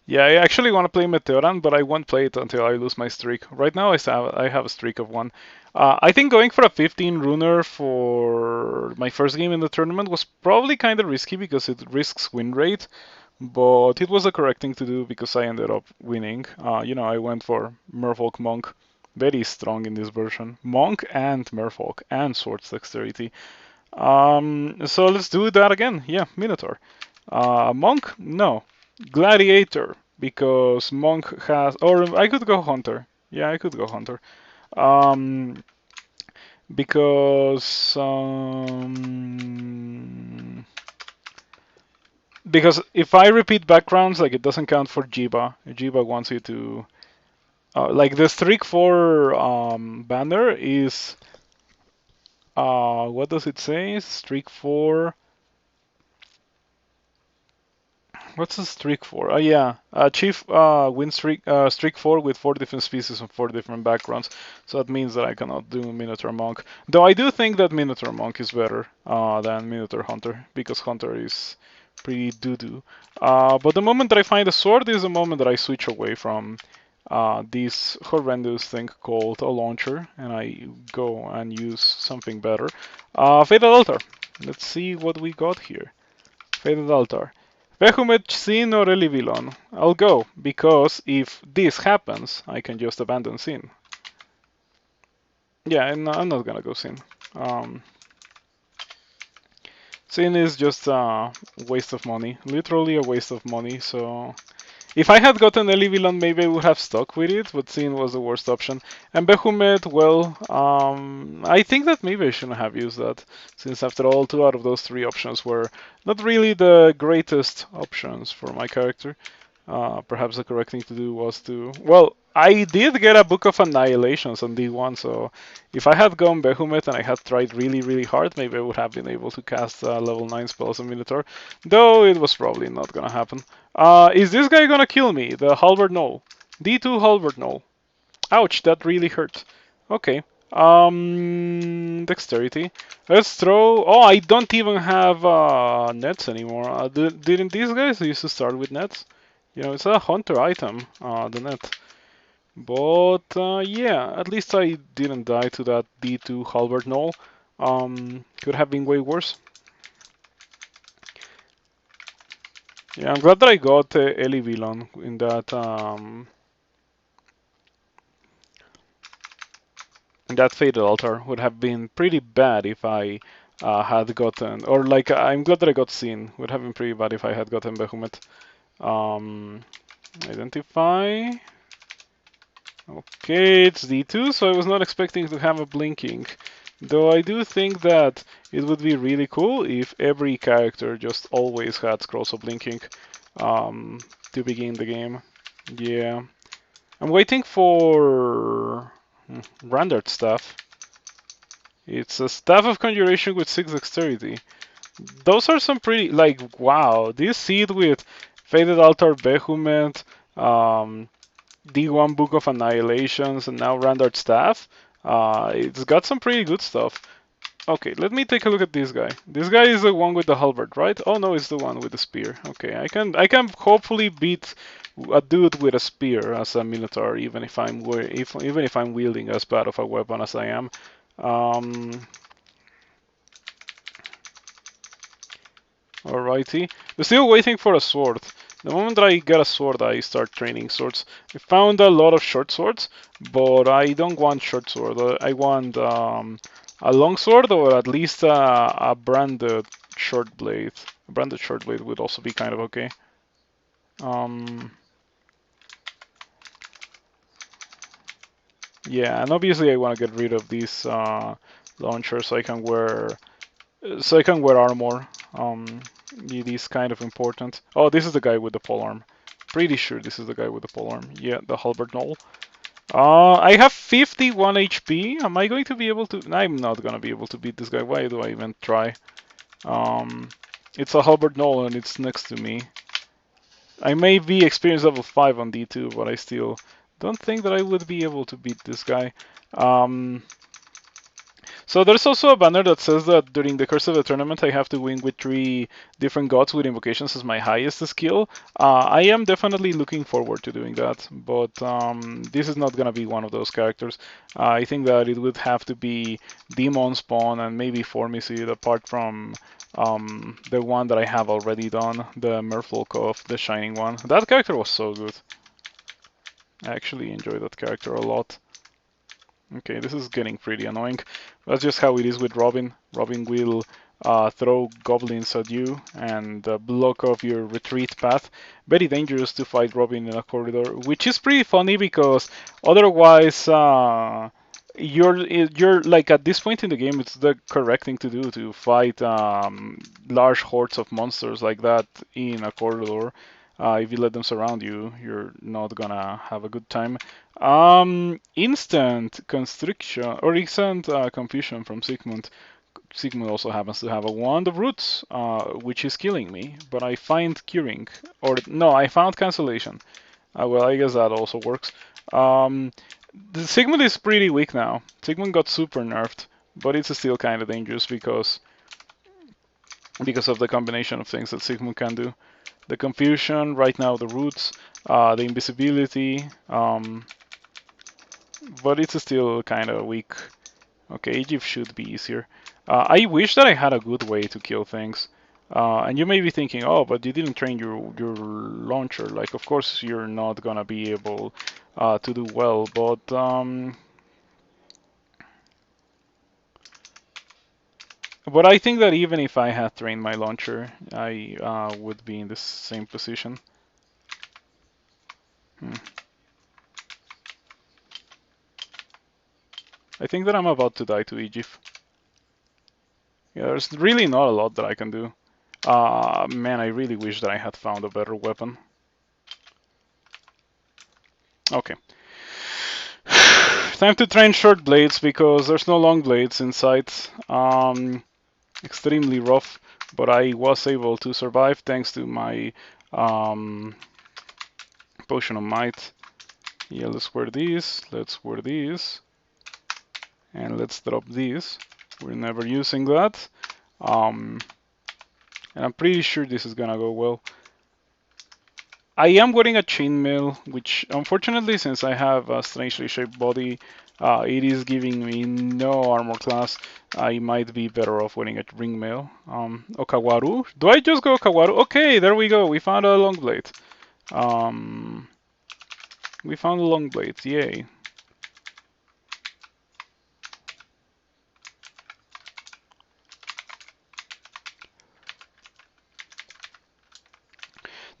Yeah, I actually want to play Meteoran, but I won't play it until I lose my streak. Right now, I have a streak of one. I think going for a 15 runer for my first game in the tournament was probably kind of risky because it risks win rate, but it was the correct thing to do because I ended up winning. I went for Merfolk Monk, very strong in this version. Monk and Merfolk and Swords Dexterity. So let's do that again. Yeah, Minotaur. Monk? No. Gladiator, because Monk has, or I could go Hunter. Yeah, I could go Hunter. Um, because because if I repeat backgrounds, like it doesn't count for Jiba. Jiba wants you to like the streak for banner is what does it say? Streak for What's the streak for? Oh yeah, Chief win streak 4 with 4 different species and 4 different backgrounds. So that means that I cannot do Minotaur Monk. Though I do think that Minotaur Monk is better than Minotaur Hunter because Hunter is pretty doo-doo. But the moment that I find a sword is the moment that I switch away from this horrendous thing called a launcher and I go and use something better. Fatal Altar. Let's see what we got here. Fatal Altar. Behumet, Sin, or Elivilon? I'll go, because if this happens, I can just abandon Sin. Yeah, and I'm not gonna go Sin. Um, Sin is just a waste of money. Literally a waste of money, so... If I had gotten Elivilon, maybe I would have stuck with it, but Sin was the worst option. And Behumet, well, I think that maybe I shouldn't have used that, since after all, 2 out of those 3 options were not really the greatest options for my character. Perhaps the correct thing to do was to... Well, I did get a Book of Annihilations on D1, so if I had gone Behemoth and I had tried really, really hard, maybe I would have been able to cast level 9 spells on Minotaur, though it was probably not gonna happen. Is this guy gonna kill me? The Halberd Knoll. D2 Halberd Knoll. Ouch, that really hurt. Okay. Dexterity. Let's throw... Oh, I don't even have nets anymore. Didn't these guys used to start with nets? It's a hunter item, the net. But yeah, at least I didn't die to that D2 Halberd Knoll. Could have been way worse. Yeah, I'm glad that I got Eli Vilon in that Fatal Altar. Would have been pretty bad if I had gotten, or like I'm glad that I got Sin. Would have been pretty bad if I had gotten Behemoth. Um, Identify. Okay, it's D2, so I was not expecting to have a blinking. Though I do think that it would be really cool if every character just always had scrolls of blinking to begin the game. Yeah. I'm waiting for rendered staff. It's a staff of conjuration with 6 dexterity. Those are some pretty, like, wow. This seed with Faded Altar Behemoth, D1 Book of Annihilations, and now Rendered Staff. It's got some pretty good stuff. Okay, let me take a look at this guy. This guy is the one with the halberd, right? Oh no, it's the one with the spear. Okay, I can hopefully beat a dude with a spear as a Minotaur, even if I'm wielding as bad of a weapon as I am. Um, Alrighty. We're still waiting for a sword. The moment that I get a sword, I start training swords. I found a lot of short swords, but I don't want short sword. I want a long sword or at least a branded short blade. A branded short blade would also be kind of okay. Um, yeah, and obviously I want to get rid of these launchers so I can wear armor. It is kind of important. Oh, this is the guy with the polearm. Pretty sure this is the guy with the polearm. Yeah, the halberd knoll. I have 51 HP. Am I going to be able to? I'm not gonna be able to beat this guy. Why do I even try? Um, it's a halberd knoll and it's next to me. I may be experience level 5 on D2, but I still don't think that I would be able to beat this guy. Um, So there's also a banner that says that during the course of the tournament I have to win with 3 different gods with invocations as my highest skill. I am definitely looking forward to doing that, but this is not gonna be one of those characters. I think that it would have to be Demon Spawn and maybe Formicide, apart from the one that I have already done, the Merfolk of the Shining One. That character was so good. I actually enjoy that character a lot. Okay, this is getting pretty annoying. That's just how it is with Robin. Robin will throw goblins at you and block off your retreat path. Very dangerous to fight Robin in a corridor, which is pretty funny because otherwise you're like at this point in the game, it's the correct thing to do to fight large hordes of monsters like that in a corridor. If you let them surround you, you're not gonna have a good time. Instant constriction or instant confusion from Sigmund. Sigmund also happens to have a wand of roots, which is killing me, but I find curing, or no, I found cancellation. Well, I guess that also works. The Sigmund is pretty weak now. Sigmund got super nerfed, but it's still kind of dangerous because of the combination of things that Sigmund can do. The confusion, right now the roots, the invisibility, but it's still kind of weak. Okay, Egypt should be easier. I wish that I had a good way to kill things. And you may be thinking, oh, but you didn't train your launcher. Like, of course you're not gonna be able to do well, but I think that even if I had trained my launcher, I would be in the same position. Hmm. I think that I'm about to die to Egypt. Yeah, there's really not a lot that I can do. Man, I really wish that I had found a better weapon. Okay. Time to train short blades because there's no long blades in sight. Extremely rough, but I was able to survive thanks to my potion of might. Yeah, let's wear these, and let's drop these. We're never using that. And I'm pretty sure this is gonna go well. I am wearing a chainmail, which unfortunately, since I have a strangely shaped body, it is giving me no armor class. I might be better off wearing a ringmail. Okawaru? Do I just go Okawaru? Okay, there we go. We found a long blade. We found a long blade. Yay.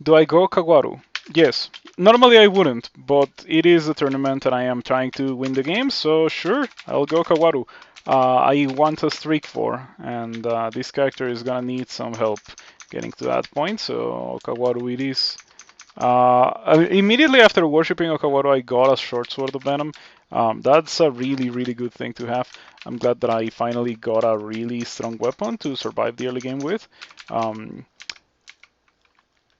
Do I go Okawaru? Yes. Normally I wouldn't, but it is a tournament and I am trying to win the game, so sure, I'll go Kawaru. I want a streak for, and this character is gonna need some help getting to that point, so Okawaru it is. Immediately after worshipping Okawaru, I got a short sword of venom. That's a really, really good thing to have. I'm glad that I finally got a really strong weapon to survive the early game with.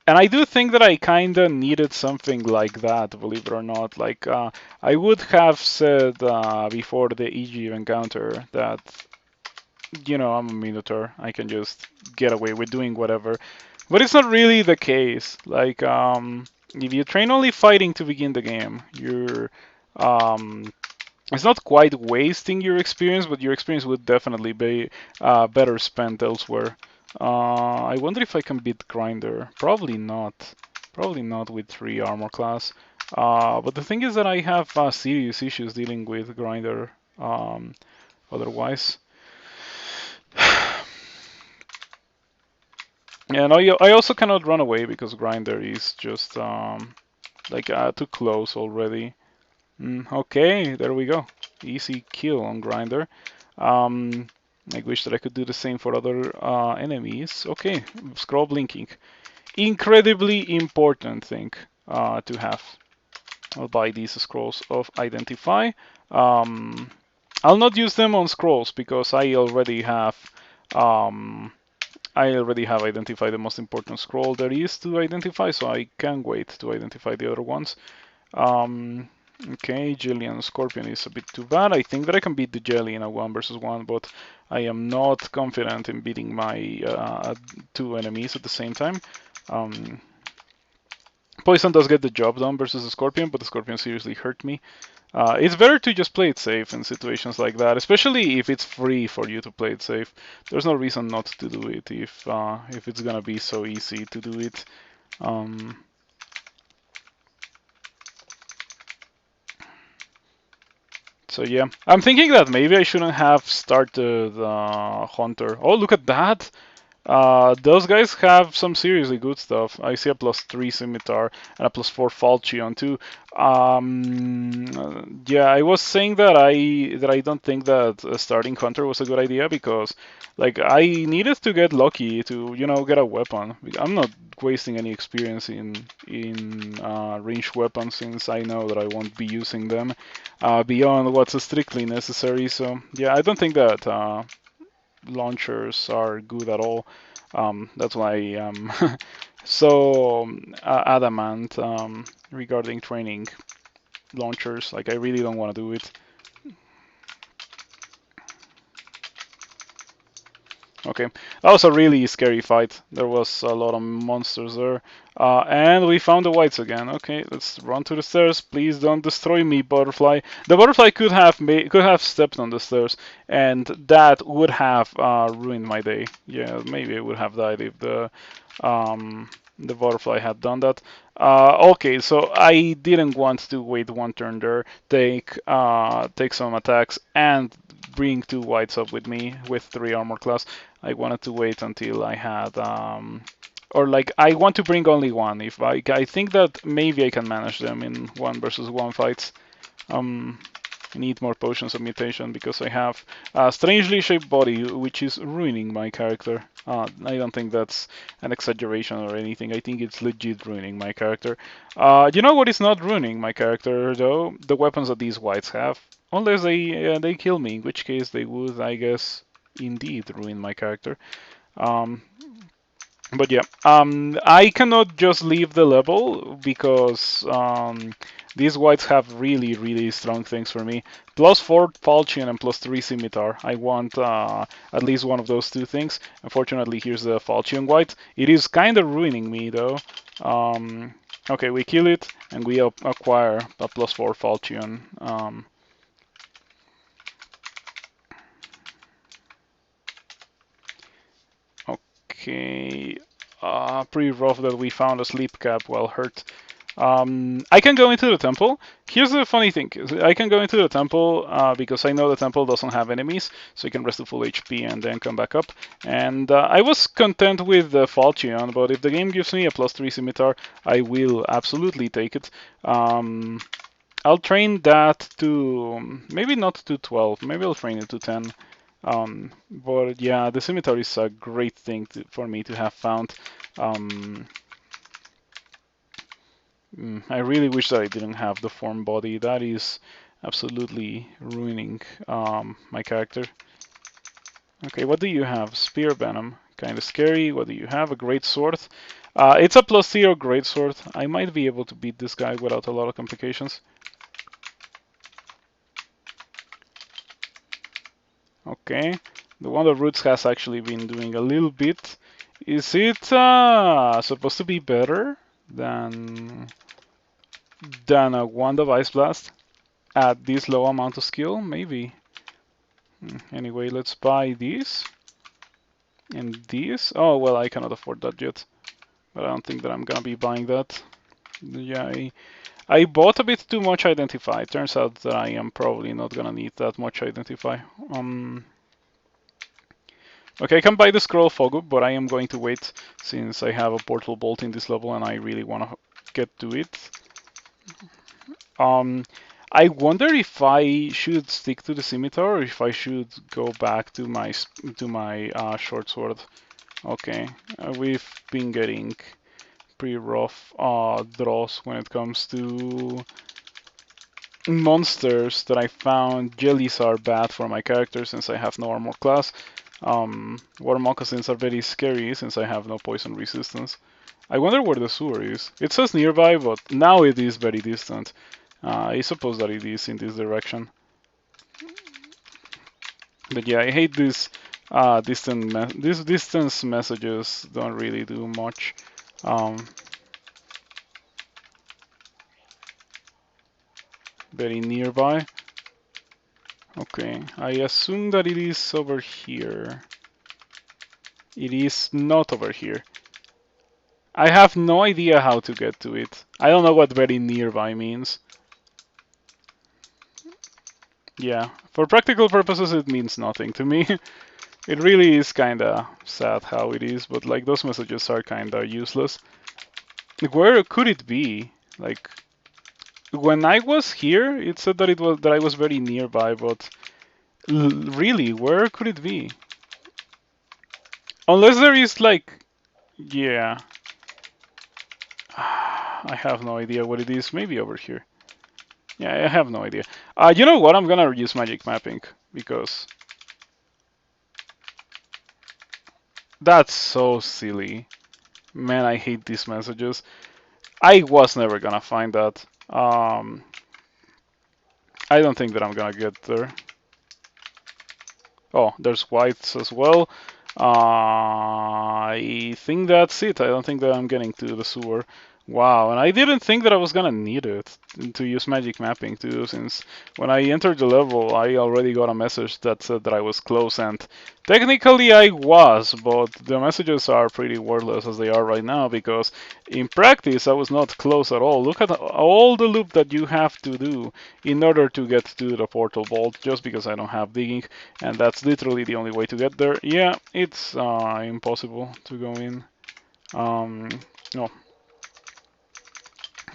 And I do think that I kind of needed something like that, believe it or not. Like, I would have said before the EG encounter that, I'm a Minotaur. I can just get away with doing whatever. But it's not really the case. Like, if you train only fighting to begin the game, it's not quite wasting your experience, but your experience would definitely be better spent elsewhere. I wonder if I can beat Grinder. Probably not. Probably not with 3 armor class. But the thing is that I have serious issues dealing with Grinder otherwise. And I also cannot run away because Grinder is just like too close already. Okay, there we go. Easy kill on Grinder. I wish that I could do the same for other enemies. Okay, scroll blinking. Incredibly important thing to have. I'll buy these scrolls of identify. I'll not use them on scrolls because I already have identified the most important scroll there is to identify, so I can't wait to identify the other ones. Okay, Jelly and Scorpion is a bit too bad. I think that I can beat the Jelly in a 1 versus 1, but I am not confident in beating my two enemies at the same time. Um, Poison does get the job done versus the Scorpion, but the Scorpion seriously hurt me. It's better to just play it safe in situations like that, especially if it's free for you to play it safe. There's no reason not to do it if it's gonna be so easy to do it. Um, so yeah, I'm thinking that maybe I shouldn't have started Hunter. Oh, look at that! Those guys have some seriously good stuff. I see a +3 Scimitar and a +4 Falchion too. Yeah, I was saying that I don't think that starting Hunter was a good idea because, like, I needed to get lucky to get a weapon. I'm not wasting any experience in ranged weapons since I know that I won't be using them beyond what's strictly necessary. So yeah, I don't think that launchers are good at all. That's why I'm so adamant regarding training launchers. Like, I really don't want to do it. Okay, that was a really scary fight. There was a lot of monsters there. And we found the whites again. Okay, let's run to the stairs. Please don't destroy me, butterfly. The butterfly could have stepped on the stairs, and that would have ruined my day. Yeah, maybe I would have died if the butterfly had done that. Okay, so I didn't want to wait one turn there, take some attacks, and bring two whites up with me with 3 armor class. I wanted to wait until I had, or like I want to bring only one. If I think that maybe I can manage them in 1 versus 1 fights. I need more potions of mutation because I have a strangely shaped body, which is ruining my character. I don't think that's an exaggeration or anything. I think it's legit ruining my character. You know what is not ruining my character though? The weapons that these whites have. Unless they kill me, in which case they would, I guess, indeed ruin my character. Um, but yeah, I cannot just leave the level because these whites have really, really strong things for me. +4 Falchion and +3 Scimitar. I want at least one of those two things. Unfortunately, here's the Falchion white. It is kind of ruining me though. Okay, we kill it and we acquire a +4 Falchion. Okay, pretty rough that we found a sleep cap while hurt. I can go into the temple. Here's the funny thing. I can go into the temple because I know the temple doesn't have enemies, so you can rest to full HP and then come back up. And I was content with the Falchion, but if the game gives me a +3 Scimitar, I will absolutely take it. I'll train that to, maybe not to 12, maybe I'll train it to 10. But yeah, the scimitar is a great thing for me to have found. I really wish that I didn't have the form body. That is absolutely ruining my character. Okay, what do you have? Spear Venom. Kind of scary. What do you have? A great sword. It's a +0 great sword. I might be able to beat this guy without a lot of complications. Okay, the Wonder Roots has actually been doing a little bit. Is it supposed to be better than a Wand of Ice Blast at this low amount of skill? Maybe. Anyway, let's buy these and these. Oh, well, I cannot afford that yet, but I don't think that I'm gonna be buying that. Yeah, I bought a bit too much Identify. Turns out that I am probably not gonna need that much Identify. Okay, I can buy the Scroll Fogu, but I am going to wait since I have a Portal Bolt in this level and I really want to get to it. I wonder if I should stick to the Scimitar or if I should go back to my short sword. Okay, we've been getting pretty rough draws when it comes to monsters that I found. Jellies are bad for my character since I have no armor class. Water moccasins are very scary since I have no poison resistance. I wonder where the sewer is. It says nearby, but now it is very distant. I suppose that it is in this direction. But yeah, I hate these these distance messages. Don't really do much. Um, Very nearby. Okay, I assume that it is over here. It is not over here. I have no idea how to get to it. I don't know what very nearby means. Yeah, for practical purposes it means nothing to me. It really is kinda sad how it is, but like those messages are kinda useless. Like, where could it be? Like when I was here, it said that it was that I was very nearby, but really, where could it be? Unless there is like, yeah, I have no idea what it is. Maybe over here. Yeah, I have no idea. You know what? I'm gonna use magic mapping because that's so silly. Man, I hate these messages. I was never gonna find that. I don't think that I'm gonna get there. Oh, there's whites as well. I think that's it. I don't think that I'm getting to the sewer. Wow, and I didn't think that I was gonna need it to use magic mapping too, since when I entered the level, I already got a message that said that I was close, and technically I was, but the messages are pretty worthless as they are right now, because in practice I was not close at all. Look at all the loop that you have to do in order to get to the portal vault, just because I don't have digging, and that's literally the only way to get there. Yeah, it's impossible to go in. No,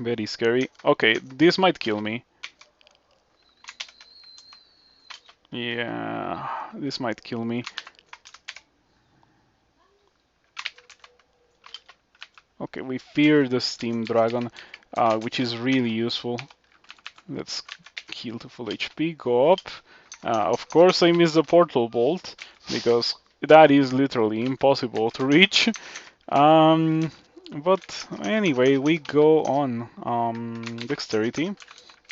very scary. Okay, this might kill me. Yeah, this might kill me. Okay, we fear the Steam Dragon, which is really useful. Let's heal to full HP, go up. Of course I missed the portal bolt, because that is literally impossible to reach. But anyway, we go on dexterity,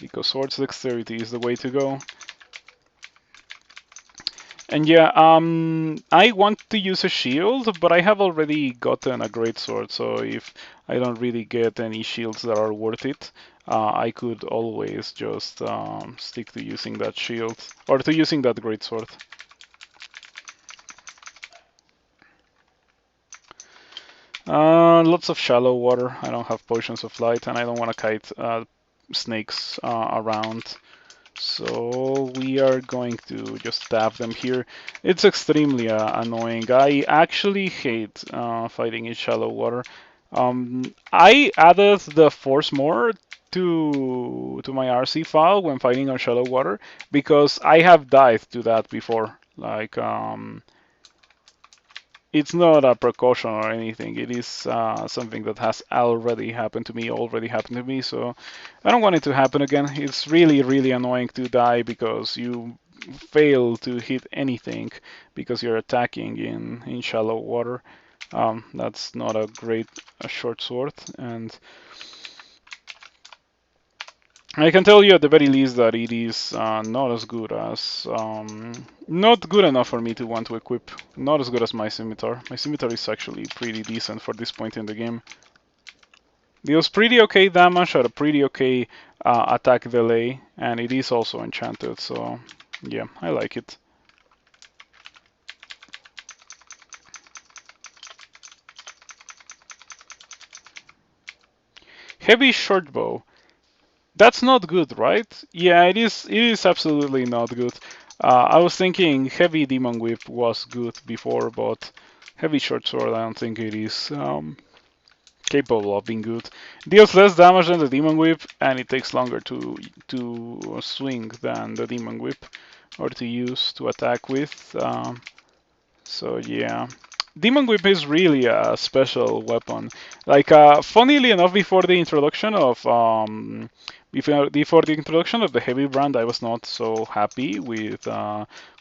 because swords dexterity is the way to go. And yeah, I want to use a shield, but I have already gotten a great sword, so if I don't really get any shields that are worth it, I could always just stick to using that shield, or to using that great sword. Lots of shallow water. I don't have potions of light, and I don't want to kite snakes around. So we are going to just stab them here. It's extremely annoying. I actually hate fighting in shallow water. I added the force more to my RC file when fighting on shallow water because I have died to that before. Like it's not a precaution or anything. It is something that has already happened to me, so I don't want it to happen again. It's really, really annoying to die because you fail to hit anything because you're attacking in shallow water. That's not a great short sword, and I can tell you at the very least that it is not as good as, not good enough for me to want to equip. Not as good as my scimitar. My scimitar is actually pretty decent for this point in the game. Deals pretty okay damage at a pretty okay attack delay, and it is also enchanted, so yeah, I like it. Heavy short bow. That's not good, right? Yeah, it is. It is absolutely not good. I was thinking heavy demon whip was good before, but heavy short sword, I don't think it is capable of being good. Deals less damage than the demon whip, and it takes longer to swing than the demon whip, or to use to attack with. So yeah. Demon Whip is really a special weapon. Like, funnily enough, before the introduction of the heavy brand, I was not so happy with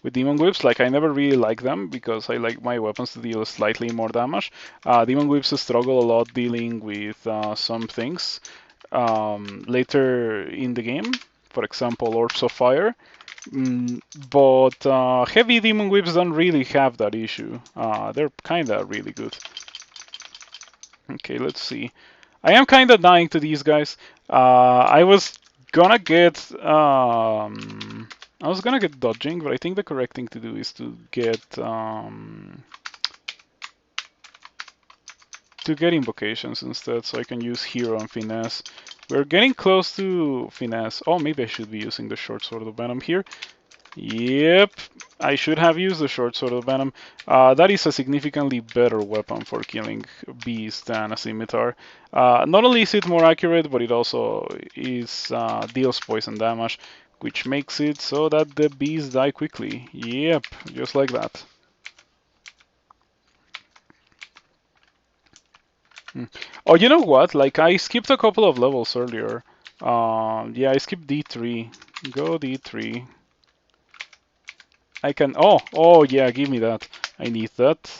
Demon Whips. Like, I never really liked them because I like my weapons to deal slightly more damage. Demon Whips struggle a lot dealing with some things. later in the game. For example, Orbs of Fire. But heavy demon whips don't really have that issue. They're kinda really good. Okay, let's see. I am kinda dying to these guys. I was gonna get I was gonna get dodging, but I think the correct thing to do is to get invocations instead, so I can use hero and finesse. We're getting close to finesse. Oh, maybe I should be using the short sword of venom here. Yep, I should have used the short sword of venom. That is a significantly better weapon for killing bees than a scimitar. Not only is it more accurate, but it also deals poison damage, which makes it so that the bees die quickly. Yep, just like that. Oh, you know what? Like, I skipped a couple of levels earlier. Yeah, I skipped D3. Go D3. I can. Oh, yeah, give me that. I need that.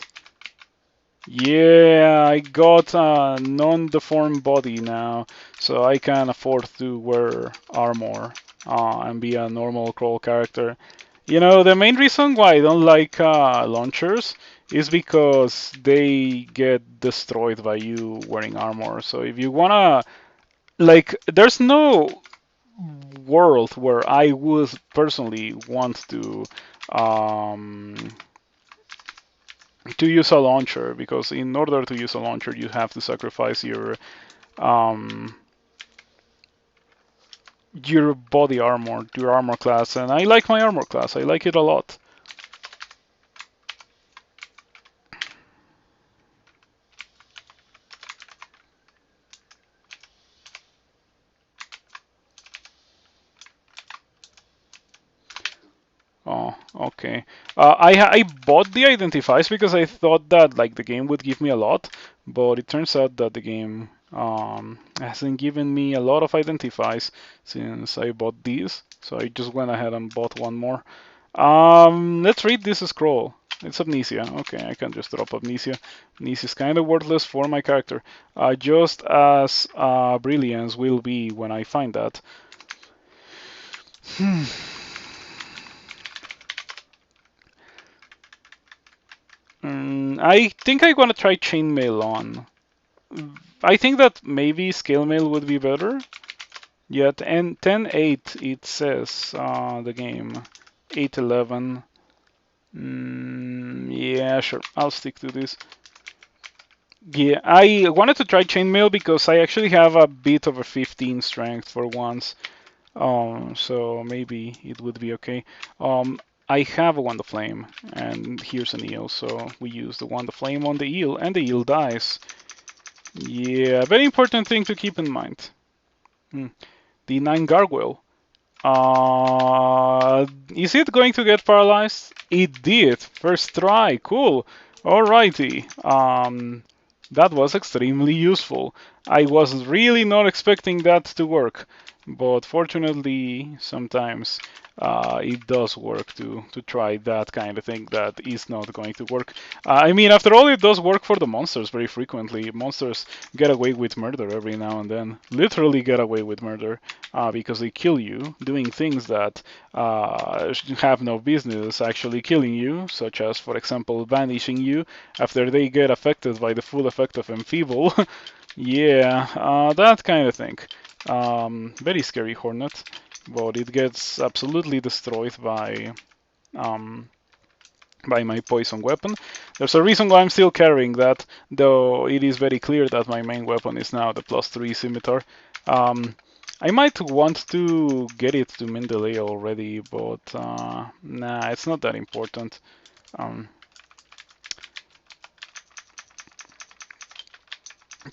Yeah, I got a non-deformed body now, so I can afford to wear armor and be a normal crawl character. You know, the main reason why I don't like launchers is because they get destroyed by you wearing armor. So if you wanna, like, there's no world where I would personally want um, to use a launcher, because in order to use a launcher you have to sacrifice um, your body armor, your armor class, and I like my armor class. I like it a lot. Oh, okay. I bought the identifies because I thought that like the game would give me a lot, but it turns out that the game hasn't given me a lot of identifies since I bought these. So I just went ahead and bought one more. Let's read this scroll. It's amnesia. Okay, I can just drop amnesia. Amnesia is kind of worthless for my character, just as brilliance will be when I find that. I think I want to try chainmail on. I think that maybe scale mail would be better. Yeah, 10-8 it says the game. 8-11. Yeah, sure. I'll stick to this. Yeah, I wanted to try chainmail because I actually have a bit of a 15 strength for once. So maybe it would be okay. I have a Wand of Flame, and here's an eel, so we use the Wand of Flame on the eel, and the eel dies. Yeah, very important thing to keep in mind. The 9 Gargoyle. Is it going to get paralyzed? It did. First try. Cool. Alrighty. That was extremely useful. I was really not expecting that to work, but fortunately, sometimes it does work to try that kind of thing that is not going to work. I mean, after all, it does work for the monsters very frequently. Monsters get away with murder every now and then. Literally get away with murder because they kill you doing things that have no business actually killing you, such as, for example, banishing you after they get affected by the full effect of Enfeeble. Yeah, that kind of thing. Very scary Hornet, but it gets absolutely destroyed by my poison weapon. There's a reason why I'm still carrying that, though it is very clear that my main weapon is now the +3 scimitar. I might want to get it to Mendeley already, but nah, it's not that important.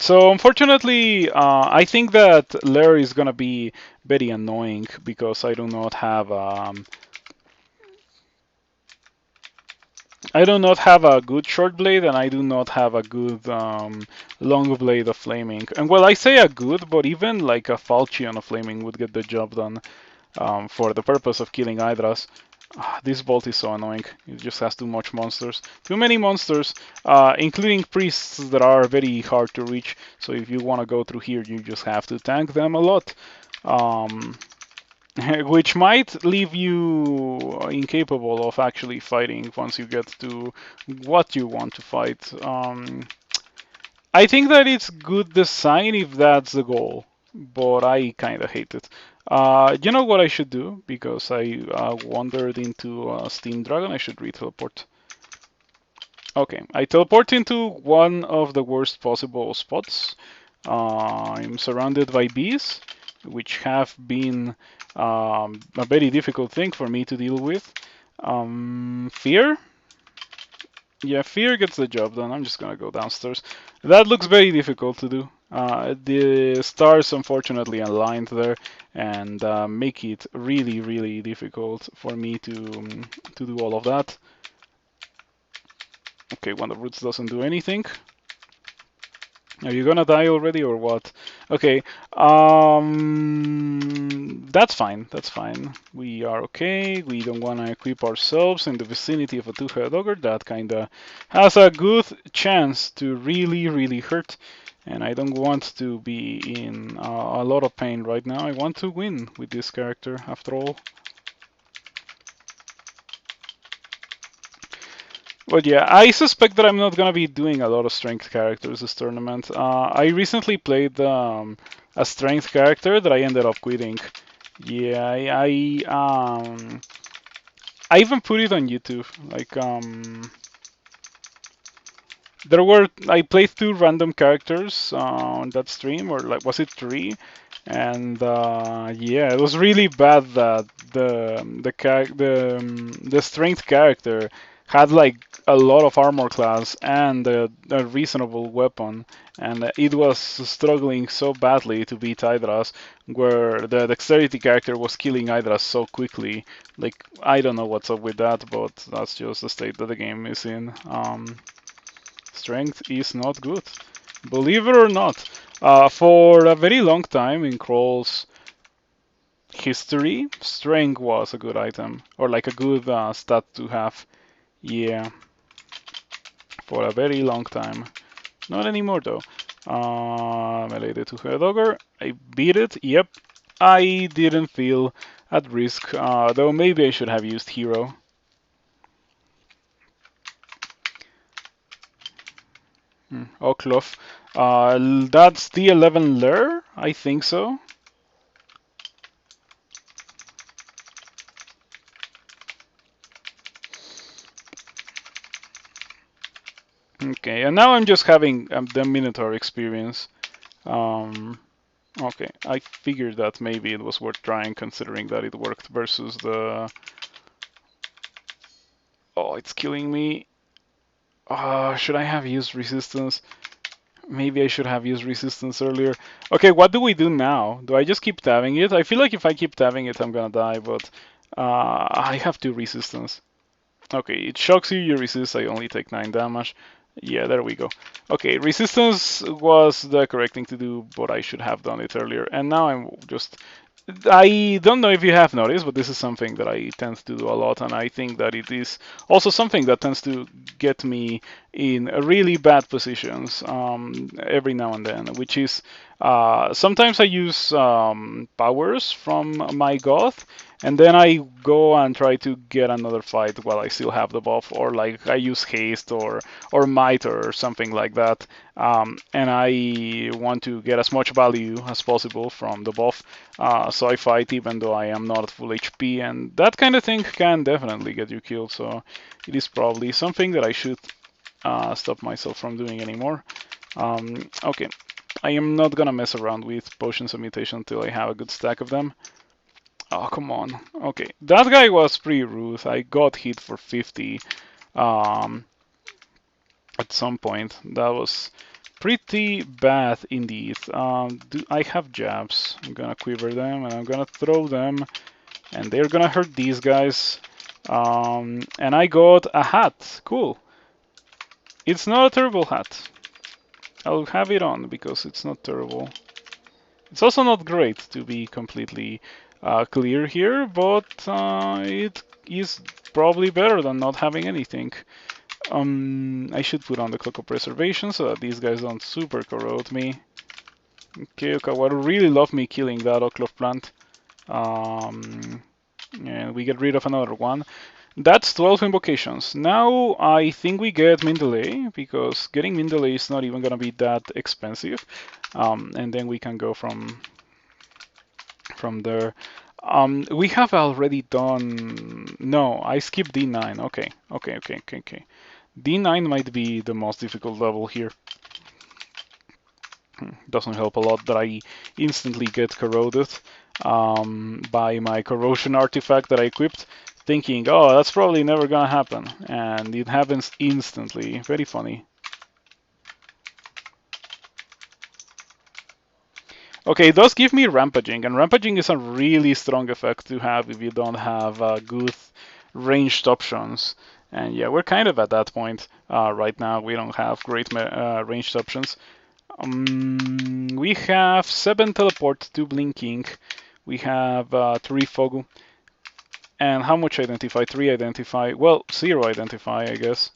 So unfortunately, I think that Lair is gonna be very annoying because I do not have a good short blade, and I do not have a good long blade of flaming. And well, I say a good, but even like a falchion of flaming would get the job done for the purpose of killing Hydras. This vault is so annoying. It just has too much monsters. Too many monsters, including priests that are very hard to reach. So if you want to go through here, you just have to tank them a lot. Which might leave you incapable of actually fighting once you get to what you want to fight. I think that it's good design if that's the goal, but I kind of hate it. You know what I should do? Because I wandered into Steam Dragon, I should re-teleport. Okay, I teleport into one of the worst possible spots. I'm surrounded by bees, which have been a very difficult thing for me to deal with. Fear? Yeah, fear gets the job done. I'm just gonna go downstairs. That looks very difficult to do. The stars unfortunately aligned there and make it really, really difficult for me to do all of that. Okay, one of the roots doesn't do anything. Are you gonna die already or what? Okay, that's fine, that's fine. We are okay. We don't wanna equip ourselves in the vicinity of a two-headed ogre. That kinda has a good chance to really, really hurt. And I don't want to be in a lot of pain right now. I want to win with this character, after all. But yeah, I suspect that I'm not gonna be doing a lot of strength characters this tournament. I recently played a strength character that I ended up quitting. Yeah, I even put it on YouTube. Like there were I played two random characters on that stream, or like was it three? And yeah, it was really bad that the strength character had like a lot of armor class and a reasonable weapon, and it was struggling so badly to beat Hydras, where the dexterity character was killing Hydras so quickly. Like I don't know what's up with that, but that's just the state that the game is in. Strength is not good. Believe it or not, for a very long time in Crawl's history, strength was a good item, or like a good stat to have. Yeah, for a very long time. Not anymore though. Melee the two-headed ogre. I beat it. Yep. I didn't feel at risk, though maybe I should have used hero. Oklof. That's the 11 lair? I think so. Okay, and now I'm just having the Minotaur experience. Okay, I figured that maybe it was worth trying considering that it worked versus the... Oh, it's killing me. Should I have used resistance? Maybe I should have used resistance earlier. Okay, what do we do now? Do I just keep tabbing it? I feel like if I keep tabbing it, I'm gonna die, but I have 2 resistance. Okay, it shocks you, you resist, I only take 9 damage. Yeah, there we go. Okay, resistance was the correct thing to do, but I should have done it earlier. And now I'm just... I don't know if you have noticed, but this is something that I tend to do a lot, and I think that it is also something that tends to get me in really bad positions every now and then, which is sometimes I use powers from my goth, and then I go and try to get another fight while I still have the buff, or like I use haste or might or something like that, and I want to get as much value as possible from the buff, so I fight even though I am not at full HP, and that kind of thing can definitely get you killed. So it is probably something that I should stop myself from doing anymore. Okay, I am not gonna mess around with potions of mutation until I have a good stack of them. Oh, come on. Okay, that guy was pretty rude. I got hit for 50 at some point. That was pretty bad indeed. I have jabs. I'm gonna quiver them and I'm gonna throw them, and they're gonna hurt these guys. And I got a hat. Cool. It's not a terrible hat. I'll have it on because it's not terrible. It's also not great, to be completely clear here, but it is probably better than not having anything. I should put on the Cloak of Preservation so that these guys don't super corrode me. Okay, Okawaru really love me killing that Oklov plant. And we get rid of another one. That's 12 invocations. Now I think we get Mindalay, because getting Mindalay is not even going to be that expensive. And then we can go from there. We have already done... No, I skipped D9. Okay. D9 might be the most difficult level here. Doesn't help a lot that I instantly get corroded by my corrosion artifact that I equipped, thinking, oh, that's probably never gonna happen. And it happens instantly. Very funny. Okay, it does give me rampaging, and rampaging is a really strong effect to have if you don't have good ranged options. And yeah, we're kind of at that point right now. We don't have great ranged options. We have 7 teleport, 2 blinking. We have 3 fogu. And how much identify? 3 identify. Well, 0 identify, I guess.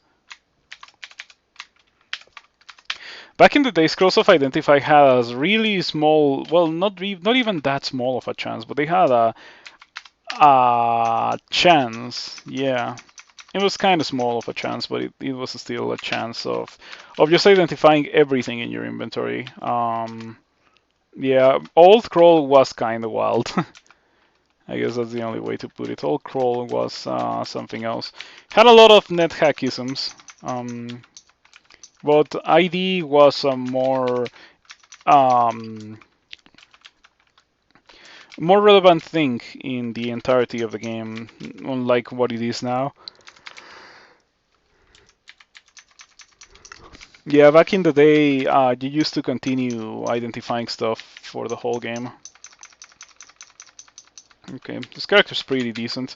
Back in the day, Scrolls of Identify has really small, well, not even that small of a chance, but they had a chance, yeah. It was kind of small of a chance, but it was still a chance of just identifying everything in your inventory. Yeah, old crawl was kind of wild. I guess that's the only way to put it. Old crawl was something else. Had a lot of net hackisms. But ID was a um, more relevant thing in the entirety of the game, unlike what it is now. Yeah, back in the day, you used to continue identifying stuff for the whole game. Okay, this character's pretty decent.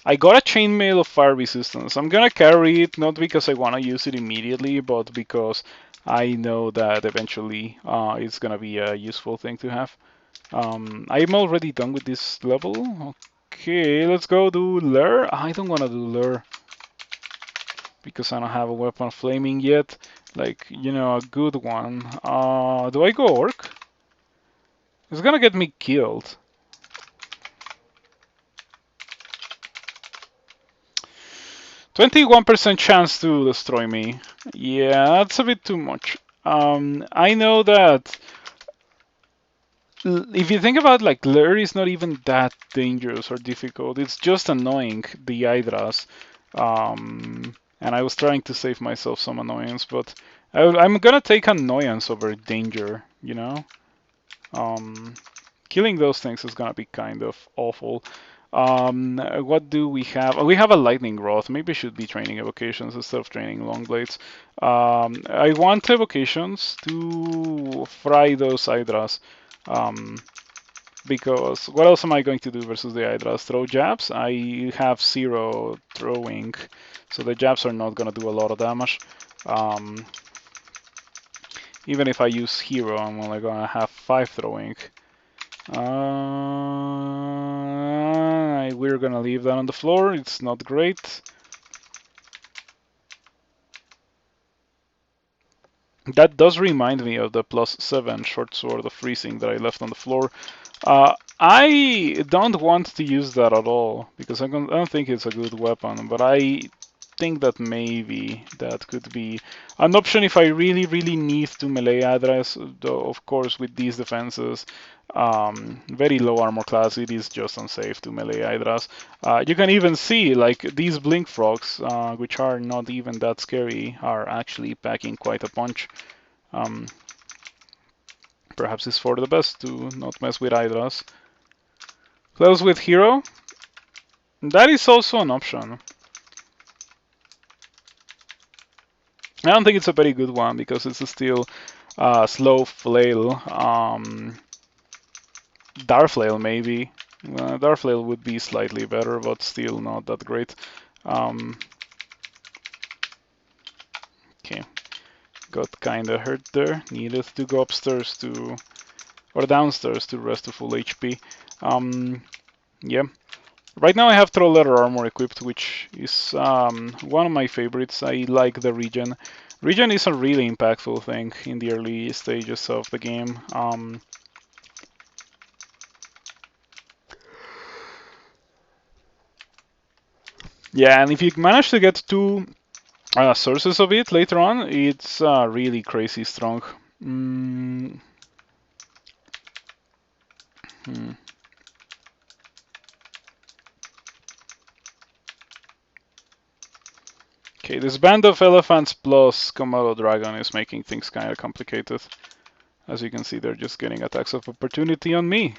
I got a chainmail of fire resistance. I'm gonna carry it not because I want to use it immediately, but because I know that eventually it's gonna be a useful thing to have. I'm already done with this level. Okay, let's go do lure. I don't want to do lure because I don't have a weapon of flaming yet. Like, you know, a good one. Do I go orc? It's gonna get me killed. 21% chance to destroy me. Yeah, that's a bit too much. I know that if you think about, like, lure is not even that dangerous or difficult. It's just annoying, the hydras. And I was trying to save myself some annoyance, but I'm gonna take annoyance over danger, you know? Killing those things is gonna be kind of awful. What do we have? We have a lightning rod. Maybe I should be training evocations instead of training long blades. I want evocations to fry those hydras. Because what else am I going to do versus the hydras? Throw jabs? I have 0 throwing, so the jabs are not gonna do a lot of damage. Even if I use hero, I'm only gonna have 5 throwing. We're gonna leave that on the floor. It's not great. That does remind me of the +7 short sword of freezing that I left on the floor. I don't want to use that at all because I don't think it's a good weapon, but I think that maybe that could be an option if I really, really need to melee address. Though, of course, with these defenses, very low armor class, it is just unsafe to melee hydras. You can even see, like, these blink frogs, which are not even that scary, are actually packing quite a punch. Perhaps it's for the best to not mess with hydras. Close with hero. That is also an option. I don't think it's a very good one because it's still slow flail. Darflail maybe. Darflail would be slightly better, but still not that great. Okay, got kinda hurt there. Needed to go upstairs to or downstairs to rest to full HP. Yeah. Right now I have Troll Leather Armor equipped, which is one of my favorites. I like the regen. Regen is a really impactful thing in the early stages of the game. Yeah, and if you manage to get two sources of it later on, it's really crazy strong. Mm. Hmm. Okay, this Band of Elephants plus Komodo Dragon is making things kind of complicated. As you can see, they're just getting attacks of opportunity on me.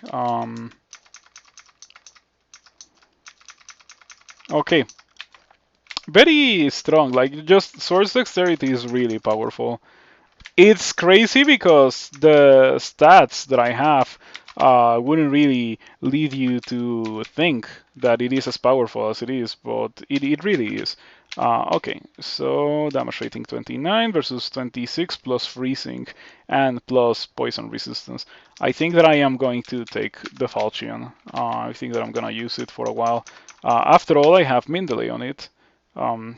Okay, very strong. Like, just Swords Dexterity is really powerful. It's crazy because the stats that I have wouldn't really lead you to think that it is as powerful as it is, but it really is. Okay, so damage rating 29 versus 26 plus freezing and plus poison resistance. I think that I am going to take the Falchion. I think that I'm gonna use it for a while. After all, I have Mindele on it,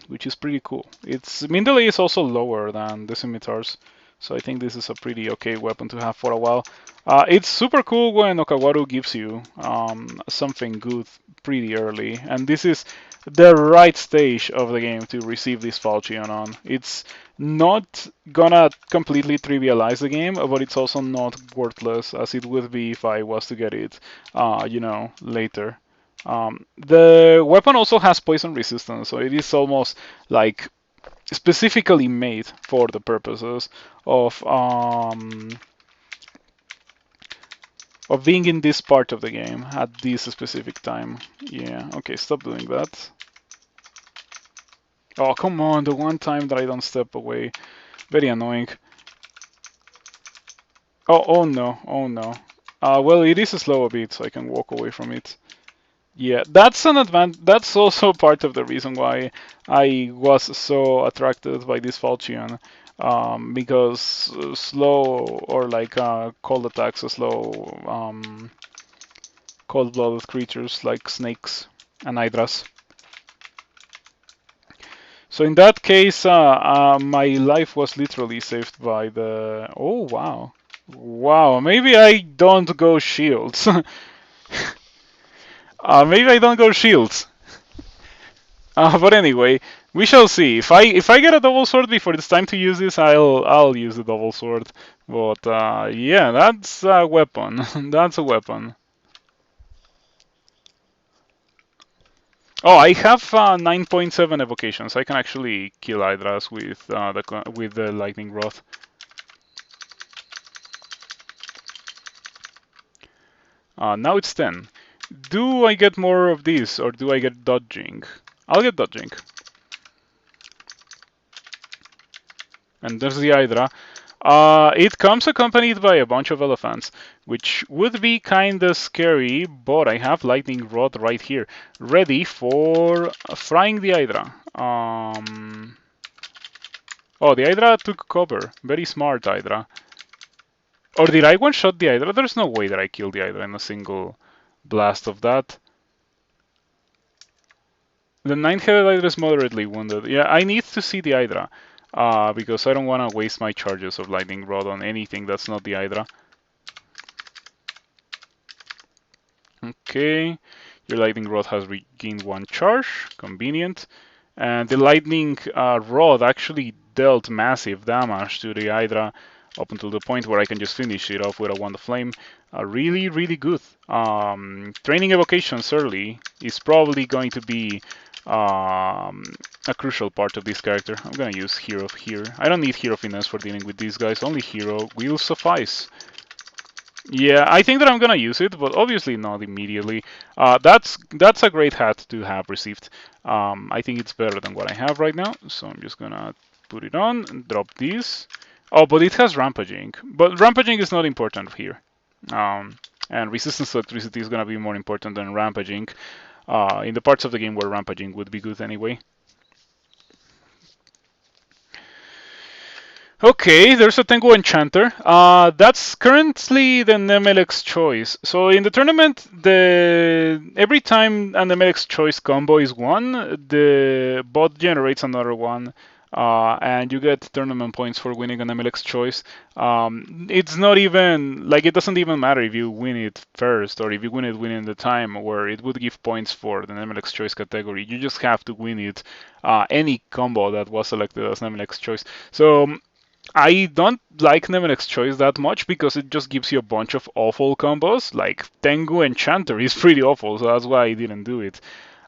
which is pretty cool. Its Mindele is also lower than the Scimitars. So I think this is a pretty okay weapon to have for a while. It's super cool when Okawaru gives you something good pretty early, and this is the right stage of the game to receive this Falchion on. It's not gonna completely trivialize the game, but it's also not worthless as it would be if I was to get it, later. The weapon also has poison resistance, so it is almost like specifically made for the purposes of being in this part of the game at this specific time. Yeah, okay, stop doing that. Oh, come on, the one time that I don't step away. Very annoying. Oh no, oh no. Well, it is slow a bit, so I can walk away from it. Yeah, that's an That's also part of the reason why I was so attracted by this Falchion, because slow or like cold attacks, slow cold-blooded creatures like snakes and hydras. So in that case, my life was literally saved by the. Oh wow, wow. Maybe I don't go shields. Maybe I don't go shields. But anyway, we shall see. If I get a double sword before it's time to use this, I'll use the double sword. But yeah, that's a weapon. That's a weapon. Oh, I have 9.7 evocations. I can actually kill hydras with the lightning rod. Now it's 10. Do I get more of these or do I get dodging? I'll get dodging. And there's the hydra. It comes accompanied by a bunch of elephants, which would be kinda scary, but I have lightning rod right here, ready for frying the hydra. Oh, the hydra took cover. Very smart hydra. Or did I one-shot the hydra? There's no way that I killed the hydra in a single blast of that. The 9-headed hydra is moderately wounded. Yeah, I need to see the hydra. Because I don't want to waste my charges of lightning rod on anything that's not the hydra. Okay, your lightning rod has regained 1 charge, convenient. And the lightning rod actually dealt massive damage to the hydra up until the point where I can just finish it off with a Wand of Flame. Really, really good. Training evocations early is probably going to be a crucial part of this character. I'm gonna use Hero here. I don't need Hero Finesse for dealing with these guys, only Hero will suffice. Yeah, I think that I'm gonna use it, but obviously not immediately. That's a great hat to have received. I think it's better than what I have right now, so I'm just gonna put it on and drop this. Oh, but it has rampaging. But rampaging is not important here. And resistance to electricity is gonna be more important than rampaging. In the parts of the game where rampaging would be good anyway. Okay, there's a Tengu Enchanter. That's currently the Nemelec's choice. So in the tournament, every time a Nemelec's choice combo is won, the bot generates another one, and you get tournament points for winning a Nemelec's choice. It's not even like it doesn't even matter if you win it first or if you win it within the time where it would give points for the Nemelec's choice category. You just have to win it, any combo that was selected as Nemelec's choice. So I don't like Nemelec's Choice that much because it just gives you a bunch of awful combos. Like Tengu Enchanter is pretty awful, so that's why I didn't do it.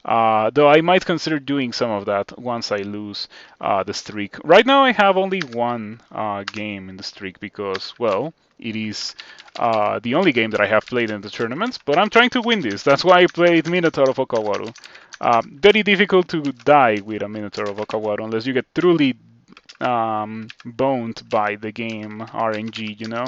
Though I might consider doing some of that once I lose the streak. Right now I have only one game in the streak because, well, it is the only game that I have played in the tournaments, but I'm trying to win this. That's why I played Minotaur of Okawaru. Very difficult to die with a Minotaur of Okawaru unless you get truly boned by the game RNG, you know.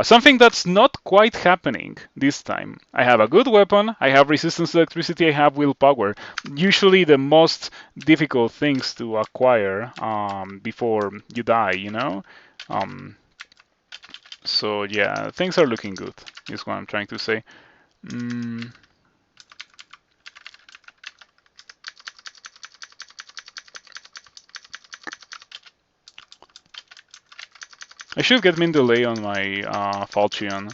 Something that's not quite happening this time. I have a good weapon, I have resistance to electricity, I have willpower. Usually the most difficult things to acquire before you die, you know. So yeah, things are looking good, is what I'm trying to say. Mm. I should get min delay on my Falchion.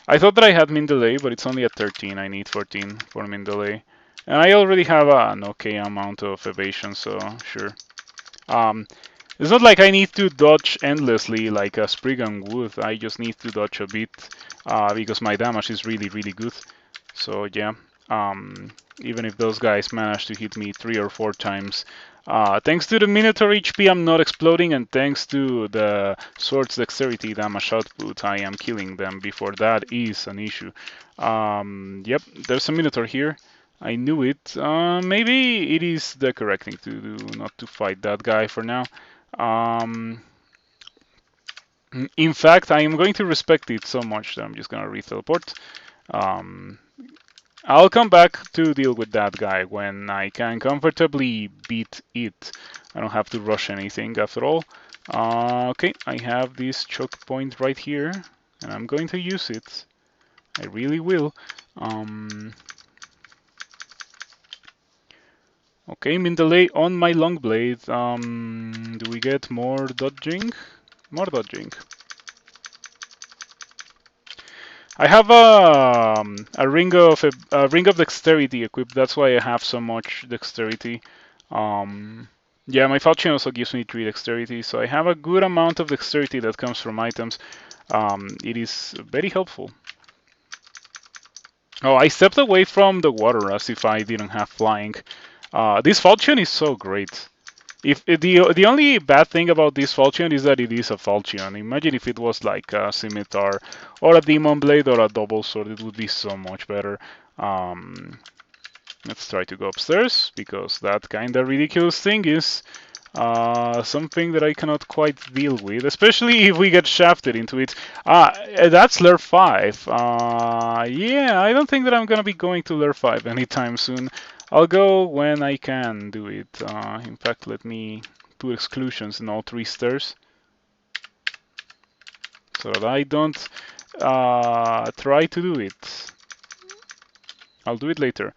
I thought that I had min delay, but it's only at 13. I need 14 for min delay. And I already have an okay amount of evasion, so sure. Um, it's not like I need to dodge endlessly like a Spriggan would. I just need to dodge a bit because my damage is really, really good. So yeah, even if those guys manage to hit me 3 or 4 times, thanks to the Minotaur HP, I'm not exploding, and thanks to the sword's dexterity damage output, I am killing them before that is an issue. Yep, there's a Minotaur here. I knew it. Maybe it is the correct thing to do, not to fight that guy for now. Um, in fact, I am going to respect it so much that I'm just gonna re-teleport. Um, I'll come back to deal with that guy when I can comfortably beat it. I don't have to rush anything after all. Okay, I have this choke point right here, and I'm going to use it. I really will. Okay, min delay on my long blade. Do we get more dodging? More dodging. I have a ring of dexterity equipped. That's why I have so much dexterity. Yeah, my falchion also gives me 3 dexterity, so I have a good amount of dexterity that comes from items. It is very helpful. Oh, I stepped away from the water as if I didn't have flying. This falchion is so great. If the only bad thing about this falchion is that it is a falchion. Imagine if it was like a scimitar or a demon blade or a double sword, it would be so much better. Let's try to go upstairs because that kind of ridiculous thing is something that I cannot quite deal with, especially if we get shafted into it. That's Lair 5. Yeah, I don't think that I'm gonna be going to Lair 5 anytime soon. I'll go when I can do it. In fact, let me put exclusions in all 3 stairs so that I don't try to do it. I'll do it later.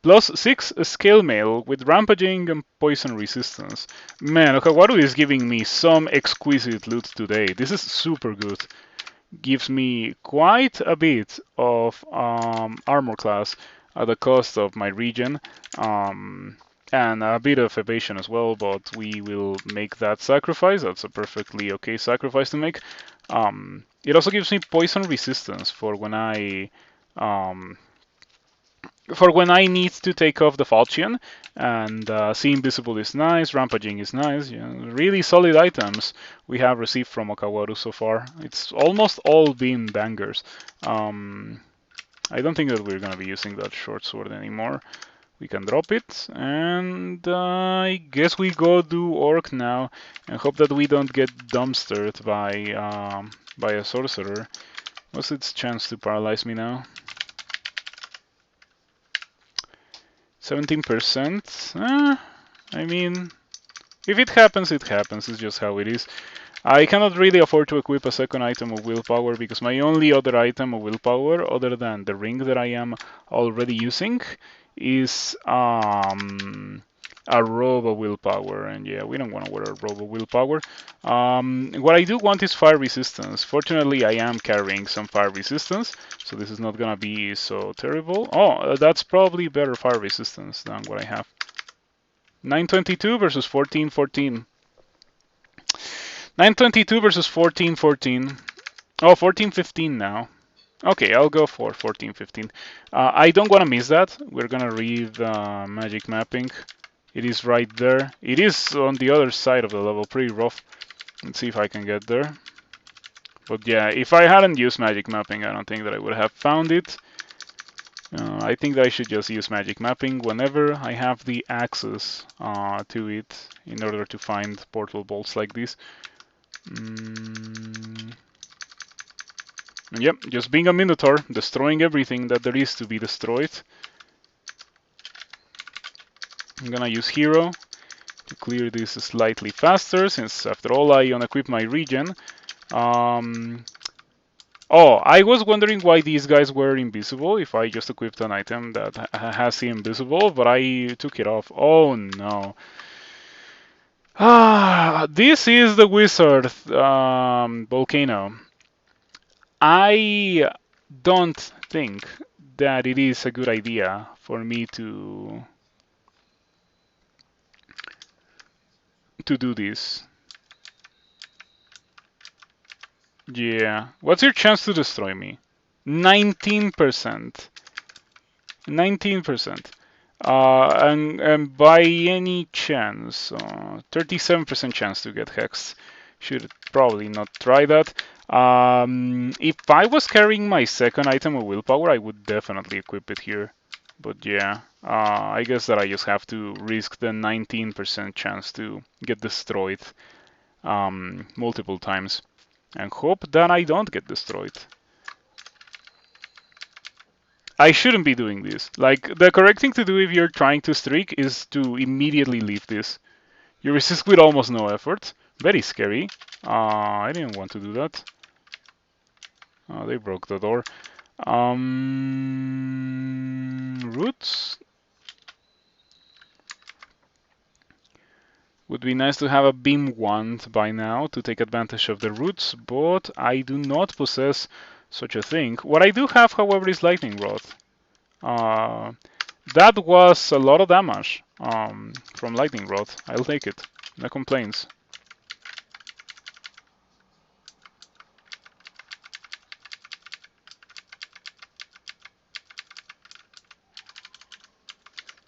Plus 6 scale mail with rampaging and poison resistance. Man, Okawaru is giving me some exquisite loot today. This is super good. Gives me quite a bit of armor class at the cost of my regen. And a bit of evasion as well, but we will make that sacrifice. That's a perfectly okay sacrifice to make. It also gives me poison resistance for when I need to take off the falchion, and See Invisible is nice, Rampaging is nice, really solid items we have received from Okawaru so far. It's almost all been bangers. I don't think that we're going to be using that short sword anymore. We can drop it, and I guess we go do Orc now, and hope that we don't get dumpstered by a sorcerer. What's its chance to paralyze me now? 17%. I mean, if it happens, it happens. It's just how it is. I cannot really afford to equip a second item of willpower because my only other item of willpower, other than the ring that I am already using, is a robe of willpower. And yeah, we don't want to wear a robe of willpower. What I do want is fire resistance. Fortunately, I am carrying some fire resistance, so this is not gonna be so terrible. Oh, that's probably better fire resistance than what I have. 922 versus 1414. 922 versus 1414. Oh, 1415 now. Okay, I'll go for 1415. I don't want to miss that. We're gonna read magic mapping. It is right there. It is on the other side of the level, pretty rough. Let's see if I can get there. But yeah, if I hadn't used magic mapping, I don't think that I would have found it. I think that I should just use magic mapping whenever I have the access to it in order to find portal bolts like this. Yep, just being a Minotaur, destroying everything that there is to be destroyed. I'm gonna use Hero to clear this slightly faster, since after all I unequip my regen. Oh, I was wondering why these guys were invisible if I just equipped an item that has the invisible, but I took it off. Oh no. This is the wizard volcano. I don't think that it is a good idea for me to do this. Yeah. What's your chance to destroy me? 19%. 19%. And by any chance, 37% chance to get hexed. Should probably not try that. If I was carrying my second item of willpower, I would definitely equip it here. But yeah, I guess that I just have to risk the 19% chance to get destroyed multiple times and hope that I don't get destroyed. I shouldn't be doing this. Like, the correct thing to do if you're trying to streak is to immediately leave this. You resist with almost no effort. Very scary. I didn't want to do that. They broke the door. Roots? Would be nice to have a beam wand by now to take advantage of the roots, but I do not possess such a thing. What I do have, however, is lightning rod. That was a lot of damage from lightning rod. I'll take it. No complaints.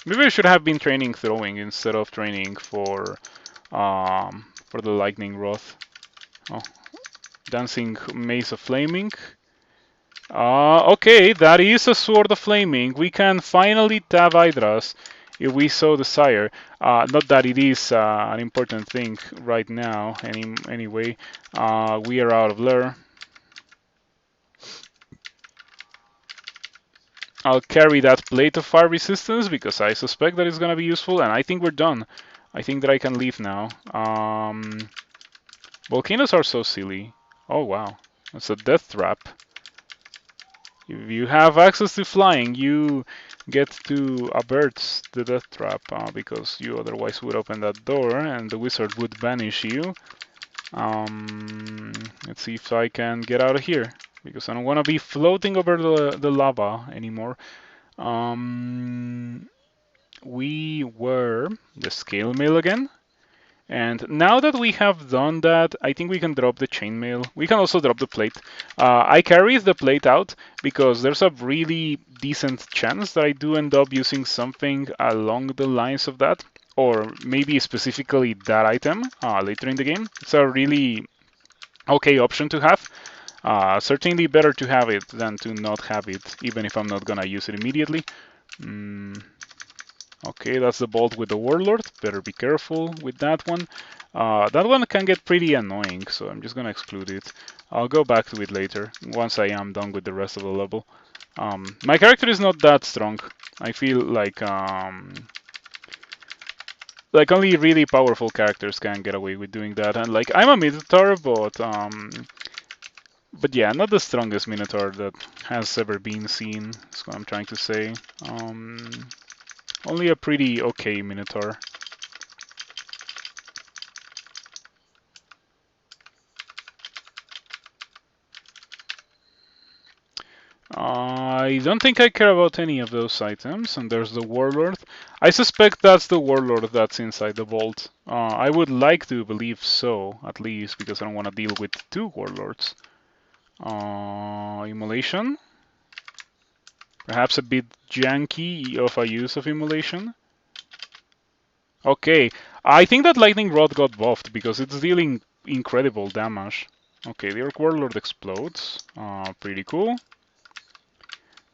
Maybe I should have been training throwing instead of training for the lightning rod. Oh, dancing maze of flaming. Okay, that is a sword of flaming. We can finally tab Hydras if we so desire. Not that it is an important thing right now. Anyway, we are out of lure. I'll carry that plate of fire resistance because I suspect that it's gonna be useful, and I think we're done. I think that I can leave now. Volcanoes are so silly. Oh wow, that's a death trap. If you have access to flying, you get to avert the death trap because you otherwise would open that door and the wizard would banish you. Let's see if I can get out of here because I don't want to be floating over the lava anymore. We were the scale mail again. And now that we have done that, I think we can drop the chainmail. We can also drop the plate. I carry the plate out because there's a really decent chance that I do end up using something along the lines of that, or maybe specifically that item later in the game. It's a really okay option to have. Certainly better to have it than to not have it, even if I'm not gonna use it immediately. Okay, that's the bolt with the Warlord. Better be careful with that one. That one can get pretty annoying, so I'm just gonna exclude it. I'll go back to it later, once I am done with the rest of the level. My character is not that strong. I feel like Like only really powerful characters can get away with doing that. And like I'm a Minotaur, but yeah, not the strongest Minotaur that has ever been seen. That's what I'm trying to say. Only a pretty okay Minotaur. I don't think I care about any of those items, and there's the Warlord. I suspect that's the Warlord that's inside the vault. I would like to believe so, at least, because I don't want to deal with two Warlords. Immolation. Perhaps a bit janky of a use of Immolation. Okay, I think that Lightning Rod got buffed because it's dealing incredible damage. Okay, the Orc Warlord explodes. Pretty cool.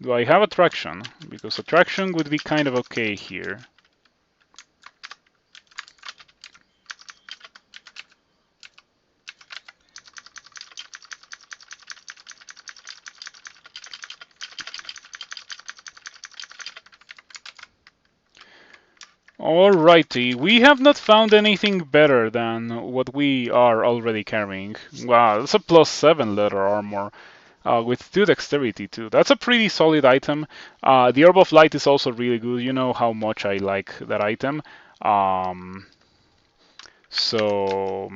Do I have attraction? Because attraction would be kind of okay here. Alrighty, we have not found anything better than what we are already carrying. Wow, that's a +7 leather armor. With 2 dexterity too. That's a pretty solid item. The Orb of Light is also really good. You know how much I like that item. So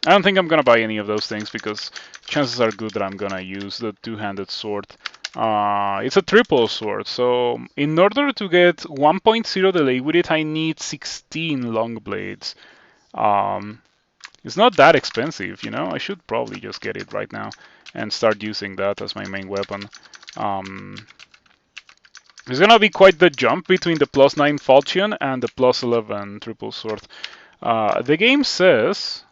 I don't think I'm gonna buy any of those things because chances are good that I'm gonna use the two-handed sword. It's a triple sword, so in order to get 1.0 delay with it, I need 16 long blades. It's not that expensive, you know. I should probably just get it right now and start using that as my main weapon. It's gonna be quite the jump between the +9 falchion and the +11 triple sword. The game says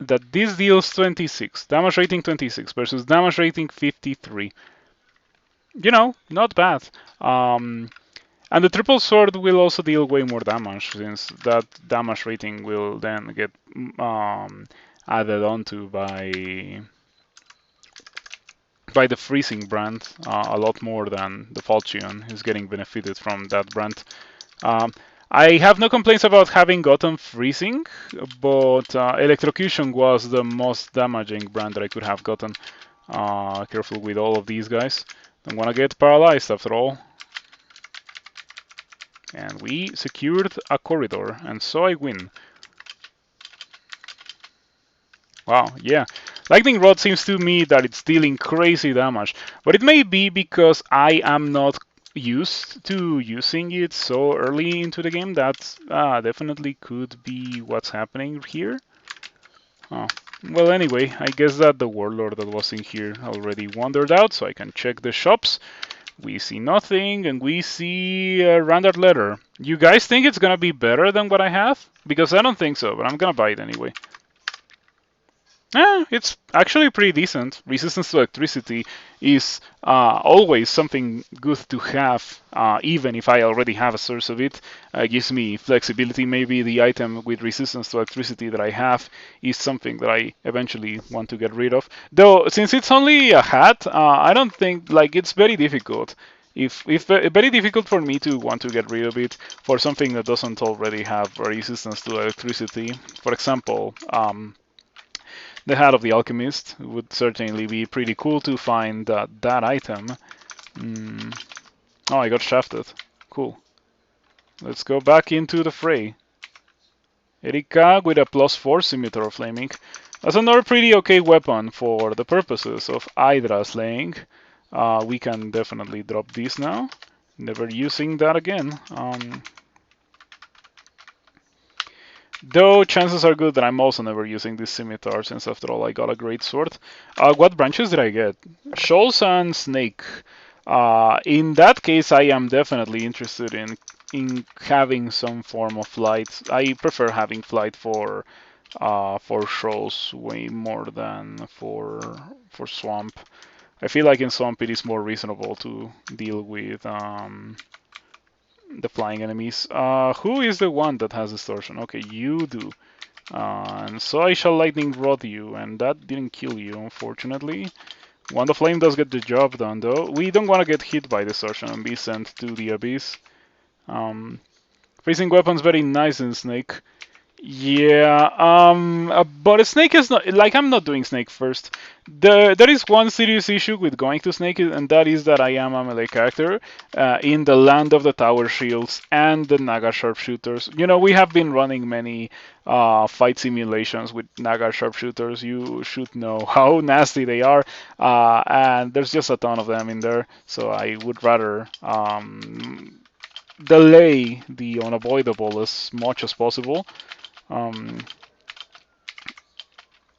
that this deals 26, damage rating 26 versus damage rating 53. You know, not bad. And the triple sword will also deal way more damage since that damage rating will then get added onto by the freezing brand a lot more than the falchion is getting benefited from that brand. I have no complaints about having gotten freezing, but electrocution was the most damaging brand that I could have gotten. Careful with all of these guys. Don't want to get paralyzed after all. And we secured a corridor, and so I win. Wow, yeah. Lightning Rod seems to me that it's dealing crazy damage, but it may be because I am not used to using it so early into the game. That definitely could be what's happening here. Oh. Well, anyway, I guess that the Warlord that was in here already wandered out, so I can check the shops. We see nothing, and we see a rendered letter. You guys think it's gonna be better than what I have? Because I don't think so, but I'm gonna buy it anyway. It's actually pretty decent. Resistance to electricity is always something good to have, even if I already have a source of it. Gives me flexibility. Maybe the item with resistance to electricity that I have is something that I eventually want to get rid of. Though, since it's only a hat, I don't think, like, it's very difficult. If very difficult for me to want to get rid of it for something that doesn't already have resistance to electricity. For example, the Hat of the Alchemist would certainly be pretty cool to find that item. Oh, I got shafted. Cool. Let's go back into the fray. Erika with a +4 Scimitar of Flaming. That's another pretty okay weapon for the purposes of Hydra slaying. We can definitely drop this now. Never using that again. Though chances are good that I'm also never using this scimitar, since after all I got a great sword. What branches did I get? Shoals and Snake. In that case, I am definitely interested in having some form of flight. I prefer having flight for Shoals way more than for Swamp. I feel like in Swamp it is more reasonable to deal with the flying enemies. Who is the one that has distortion? Okay, you do. And so I shall lightning rod you, and that didn't kill you, unfortunately. Wand of Flame does get the job done, though. We don't want to get hit by Distortion and be sent to the Abyss. Facing weapons very nice in Snake. Yeah, but a Snake is not like I'm not doing Snake first. There is one serious issue with going to Snake, and that is that I am a melee character in the land of the Tower Shields and the Naga Sharpshooters. You know, we have been running many fight simulations with Naga Sharpshooters. You should know how nasty they are, and there's just a ton of them in there. So I would rather delay the unavoidable as much as possible. Um,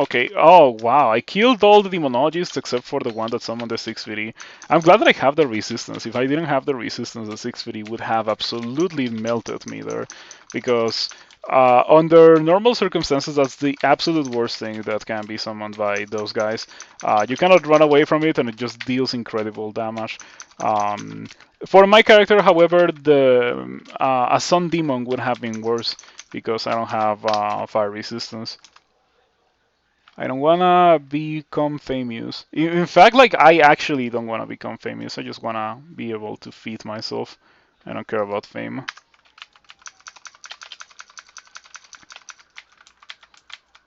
okay, oh wow, I killed all the demonologists except for the one that summoned the 650. I'm glad that I have the resistance. If I didn't have the resistance, the 650 would have absolutely melted me there. Because under normal circumstances, that's the absolute worst thing that can be summoned by those guys. You cannot run away from it, and it just deals incredible damage. For my character, however, a Sun Demon would have been worse because I don't have fire resistance. I don't wanna become famous. In fact, like I actually don't wanna become famous. I just wanna be able to feed myself. I don't care about fame.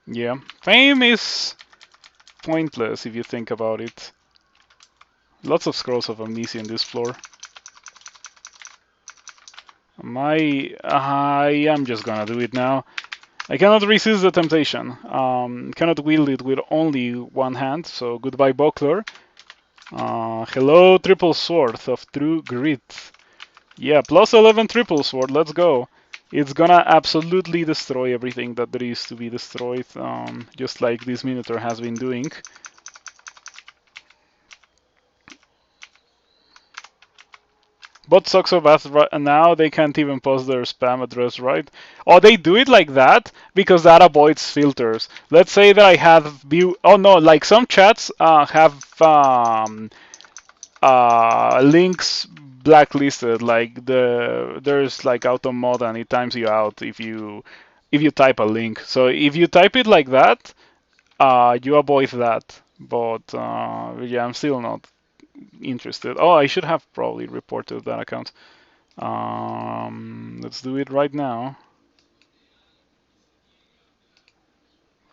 Yeah, fame is pointless if you think about it. Lots of scrolls of amnesia in this floor. I am just gonna do it now. I cannot resist the temptation. Cannot wield it with only one hand, so goodbye buckler. Hello triple sword of true grit. Yeah, plus 11 triple sword, let's go. It's gonna absolutely destroy everything that there is to be destroyed, just like this Minotaur has been doing. But sucks so bad right now they can't even post their spam address, right? Oh, they do it like that because that avoids filters. Let's say that I have view. Oh no, like some chats have links blacklisted. Like there's like auto mod and it times you out if you type a link. So if you type it like that, you avoid that. But yeah, I'm still not interested. Oh, I should have probably reported that account. Let's do it right now.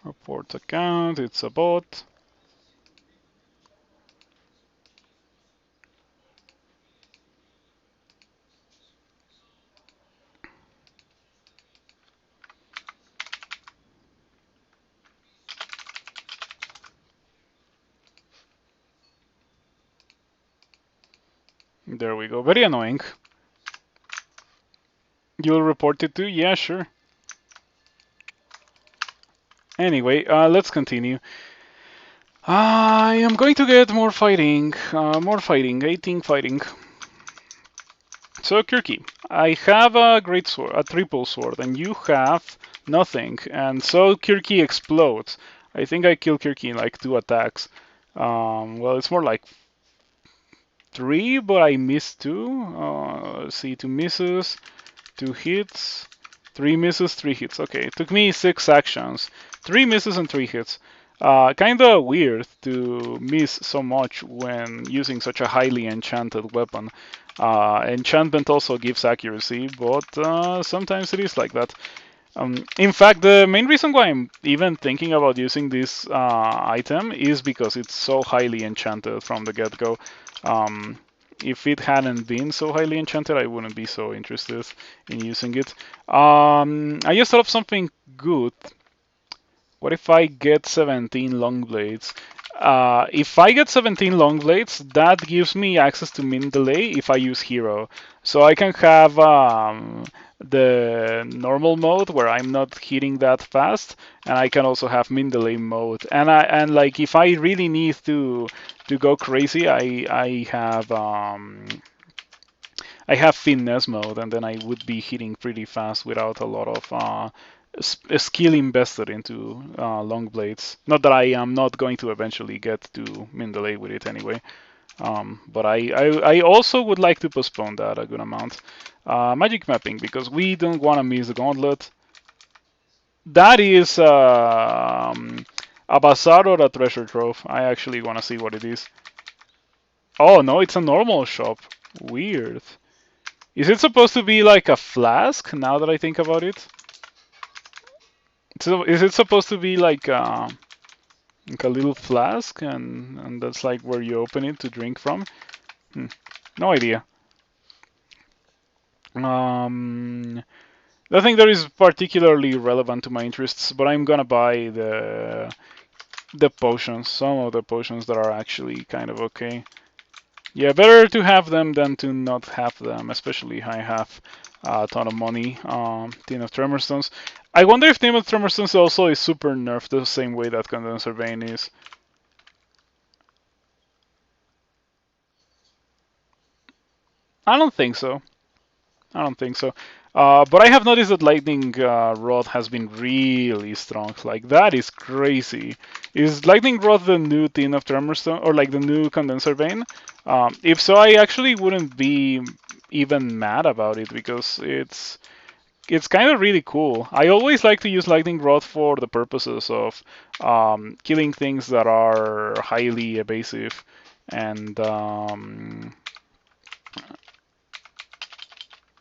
Report account, it's a bot. There we go. Very annoying. You'll report it too? Yeah, sure. Anyway, let's continue. I am going to get more fighting. 18 fighting. So, Kirky, I have a great sword, a triple sword, and you have nothing. And so Kirky explodes. I think I kill Kirky in like 2 attacks. Well, it's more like 3, but I missed 2. Let's see, 2 misses, 2 hits, 3 misses, 3 hits. Okay, it took me 6 actions, 3 misses and 3 hits. Kinda weird to miss so much when using such a highly enchanted weapon. Enchantment also gives accuracy, but sometimes it is like that. In fact, the main reason why I'm even thinking about using this item is because it's so highly enchanted from the get-go. If it hadn't been so highly enchanted, I wouldn't be so interested in using it. I just thought of something good. What if I get 17 long blades? If I get 17 long blades, that gives me access to min delay if I use hero. So I can have the normal mode where I'm not hitting that fast, and I can also have min delay mode. And like if I really need to go crazy, I have finesse mode, and then I would be hitting pretty fast without a lot of skill invested into long blades. Not that I am not going to eventually get to min delay with it anyway. But I also would like to postpone that a good amount. Magic mapping, because we don't want to miss the gauntlet. That is a bazaar or a treasure trove. I actually want to see what it is. Oh no, it's a normal shop. Weird. Is it supposed to be like a flask? Now that I think about it, so is it supposed to be like a little flask, and that's like where you open it to drink from? Hmm. No idea. Um, Nothing that is particularly relevant to my interests, but I'm gonna buy the potions. Some of the potions that are actually kind of okay. Yeah, better to have them than to not have them, especially I have a ton of money. Tin of Tremor Stones. I wonder if Tin of Tremor Stones also is super nerfed the same way that Condenser Vein is. I don't think so. I don't think so. But I have noticed that Lightning Rod has been really strong. Like, that is crazy. Is Lightning Rod the new Tin of Tremorstone, or like the new Condenser Vein? If so, I actually wouldn't be even mad about it because it's kind of really cool. I always like to use Lightning Rod for the purposes of killing things that are highly evasive and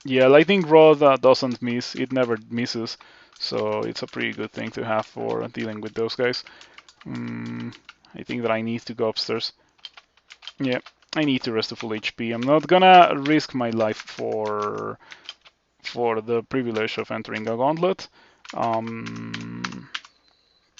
yeah, Lightning Rod doesn't miss. It never misses. So it's a pretty good thing to have for dealing with those guys. I think that I need to go upstairs. Yeah, I need to rest to full HP. I'm not gonna risk my life for the privilege of entering a gauntlet. Um,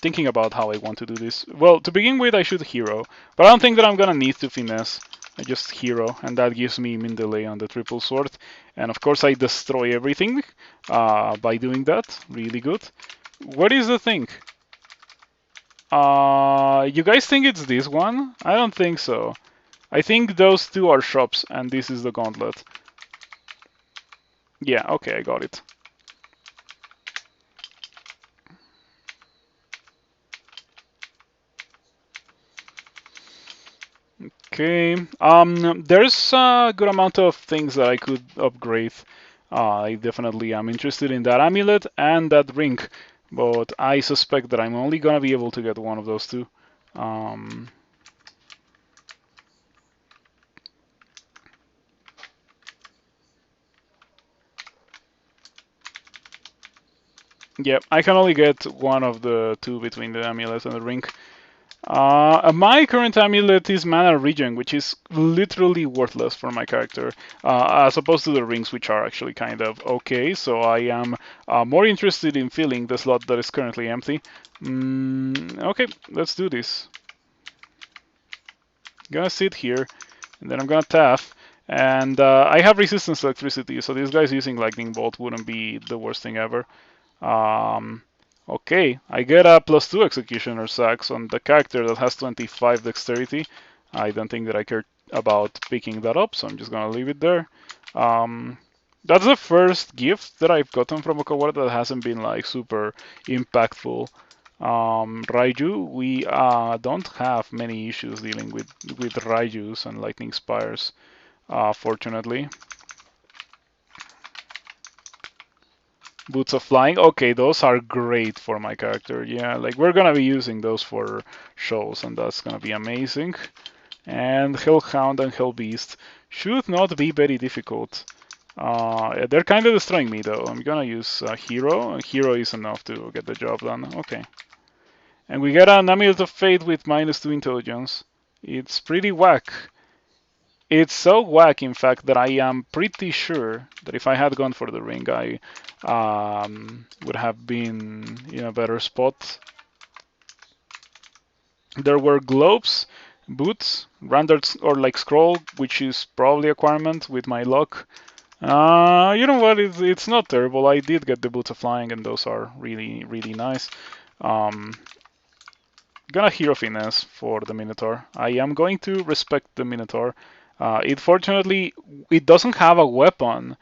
Thinking about how I want to do this. Well, to begin with, I should hero, but I don't think that I'm gonna need to finesse. I just hero, and that gives me min delay on the triple sword. And of course, I destroy everything by doing that. Really good. What is the thing? You guys think it's this one? I don't think so. I think those two are shops, and this is the gauntlet. Yeah, okay, I got it. Okay. There's a good amount of things that I could upgrade. I definitely am interested in that amulet and that ring, but I suspect that I'm only gonna be able to get one of those two. Um, yeah, I can only get one of the two between the amulet and the ring. My current amulet is Mana Regen, which is literally worthless for my character, as opposed to the rings, which are actually kind of okay. So I am more interested in filling the slot that is currently empty. Okay, let's do this. Gonna sit here, and then I'm gonna tap. And I have resistance to electricity, so these guys using Lightning Bolt wouldn't be the worst thing ever. Um, okay, I get a +2 Executioner Sax on the character that has 25 Dexterity. I don't think that I care about picking that up, so I'm just gonna leave it there. Um, that's the first gift that I've gotten from Okawaru that hasn't been like super impactful. Raiju, we don't have many issues dealing with Raijus and Lightning Spires, fortunately. Boots of Flying. Okay, those are great for my character. Yeah, like we're gonna be using those for shows, and that's gonna be amazing. And Hellhound and Hellbeast should not be very difficult. They're kind of destroying me though. I'm gonna use Hero. Hero is enough to get the job done. Okay. And we get an Amulet of Fate with -2 intelligence. It's pretty whack. It's so whack, in fact, that I am pretty sure that if I had gone for the ring, I would have been in a better spot. There were globes, boots, rendered or like scroll, which is probably a requirement with my luck. You know what? It's not terrible. I did get the boots of flying, and those are really, really nice. Um, Gonna hero finesse for the Minotaur. I am going to respect the Minotaur. It fortunately it doesn't have a weapon.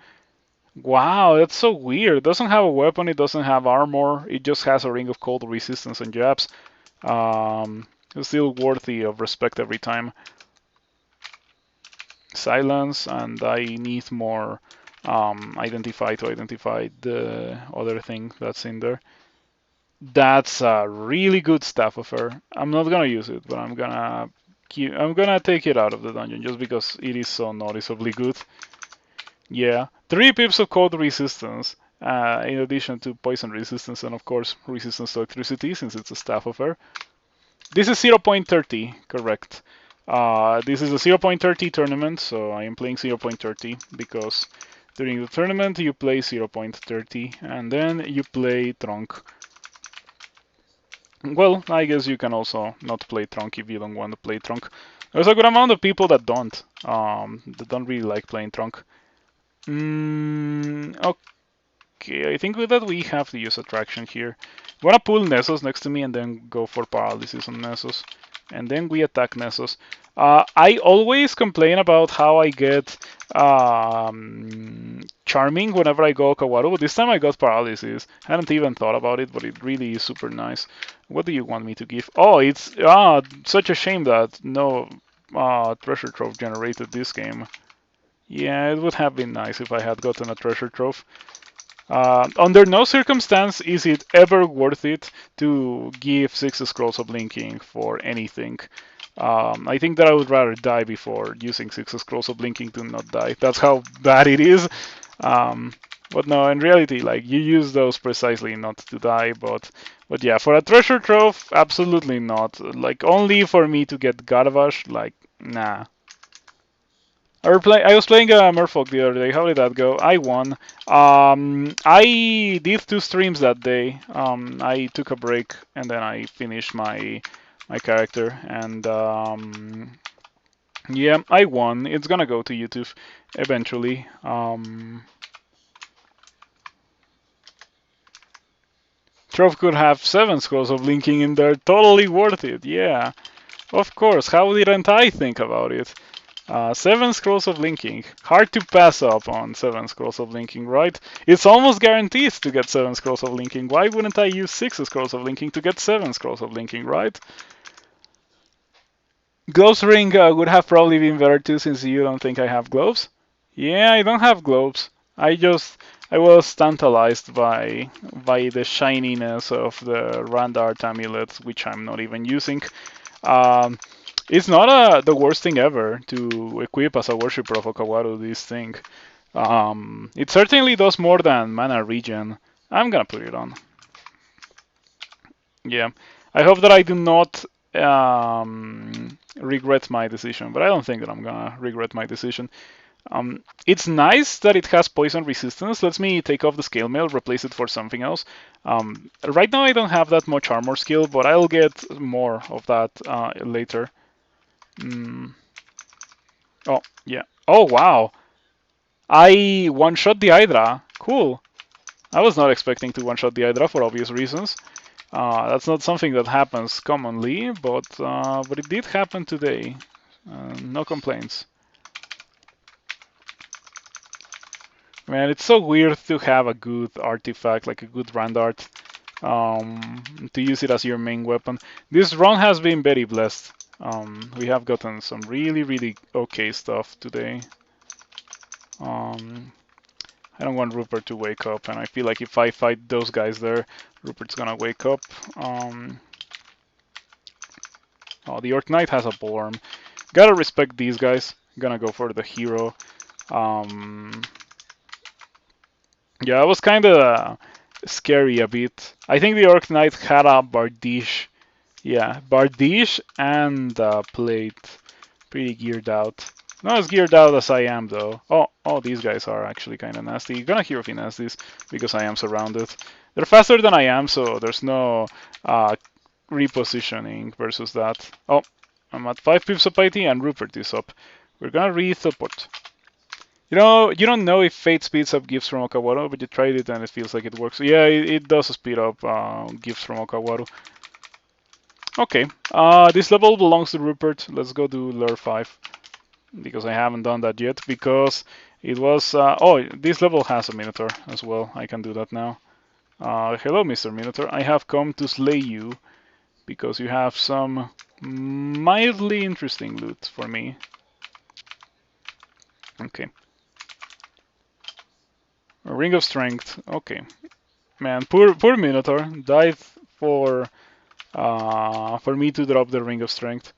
Wow, that's so weird. It doesn't have a weapon. It doesn't have armor. It just has a ring of cold resistance and jabs. It's still worthy of respect every time. Silence, and I need more identify to identify the other thing that's in there. That's a really good staff of her. I'm not gonna use it, but I'm gonna take it out of the dungeon just because it is so noticeably good. Yeah, 3 pips of cold resistance, in addition to poison resistance and of course resistance to electricity since it's a staff of her. This is 0.30, correct. This is a 0.30 tournament, so I am playing 0.30 because during the tournament you play 0.30 and then you play Trunk. Well, I guess you can also not play Trunk if you don't want to play Trunk. There's a good amount of people that don't really like playing Trunk. Okay, I think with that we have to use attraction here. I'm gonna pull Nessos next to me and then go for paralysis on Nessos. And then we attack Nessos. I always complain about how I get charming whenever I go Okawaru, but this time I got paralysis. I hadn't even thought about it, but it really is super nice. What do you want me to give? Oh, it's such a shame that no treasure trove generated this game. Yeah, it would have been nice if I had gotten a treasure trove. Under no circumstance is it ever worth it to give 6 scrolls of linking for anything. I think that I would rather die before using 6 scrolls of linking to not die. That's how bad it is. But no, in reality, like you use those precisely not to die. But yeah, for a treasure trove, absolutely not. Like only for me to get Garvash, like nah. I was playing Merfolk the other day. How did that go? I won. I did 2 streams that day. I took a break and then I finished my character and yeah, I won. It's gonna go to YouTube eventually. Trove could have 7 scrolls of linking in there. Totally worth it. Yeah, of course. How didn't I think about it? 7 scrolls of linking. Hard to pass up on 7 scrolls of linking, right? It's almost guaranteed to get 7 scrolls of linking. Why wouldn't I use 6 scrolls of linking to get 7 scrolls of linking, right? Gloves ring would have probably been better too, since you don't think I have gloves. Yeah, I don't have gloves. I was tantalized by the shininess of the Randart amulet, which I'm not even using. Um, it's not the worst thing ever to equip as a worshipper of Okawaru, this thing. It certainly does more than mana regen. I'm gonna put it on. Yeah. I hope that I do not regret my decision, but I don't think that I'm gonna regret my decision. It's nice that it has poison resistance. Let me take off the scale mail, replace it for something else. Right now I don't have that much armor skill, but I'll get more of that later. Oh, yeah. Oh, wow. I one-shot the Hydra. Cool. I was not expecting to one-shot the Hydra for obvious reasons. That's not something that happens commonly, but it did happen today. No complaints. Man, it's so weird to have a good artifact, like a good Randart, to use it as your main weapon. This run has been very blessed. We have gotten some really, really okay stuff today. I don't want Rupert to wake up, and I feel like if I fight those guys there, Rupert's gonna wake up. Oh, the Orc Knight has a Bullworm. Gotta respect these guys. Gonna go for the hero. Yeah, it was kind of scary a bit. I think the Orc Knight had a Bardiche. Yeah, Bardiche and plate. Pretty geared out. Not as geared out as I am, though. Oh, these guys are actually kind of nasty. You're gonna hero finesse these because I am surrounded. They're faster than I am, so there's no repositioning versus that. Oh, I'm at 5 pips of IT and Rupert is up. We're gonna re-teleport. You don't know if Fate speeds up gifts from Okawaru, but you tried it and it feels like it works. Yeah, it does speed up gifts from Okawaru. Okay, this level belongs to Rupert. Let's go do Lure 5. Because I haven't done that yet, because it was... oh, this level has a Minotaur as well. I can do that now. Hello, Mr. Minotaur. I have come to slay you, because you have some mildly interesting loot for me. Okay. A Ring of Strength. Okay. Man, poor Minotaur. Died for me to drop the Ring of Strength.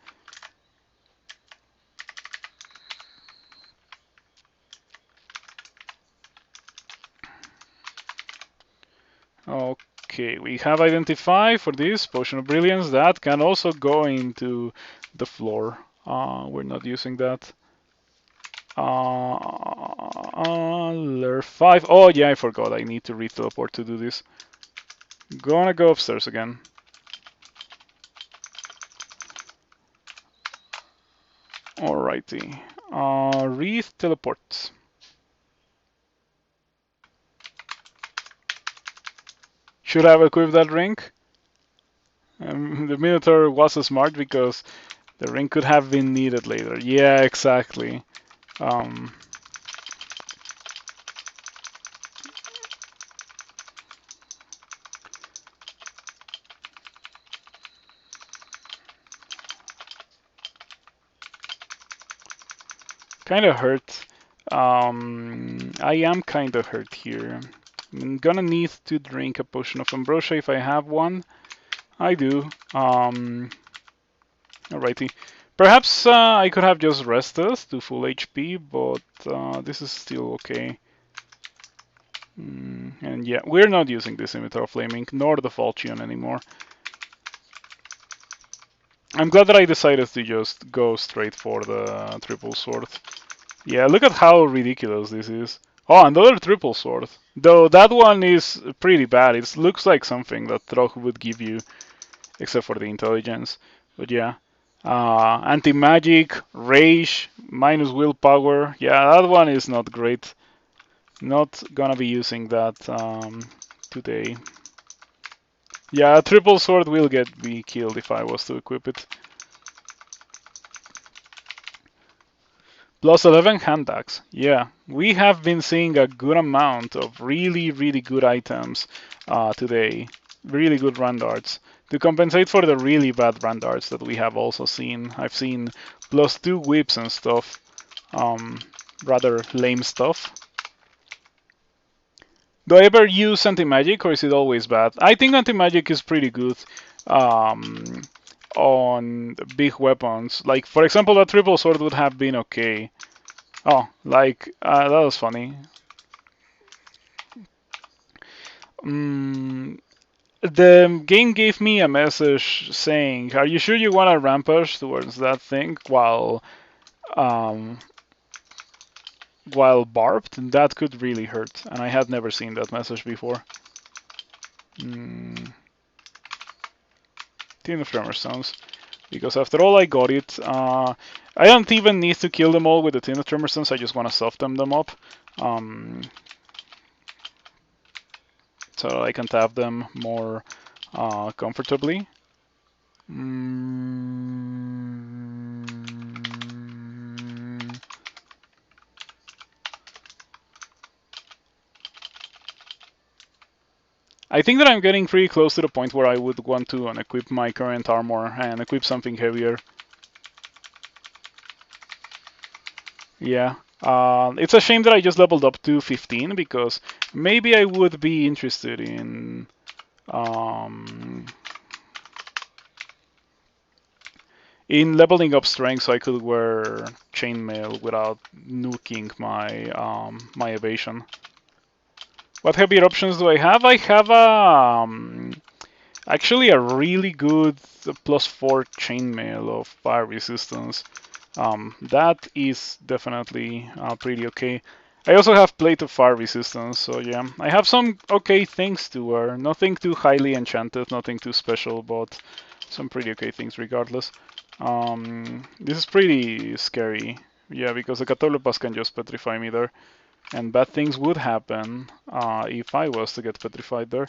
Okay, we have identified for this Potion of Brilliance that can also go into the floor. We're not using that. Layer 5. Oh yeah, I forgot. I need to re-teleport to do this. Gonna go upstairs again. Alrighty. Re-teleport. Should have equipped that ring. The Minotaur was smart because the ring could have been needed later. Yeah, exactly. Kind of hurt. I am kind of hurt here. I'm gonna need to drink a potion of ambrosia if I have one. I do. Alrighty. Perhaps I could have just rested to full HP, but this is still okay. And yeah, we're not using the Scimitar Flaming nor the Falchion anymore. I'm glad that I decided to just go straight for the triple sword. Yeah, look at how ridiculous this is. Oh, another triple sword. Though that one is pretty bad. It looks like something that Trog would give you, except for the intelligence. But yeah. Anti-magic, rage, minus willpower. Yeah, that one is not great. Not gonna be using that today. Yeah, a triple sword will get me killed if I was to equip it. Plus 11 hand axe. Yeah, we have been seeing a good amount of really, really good items today. Really good run darts. To compensate for the really bad run darts that we have also seen. I've seen plus 2 whips and stuff. Rather lame stuff. Do I ever use anti-magic or is it always bad? I think anti-magic is pretty good on big weapons. Like, for example, a triple sword would have been okay. Oh, like, that was funny. The game gave me a message saying, are you sure you want to rampage towards that thing while barbed? And that could really hurt. And I had never seen that message before. Tin of Tremor Stones. Because after all, I got it. I don't even need to kill them all with the Tin of Tremor Stones. I just want to soften them up. So I can tap them more comfortably. I think that I'm getting pretty close to the point where I would want to unequip my current armor and equip something heavier. Yeah. It's a shame that I just leveled up to 15 because maybe I would be interested in leveling up strength so I could wear chainmail without nuking my my evasion. What heavier options do I have? I have actually a really good +4 chainmail of fire resistance. That is definitely pretty okay. I also have plate of fire resistance, so yeah, I have some okay things to wear. Nothing too highly enchanted, nothing too special, but some pretty okay things regardless. This is pretty scary, yeah, because the Catolopas can just petrify me there. And bad things would happen if I was to get petrified there.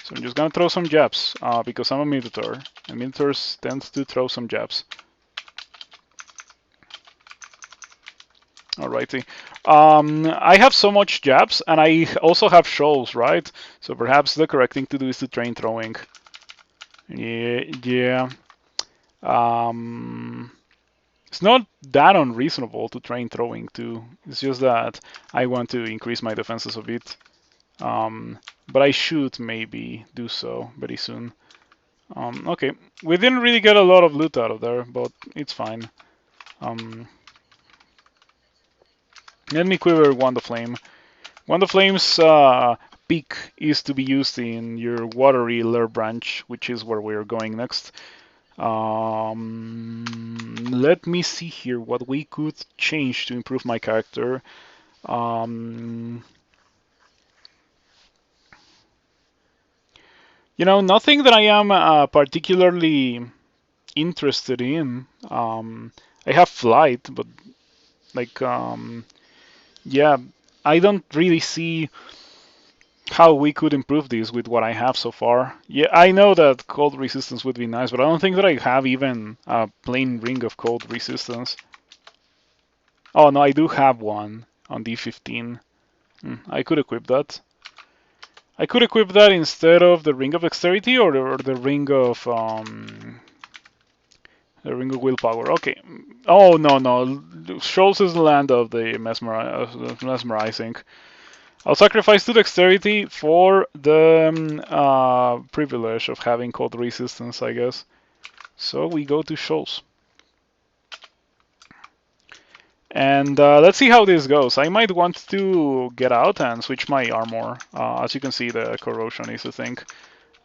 So I'm just gonna throw some jabs because I'm a Minotaur, and Minotaurs tend to throw some jabs. Alrighty. I have so much jabs, and I also have shoals, right? So perhaps the correct thing to do is to train throwing. Yeah. It's not that unreasonable to train throwing too. It's just that I want to increase my defenses a bit. But I should maybe do so very soon. Okay, we didn't really get a lot of loot out of there, but it's fine. Let me quiver Wand of Flame. Wand of Flame's peak is to be used in your watery Lair branch, which is where we're going next. Let me see here what we could change to improve my character. Nothing that I am particularly interested in. I have flight, but like, yeah, I don't really see how we could improve this with what I have so far. Yeah, I know that cold resistance would be nice, but I don't think that I have even a plain ring of cold resistance. Oh no, I do have one on D15. I could equip that. I could equip that instead of the ring of dexterity or the ring of willpower. Okay. Oh no no, Shoals is the land of the mesmerizing. I'll sacrifice 2 dexterity for the privilege of having cold resistance, I guess. So we go to Shoals. And let's see how this goes. I might want to get out and switch my armor. As you can see, the corrosion is a thing.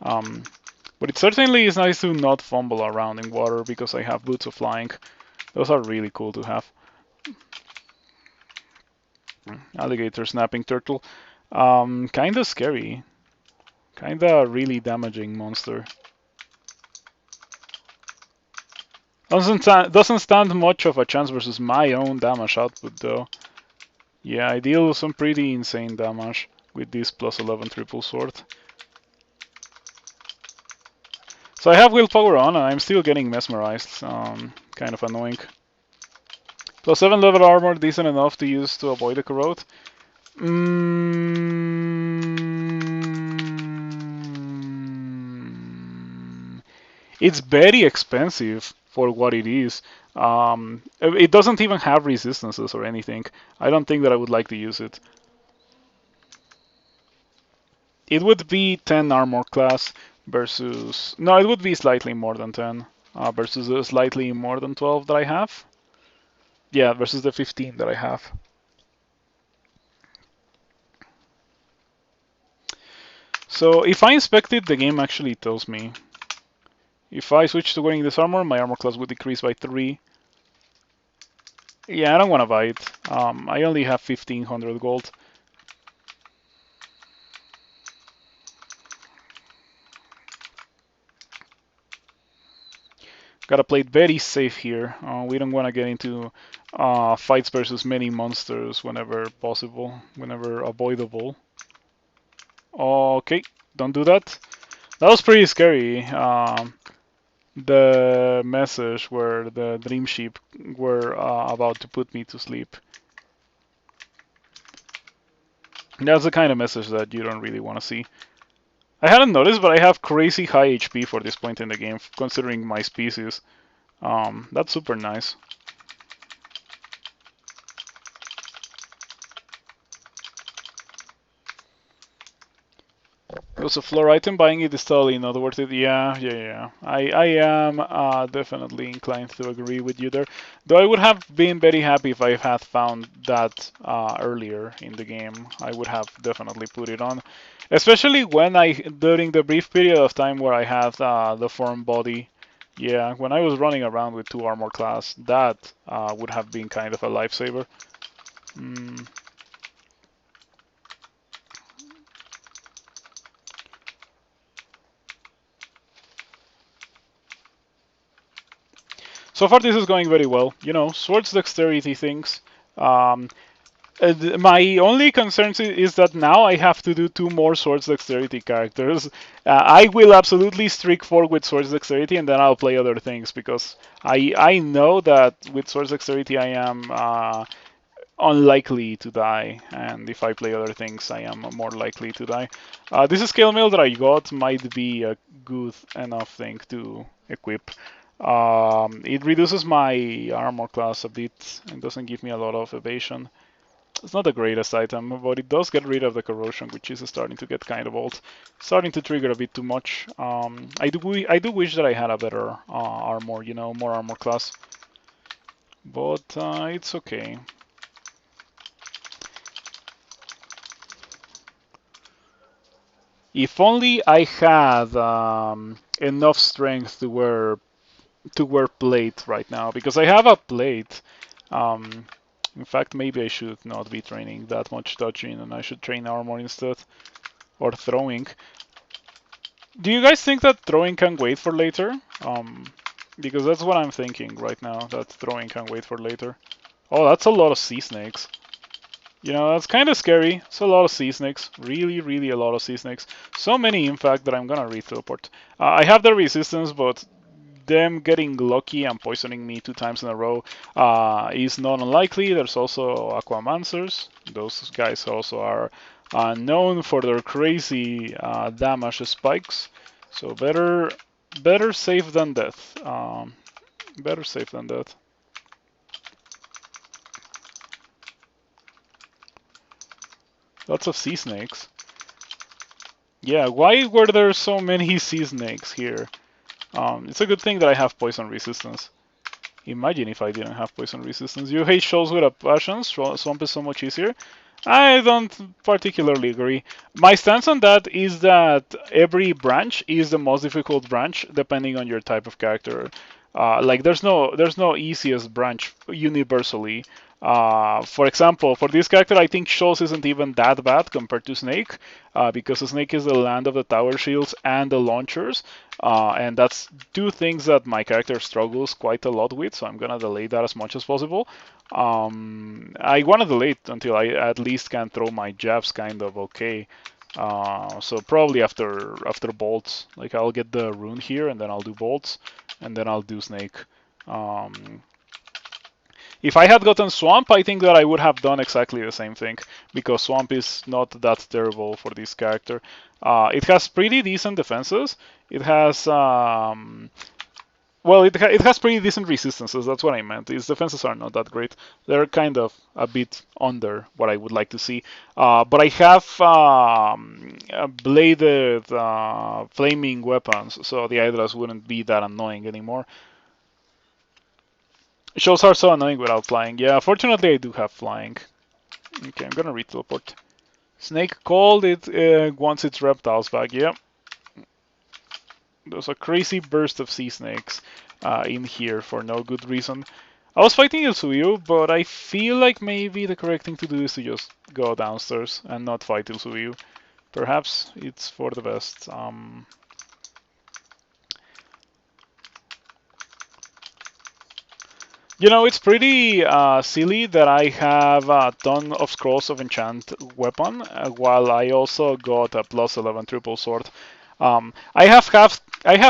But it certainly is nice to not fumble around in water because I have boots of flying. Those are really cool to have. Alligator snapping turtle. Kinda scary. Kinda really damaging monster. Doesn't stand much of a chance versus my own damage output though. Yeah, I deal some pretty insane damage with this plus 11 triple sword. So I have willpower on and I'm still getting mesmerized. Kind of annoying. Plus 7 level armor, decent enough to use to avoid the corrode. It's very expensive for what it is. It doesn't even have resistances or anything. I don't think that I would like to use it. It would be 10 armor class versus... No, it would be slightly more than 10 versus the slightly more than 12 that I have. Yeah, versus the 15 that I have. So if I inspect it, the game actually tells me. If I switch to wearing this armor, my armor class would decrease by 3. Yeah, I don't want to buy it. I only have 1500 gold. Gotta play it very safe here. We don't want to get into fights versus many monsters whenever possible, whenever avoidable. Okay, don't do that. That was pretty scary. The message where the dream sheep were about to put me to sleep. That's the kind of message that you don't really want to see. I hadn't noticed, but I have crazy high HP for this point in the game, considering my species. That's super nice. It was a floor item. Buying it is totally not worth it. Yeah. I am definitely inclined to agree with you there. Though I would have been very happy if I had found that earlier in the game. I would have definitely put it on. Especially when during the brief period of time where I had the form body. Yeah, when I was running around with 2 armor class, that would have been kind of a lifesaver. So far, this is going very well. Swords dexterity things. My only concern is that now I have to do 2 more swords dexterity characters. I will absolutely streak 4 with swords dexterity, and then I'll play other things because I know that with swords dexterity I am unlikely to die, and if I play other things I am more likely to die. This scale mail that I got might be a good enough thing to equip. It reduces my armor class a bit and doesn't give me a lot of evasion. It's not the greatest item, but it does get rid of the corrosion, which is starting to get kind of old. Starting to trigger a bit too much. I do wish that I had a better armor, more armor class. But it's okay. If only I had enough strength to wear plate right now, because I have a plate. Um, in fact, maybe I should not be training that much dodging, and I should train armor instead, or throwing. Do you guys think that throwing can wait for later? Because that's what I'm thinking right now, that throwing can wait for later. Oh, that's a lot of sea snakes. That's kind of scary. It's a lot of sea snakes. Really, really a lot of sea snakes. So many, in fact, that I'm gonna re-teleport. I have the resistance, but them getting lucky and poisoning me 2 times in a row is not unlikely. There's also Aquamancers. Those guys also are known for their crazy damage spikes. So better safe than death. Better safe than death. Lots of sea snakes. Yeah, why were there so many sea snakes here? It's a good thing that I have poison resistance. Imagine if I didn't have poison resistance. You hate shoals with a passion. Swamp is so much easier. I don't particularly agree. My stance on that is that every branch is the most difficult branch depending on your type of character. Like there's no easiest branch universally. For example, for this character, I think Shoals isn't even that bad compared to Snake, because Snake is the land of the tower shields and the launchers, and that's two things that my character struggles quite a lot with. So I'm gonna delay that as much as possible. I want to delay it until I at least can throw my jabs kind of okay. So probably after bolts, like I'll get the rune here, and then I'll do bolts, and then I'll do snake. Um, if I had gotten swamp, I think that I would have done exactly the same thing, because swamp is not that terrible for this character. It has pretty decent defenses. It has well, it has pretty decent resistances. That's what I meant. Its defenses are not that great. They're kind of a bit under what I would like to see. But I have bladed flaming weapons, so the Hydras wouldn't be that annoying anymore. Shows are so annoying without flying. Yeah, fortunately I do have flying. Okay, I'm gonna re-teleport. Snake called it wants its reptiles back. Yep. There's a crazy burst of sea snakes in here for no good reason. I was fighting Ilsuyu, but I feel like maybe the correct thing to do is to just go downstairs and not fight Ilsuyu. Perhaps it's for the best. It's pretty silly that I have a ton of scrolls of enchant weapon, while I also got a +11 triple sword. I have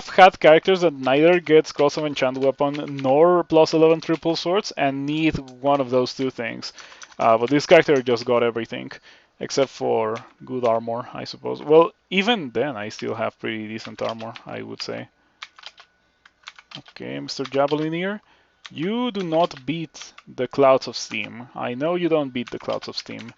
had characters that neither get scrolls of enchant weapon nor +11 triple swords and need one of those two things. But this character just got everything, except for good armor, I suppose. Well, even then, I still have pretty decent armor, I would say. Okay, Mr. Javelinier. You do not beat the clouds of steam. I know you don't beat the clouds of steam.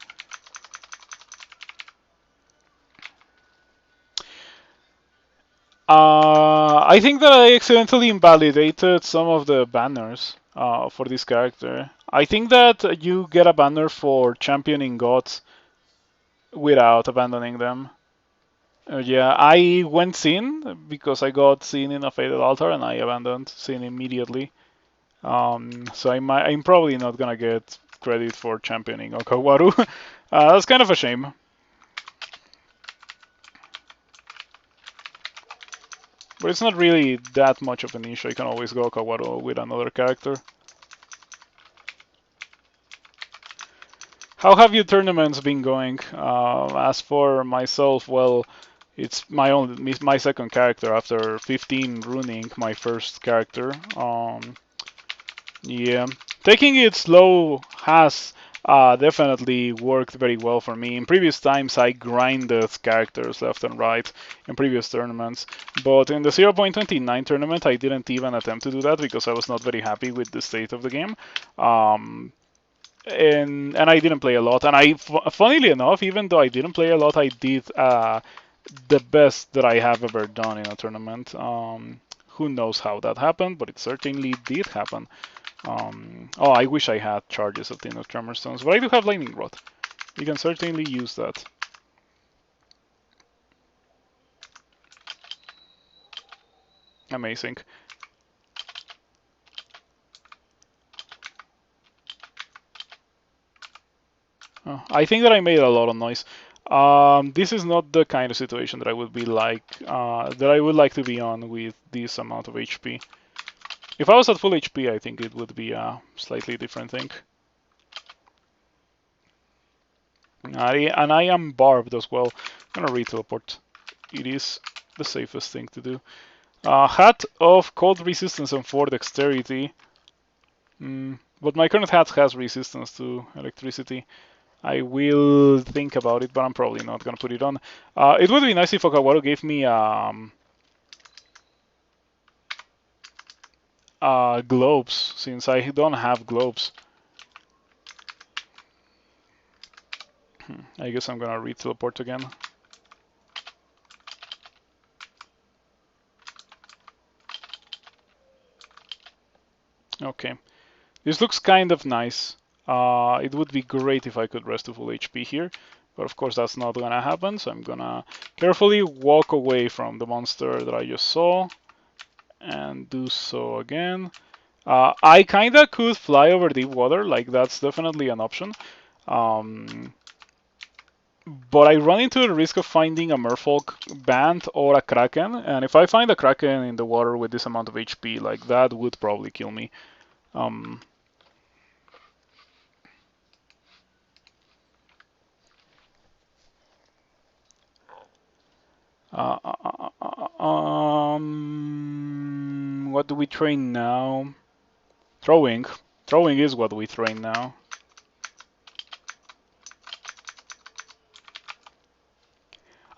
I think that I accidentally invalidated some of the banners for this character. I think that you get a banner for championing gods without abandoning them. Yeah, I went Sin because I got Sin in a Fated Altar and I abandoned Sin immediately. So I'm probably not gonna get credit for championing Okawaru. That's kind of a shame. But it's not really that much of an issue. I can always go Okawaru with another character. How have your tournaments been going? As for myself, well, it's my second character after 15 ruining my first character. Yeah, taking it slow has definitely worked very well for me. In previous times, I grinded characters left and right in previous tournaments, but in the 0.29 tournament, I didn't even attempt to do that because I was not very happy with the state of the game. and I didn't play a lot. And funnily enough, even though I didn't play a lot, I did the best that I have ever done in a tournament. Who knows how that happened, but it certainly did happen. Oh, I wish I had charges of Tino Tremor Stones, but I do have Lightning Rod. You can certainly use that. Amazing. I think that I made a lot of noise. This is not the kind of situation that I would be like, that I would like to be on with this amount of HP. If I was at full HP, I think it would be a slightly different thing. And I am barbed as well. I'm gonna re-teleport. It is the safest thing to do. Hat of cold resistance and 4 dexterity. But my current hat has resistance to electricity. I will think about it, but I'm probably not gonna put it on. It would be nice if Okawaru gave me globes, since I don't have globes. I guess I'm gonna re-teleport again. Okay, this looks kind of nice. It would be great if I could rest to full HP here, but of course that's not gonna happen, so I'm gonna carefully walk away from the monster that I just saw and do so again. I kinda could fly over deep water, like that's definitely an option. But I run into the risk of finding a merfolk band or a kraken, and if I find a kraken in the water with this amount of HP, like that would probably kill me. Um, what do we train now? Throwing. Throwing is what we train now.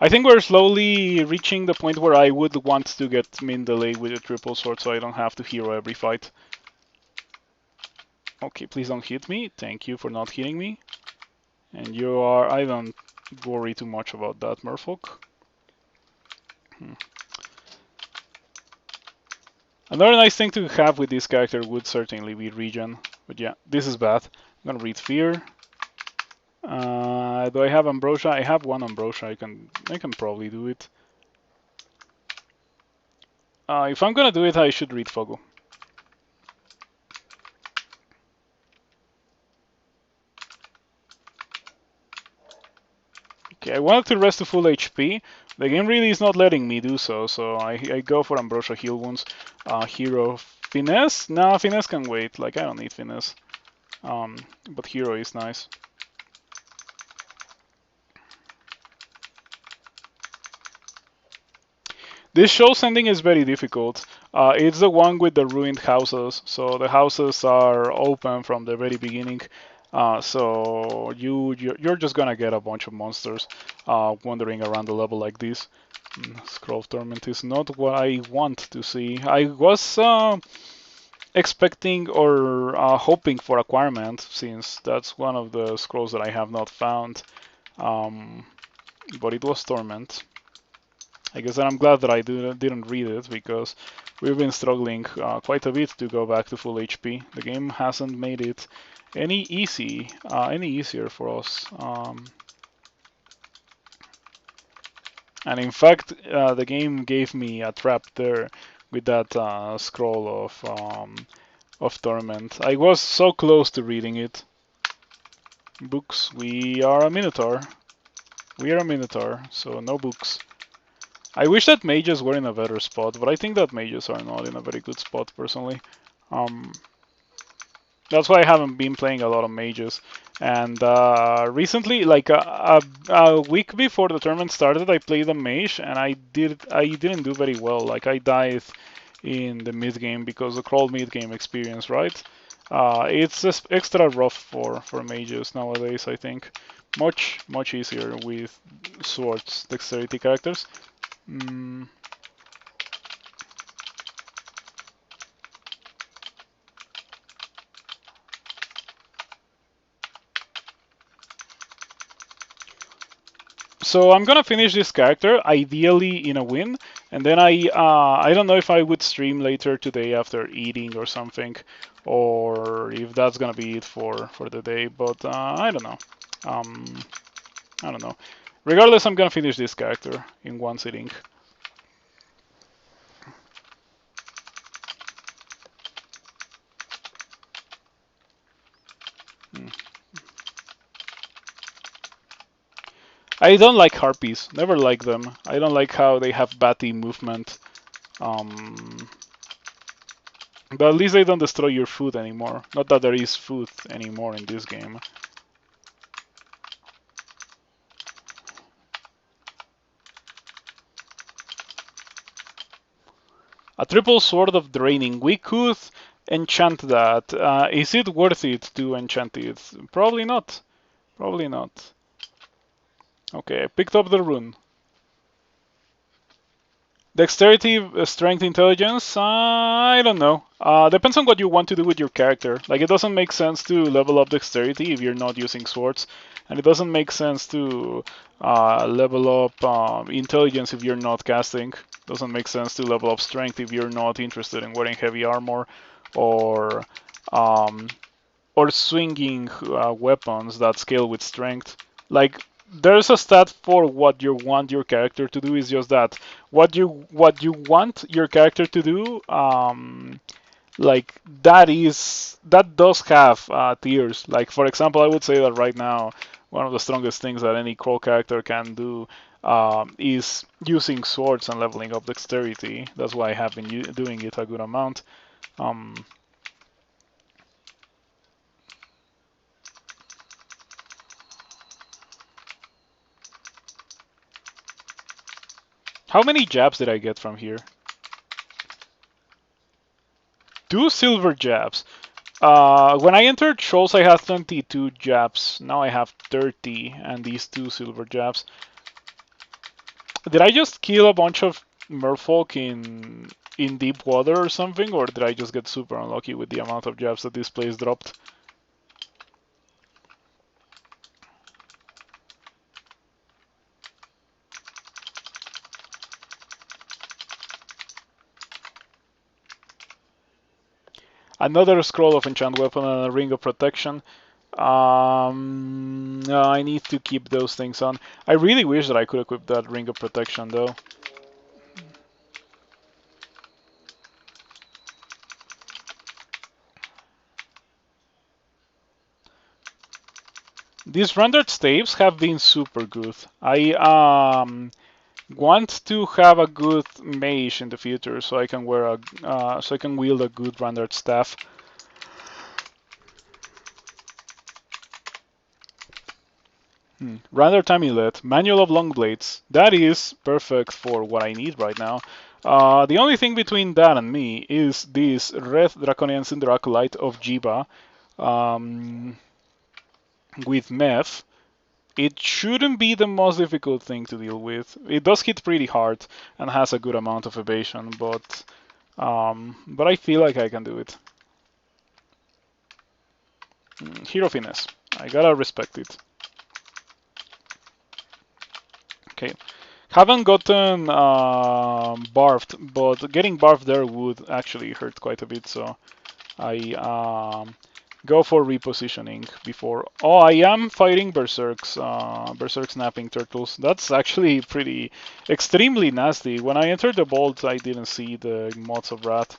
I think we're slowly reaching the point where I would want to get min delay with a triple sword so I don't have to hero every fight. Okay, please don't hit me. Thank you for not hitting me. And you are... I don't worry too much about that, merfolk. Another nice thing to have with this character would certainly be regen. But yeah, this is bad. I'm gonna read Fear. Do I have Ambrosia? I have one Ambrosia. I can probably do it. If I'm gonna do it, I should read Fogo. Okay, I wanted to rest to full HP. The game really is not letting me do so, so I go for Ambrosia heal wounds. Hero Finesse? Nah, Finesse can wait. Like, I don't need Finesse. But Hero is nice. This show sending is very difficult. It's the one with the ruined houses, so the houses are open from the very beginning. So you're just gonna get a bunch of monsters wandering around the level like this. Scroll of Torment is not what I want to see. I was expecting or hoping for Acquirement, since that's one of the scrolls that I have not found. But it was Torment. I guess I'm glad that I didn't read it, because we've been struggling quite a bit to go back to full HP. The game hasn't made it any easier for us. And in fact, the game gave me a trap there with that scroll of Torment. I was so close to reading it. Books. We are a Minotaur. We are a Minotaur, so no books. I wish that mages were in a better spot, but I think that mages are not in a very good spot, personally. That's why I haven't been playing a lot of mages. And recently, like a week before the tournament started, I played a mage, and I didn't do very well. Like, I died in the mid game because the crawl mid game experience, right? It's just extra rough for mages nowadays. I think much easier with swords dexterity characters. So I'm gonna finish this character, ideally in a win, and then I don't know if I would stream later today after eating or something, or if that's gonna be it for the day. But I don't know. Um, I don't know. Regardless, I'm gonna finish this character in one sitting. Hmm. I don't like harpies. Never like them. I don't like how they have batty movement. Um, but at least they don't destroy your food anymore. Not that there is food anymore in this game. A triple sword of draining. We could enchant that. Is it worth it to enchant it? Probably not. Probably not. Okay, I picked up the rune. Dexterity, strength, intelligence? I don't know. Depends on what you want to do with your character. Like, it doesn't make sense to level up dexterity if you're not using swords, and it doesn't make sense to level up intelligence if you're not casting. Doesn't make sense to level up strength if you're not interested in wearing heavy armor or um, or swinging weapons that scale with strength. Like, there's a stat for what you want your character to do. Is just that what you want your character to do. Like, that does have tiers. Like, for example, I would say that right now one of the strongest things that any crawl character can do is using swords and leveling up dexterity. That's why I have been doing it a good amount. Um, how many jabs did I get from here? 2 silver jabs. When I entered Trolls, I had 22 jabs. Now I have 30, and these 2 silver jabs. Did I just kill a bunch of merfolk in deep water or something, or did I just get super unlucky with the amount of jabs that this place dropped? Another scroll of enchant weapon and a ring of protection. No, I need to keep those things on. I really wish that I could equip that ring of protection though. These rendered staves have been super good. I want to have a good mage in the future, so I can so I can wield a good rendered staff. Rendered amulet, manual of long blades. That is perfect for what I need right now. The only thing between that and me is this red draconian cinder acolyte of Jiba with Meth. It shouldn't be the most difficult thing to deal with. It does hit pretty hard and has a good amount of evasion, but I feel like I can do it. Hero Finesse. I gotta respect it. Okay. Haven't gotten barfed, but getting barfed there would actually hurt quite a bit, so I go for repositioning before. Oh, I am fighting Berserks, Berserk snapping turtles. That's actually extremely nasty. When I entered the vault, I didn't see the mods of Wrath.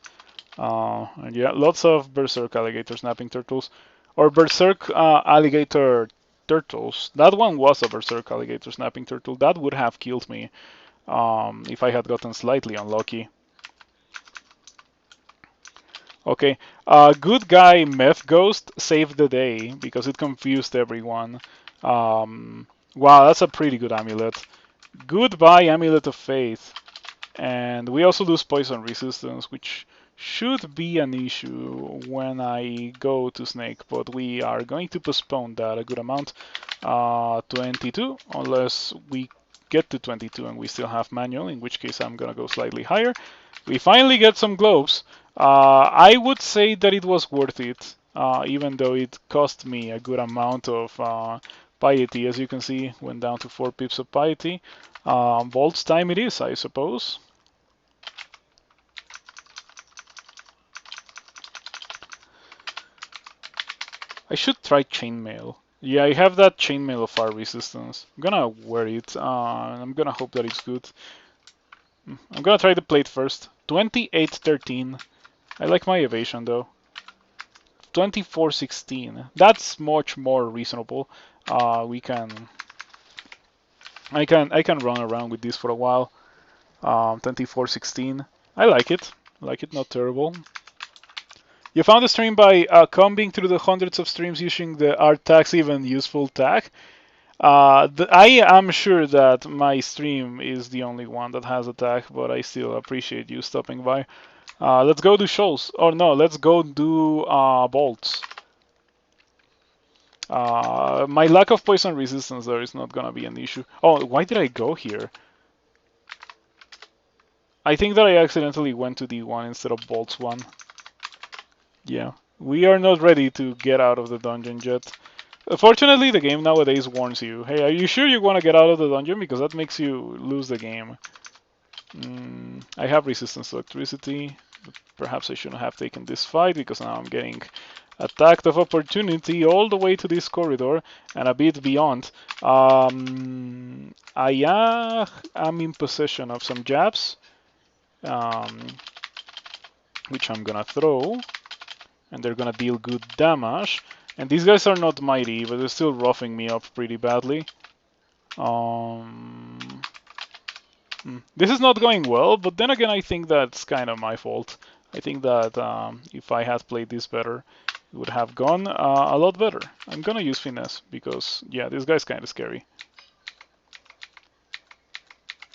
And yeah, lots of Berserk alligator snapping turtles. Or Berserk alligator turtles. That one was a Berserk alligator snapping turtle. That would have killed me if I had gotten slightly unlucky. Okay, good guy Meth Ghost saved the day because it confused everyone. Wow, that's a pretty good amulet. Goodbye, Amulet of Faith. And we also lose poison resistance, which should be an issue when I go to Snake, but we are going to postpone that a good amount. 22, unless we get to 22 and we still have manual, in which case I'm gonna go slightly higher. We finally get some gloves. I would say that it was worth it, even though it cost me a good amount of Piety, as you can see, went down to 4 pips of Piety. Bolt's time it is, I suppose. I should try Chainmail. Yeah, I have that Chainmail of fire resistance. I'm gonna wear it. I'm gonna hope that it's good. I'm gonna try the plate first. 28-13. I like my evasion though. 24-16. That's much more reasonable. We can. I can run around with this for a while. 24-16. I like it. Not terrible. You found the stream by combing through the hundreds of streams using the art tags, even useful tag. I am sure that my stream is the only one that has a tag, but I still appreciate you stopping by. Let's go do shows. Or no, let's go do bolts. My lack of poison resistance there is not gonna be an issue. Oh, why did I go here? I think that I accidentally went to D1 instead of bolts 1. Yeah, we are not ready to get out of the dungeon yet. Fortunately, the game nowadays warns you. Hey, are you sure you want to get out of the dungeon? Because that makes you lose the game. I have resistance to electricity. Perhaps I shouldn't have taken this fight because now I'm getting attacked of opportunity all the way to this corridor and a bit beyond. I am in possession of some jabs, which I'm gonna throw. And they're gonna deal good damage. And these guys are not mighty, but they're still roughing me up pretty badly. This is not going well, but then again, I think that's kind of my fault. I think that if I had played this better, it would have gone a lot better. I'm gonna use finesse because, yeah, this guy's kind of scary.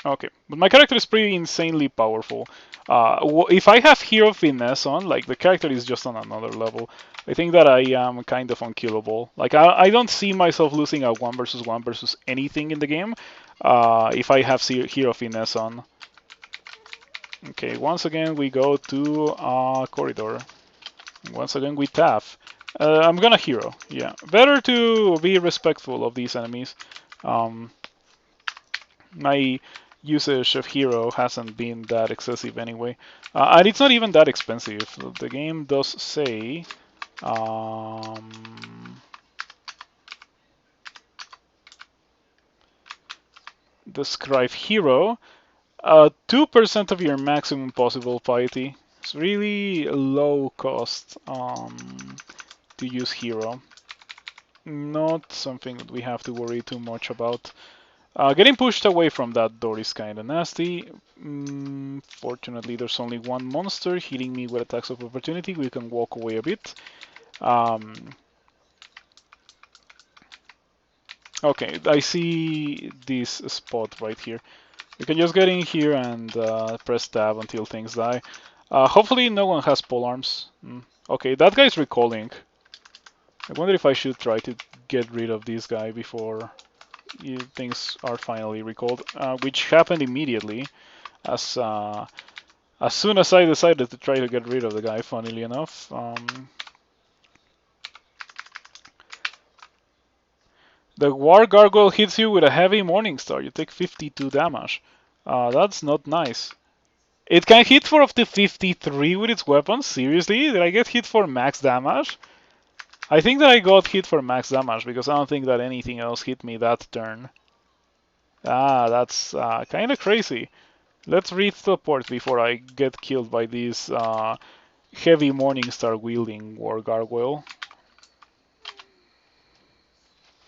Okay, but my character is pretty insanely powerful. If I have Hero Finesse on, like, the character is just on another level. I think that I am kind of unkillable. Like, I don't see myself losing a 1 versus 1 versus anything in the game if I have Hero Finesse on. Okay, once again we go to corridor. Once again we tap. I'm gonna hero, yeah. Better to be respectful of these enemies. My usage of hero hasn't been that excessive anyway. And it's not even that expensive. The game does say... describe hero. 2% of your maximum possible piety. It's really low cost to use hero. Not something that we have to worry too much about. Getting pushed away from that door is kind of nasty. Fortunately, there's only one monster hitting me with attacks of opportunity. We can walk away a bit. Okay, I see this spot right here. We can just get in here and press tab until things die. Hopefully no one has polearms. Okay, that guy's recalling. I wonder if I should try to get rid of this guy before things are finally recalled, which happened immediately as soon as I decided to try to get rid of the guy, funnily enough. The War Gargoyle hits you with a heavy Morning Star. You take 52 damage. That's not nice. It can hit for up to 53 with its weapons? Seriously? Did I get hit for max damage? I think that I got hit for max damage because I don't think that anything else hit me that turn. That's kind of crazy. Let's read the port before I get killed by this heavy Morningstar wielding War Gargoyle.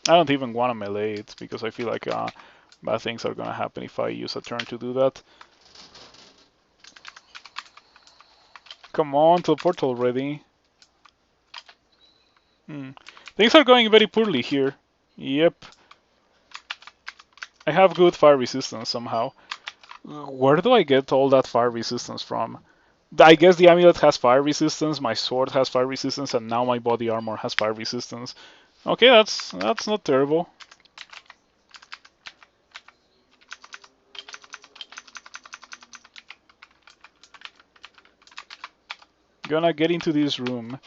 I don't even want to melee it because I feel like bad things are gonna happen if I use a turn to do that. Come on, teleport already. Things are going very poorly here. Yep. I have good fire resistance somehow. Where do I get all that fire resistance from? I guess the amulet has fire resistance, my sword has fire resistance, and now my body armor has fire resistance. Okay, that's not terrible. Gonna get into this room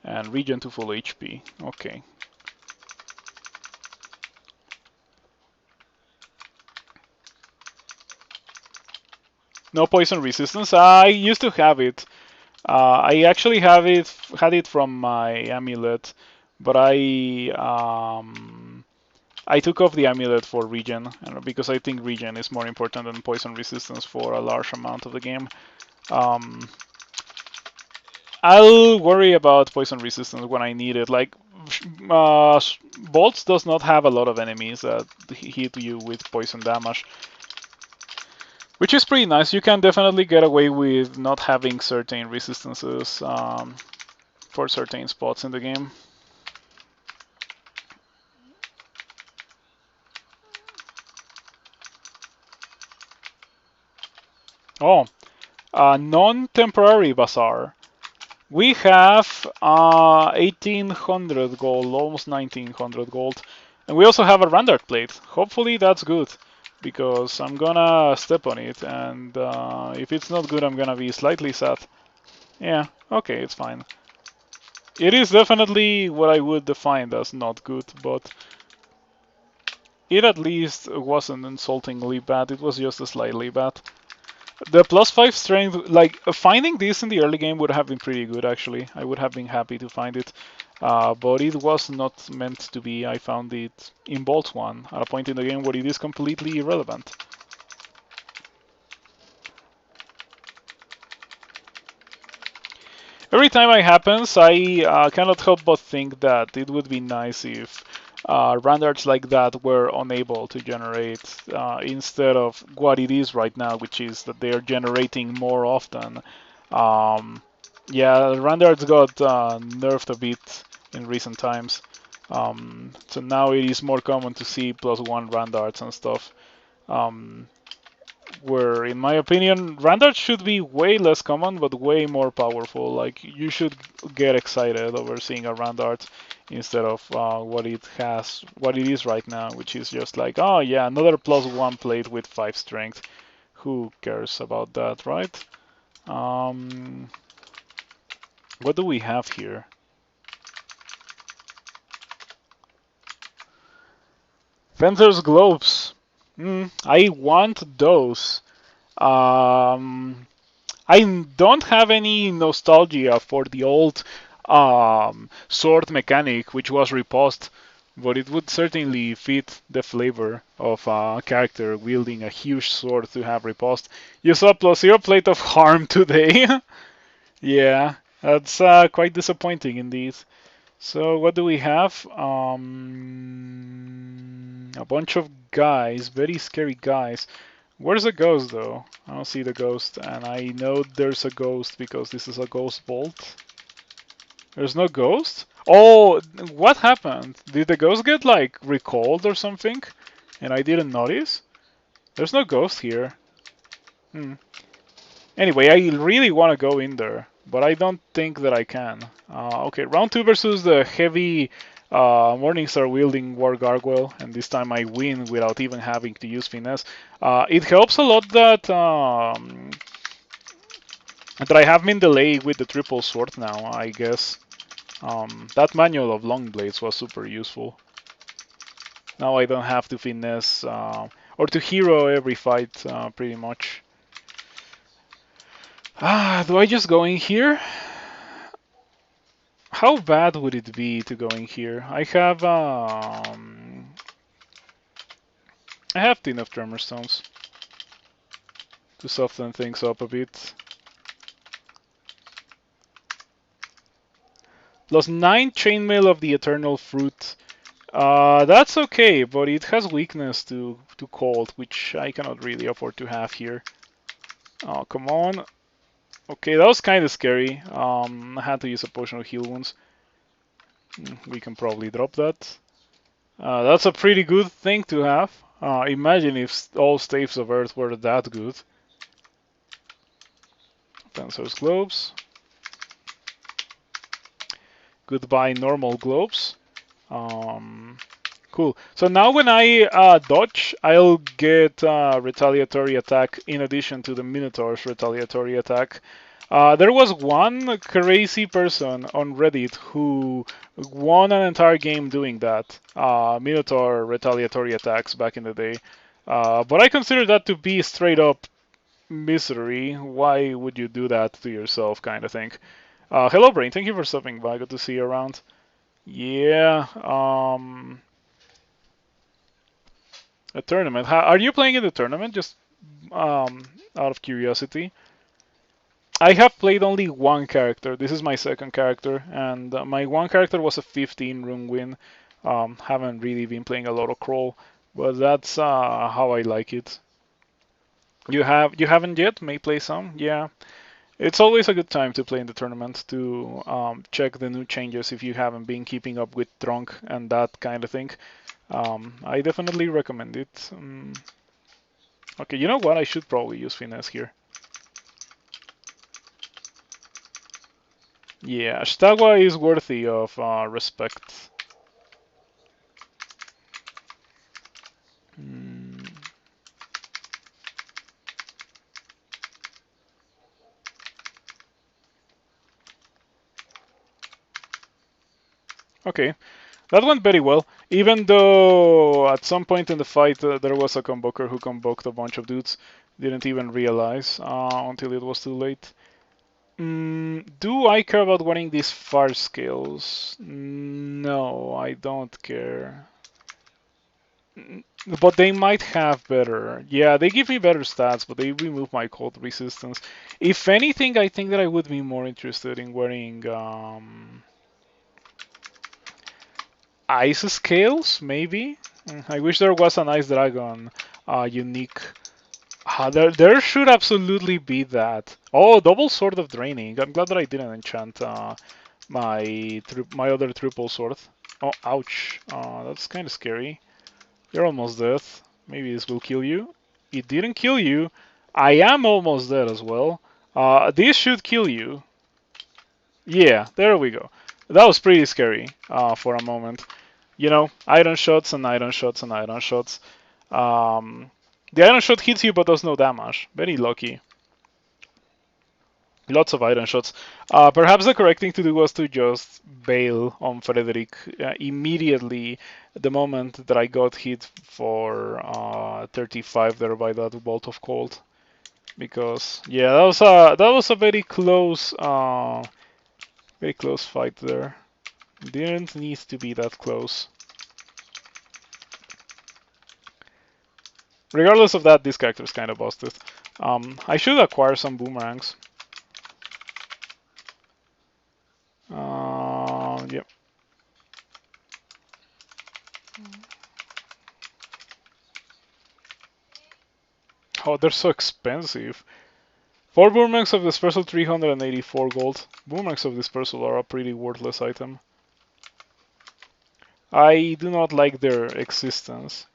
and regen to full HP. Okay. No poison resistance. I used to have it. I actually had it from my amulet, but I took off the amulet for regen because I think regen is more important than poison resistance for a large amount of the game. Um, I'll worry about poison resistance when I need it. Like, Bolts does not have a lot of enemies that hit you with poison damage, which is pretty nice. You can definitely get away with not having certain resistances for certain spots in the game. Oh, non-temporary bazaar. We have 1800 gold, almost 1900 gold. And we also have a Randart plate. Hopefully that's good, because I'm gonna step on it, and if it's not good, I'm gonna be slightly sad. Yeah, okay, it's fine. It is definitely what I would define as not good, but it at least wasn't insultingly bad, it was just slightly bad. The +5 strength, like finding this in the early game would have been pretty good actually. I would have been happy to find it, but it was not meant to be. I found it in Bolt 1 at a point in the game where it is completely irrelevant. Every time it happens, I cannot help but think that it would be nice if Randards like that were unable to generate instead of what it is right now, which is that they're generating more often. Um, yeah, Randards got nerfed a bit in recent times. So now it is more common to see +1 Randards and stuff. Where, in my opinion, Randart should be way less common, but way more powerful. Like, you should get excited over seeing a Randart instead of what it is right now, which is just like, oh yeah, another +1 plate with 5 strength. Who cares about that, right? What do we have here? Fencer's Globes. I want those. Um, I don't have any nostalgia for the old sword mechanic, which was riposte, but it would certainly fit the flavor of a character wielding a huge sword to have riposte. You saw +0 plate of harm today. Yeah, that's quite disappointing indeed. So what do we have? A bunch of guys, very scary guys. Where's the ghost though? I don't see the ghost, and I know there's a ghost because this is a ghost bolt. There's no ghost? Oh, what happened? Did the ghost get like recalled or something? And I didn't notice? There's no ghost here. Anyway, I really want to go in there, but I don't think that I can. Okay, round 2 versus the heavy Morningstar wielding War Gargoyle, and this time I win without even having to use finesse. It helps a lot that that I have been delayed with the triple sword now, I guess. That manual of long blades was super useful. Now I don't have to finesse or to hero every fight pretty much. Do I just go in here? How bad would it be to go in here? I have enough tremor stones to soften things up a bit. +9 chainmail of the eternal fruit. That's okay, but it has weakness to cold, which I cannot really afford to have here. Oh, come on. Okay, that was kind of scary. I had to use a potion of heal wounds. We can probably drop that. That's a pretty good thing to have. Imagine if all staves of earth were that good. Fencer's globes. Goodbye normal globes. Cool. So now when I dodge, I'll get retaliatory attack in addition to the Minotaur's retaliatory attack. There was one crazy person on Reddit who won an entire game doing that. Minotaur retaliatory attacks back in the day. But I consider that to be straight up misery. Why would you do that to yourself, kind of thing. Hello, Brain. Thank you for stopping by. Good to see you around. Yeah. A tournament. Are you playing in the tournament? Just out of curiosity. I have played only one character. This is my second character, and my one character was a 15 room win. Haven't really been playing a lot of crawl, but that's how I like it. You haven't yet? May play some? Yeah. It's always a good time to play in the tournament to check the new changes if you haven't been keeping up with Trunk and that kind of thing. I definitely recommend it. Okay, you know what? I should probably use finesse here. Yeah, Ashtagwa is worthy of respect. Mm. Okay, that went very well. Even though at some point in the fight there was a convoker who convoked a bunch of dudes, didn't even realize until it was too late. Do I care about winning these far scales? No, I don't care. But they might have better. Yeah, they give me better stats, but they remove my cold resistance. If anything, I think that I would be more interested in wearing ice scales, maybe. I wish there was an ice dragon unique. There should absolutely be that. Oh, double sword of draining. I'm glad that I didn't enchant my other triple sword. Oh, ouch. That's kind of scary. You're almost dead. Maybe this will kill you. It didn't kill you. I am almost dead as well. This should kill you. Yeah, there we go. That was pretty scary for a moment. You know, iron shots and iron shots and iron shots. The iron shot hits you but does no damage. Very lucky. Lots of iron shots. Perhaps the correct thing to do was to just bail on Frederick immediately the moment that I got hit for 35 there by that bolt of cold. Because yeah, that was a very close fight there. Didn't need to be that close. Regardless of that, this character is kind of busted. I should acquire some boomerangs. Yep. Oh, they're so expensive. 4 boomerangs of dispersal, 384 gold. Boomerangs of dispersal are a pretty worthless item. I do not like their existence.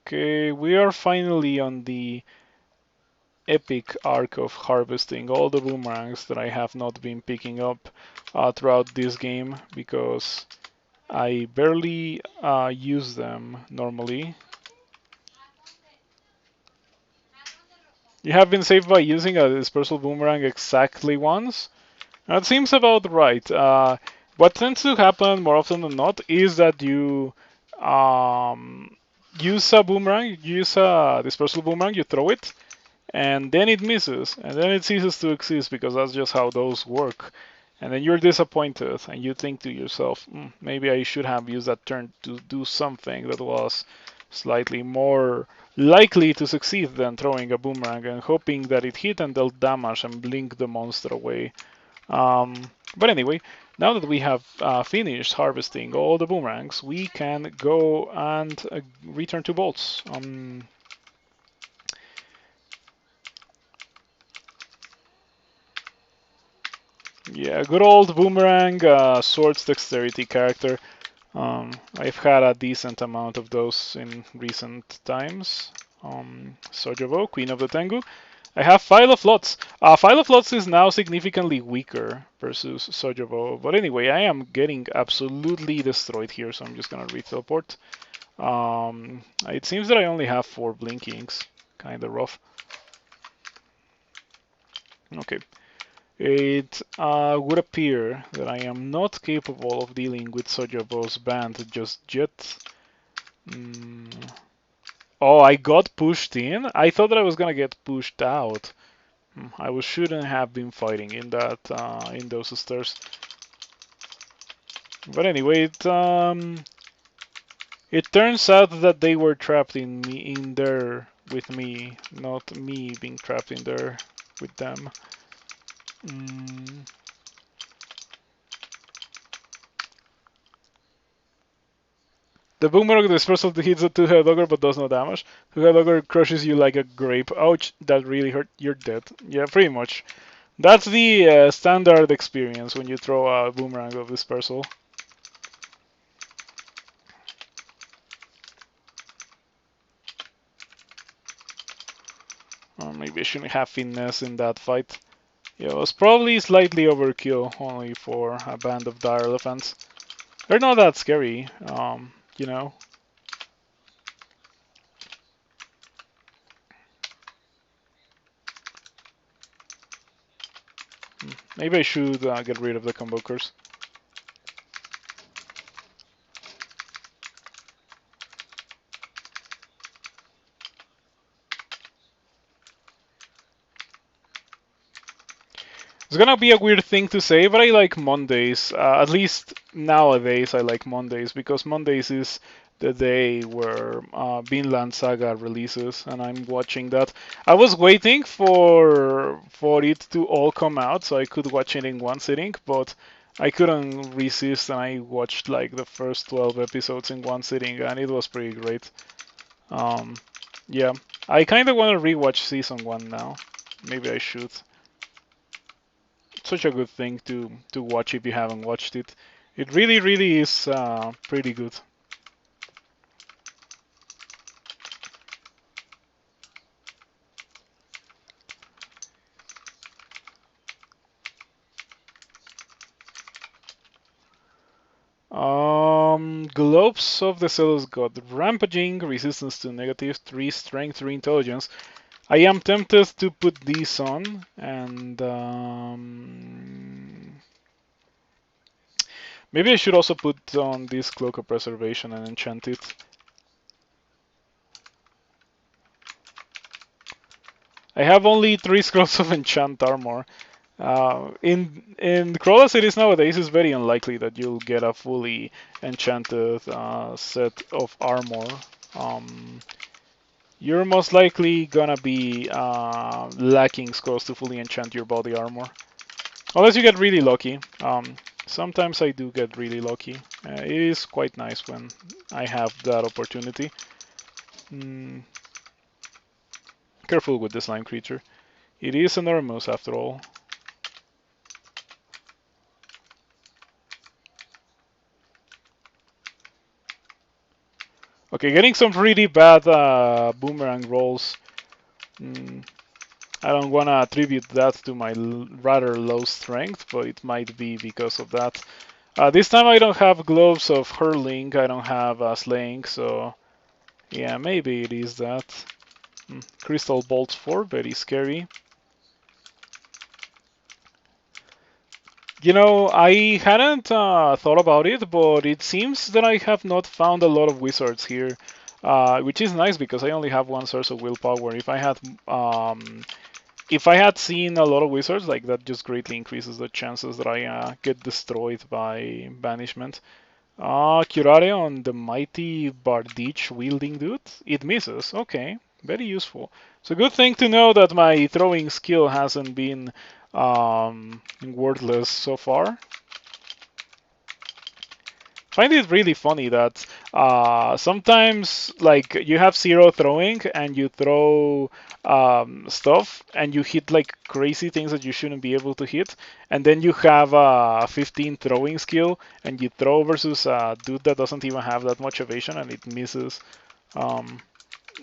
Okay, we are finally on the epic arc of harvesting all the boomerangs that I have not been picking up throughout this game because I barely use them normally. You have been saved by using a dispersal boomerang exactly once? That seems about right. What tends to happen more often than not is that you use a boomerang, you use a dispersal boomerang, you throw it, and then it misses, and then it ceases to exist because that's just how those work. And then you're disappointed, and you think to yourself, maybe I should have used that turn to do something that was slightly more likely to succeed than throwing a boomerang and hoping that it hit and dealt damage and blink the monster away. But anyway, now that we have finished harvesting all the boomerangs, we can go and return to bolts. Yeah, good old boomerang, swords dexterity character. I've had a decent amount of those in recent times. Sojovo, Queen of the Tengu. I have File of Lots. File of Lots is now significantly weaker versus Sojovo. But anyway, I am getting absolutely destroyed here, so I'm just gonna re-teleport. It seems that I only have 4 blinkings. kinda rough. Okay. It would appear that I am not capable of dealing with such a boss band just yet. Oh, I got pushed in? I thought that I was gonna get pushed out. I shouldn't have been fighting in that in those stairs. But anyway, it turns out that they were trapped in there with me, not me being trapped in there with them. The boomerang dispersal hits a two-head ogre but does no damage. Two-head ogre crushes you like a grape. Ouch, that really hurt. You're dead. Yeah, pretty much. That's the standard experience when you throw a boomerang of dispersal. Or maybe I shouldn't have finesse in that fight. Yeah, it was probably slightly overkill, only for a band of dire elephants. They're not that scary, you know. Maybe I should get rid of the convokers. It's gonna be a weird thing to say, but I like Mondays. At least nowadays, I like Mondays because Mondays is the day where Vinland Saga releases, and I'm watching that. I was waiting for it to all come out so I could watch it in one sitting, but I couldn't resist, and I watched like the first 12 episodes in one sitting, and it was pretty great. Yeah, I kind of want to rewatch season one now. Maybe I should. Such a good thing to watch if you haven't watched it. It really is pretty good. Globes of the Zealous God. Rampaging, resistance to negative, 3 strength, 3 intelligence. I am tempted to put these on, and maybe I should also put on this Cloak of Preservation and enchant it. I have only 3 scrolls of enchant armor. In crawler cities nowadays, it's very unlikely that you'll get a fully enchanted set of armor. You're most likely gonna be lacking scrolls to fully enchant your body armor. Unless you get really lucky. Sometimes I do get really lucky. It is quite nice when I have that opportunity. Careful with the slime creature. It is enormous after all. Okay, getting some pretty bad boomerang rolls. I don't want to attribute that to my rather low strength, but it might be because of that. This time I don't have gloves of hurling, I don't have slaying, so yeah, maybe it is that. Crystal Bolts 4, very scary. You know, I hadn't thought about it, but it seems that I have not found a lot of wizards here, which is nice because I only have one source of willpower. If I had seen a lot of wizards, like that just greatly increases the chances that I get destroyed by banishment. Curare on the mighty Bardich wielding dude. It misses. Okay, very useful. It's a good thing to know that my throwing skill hasn't been worthless so far. I find it really funny that sometimes like you have 0 throwing and you throw stuff and you hit like crazy things that you shouldn't be able to hit, and then you have a 15 throwing skill and you throw versus a dude that doesn't even have that much evasion and it misses.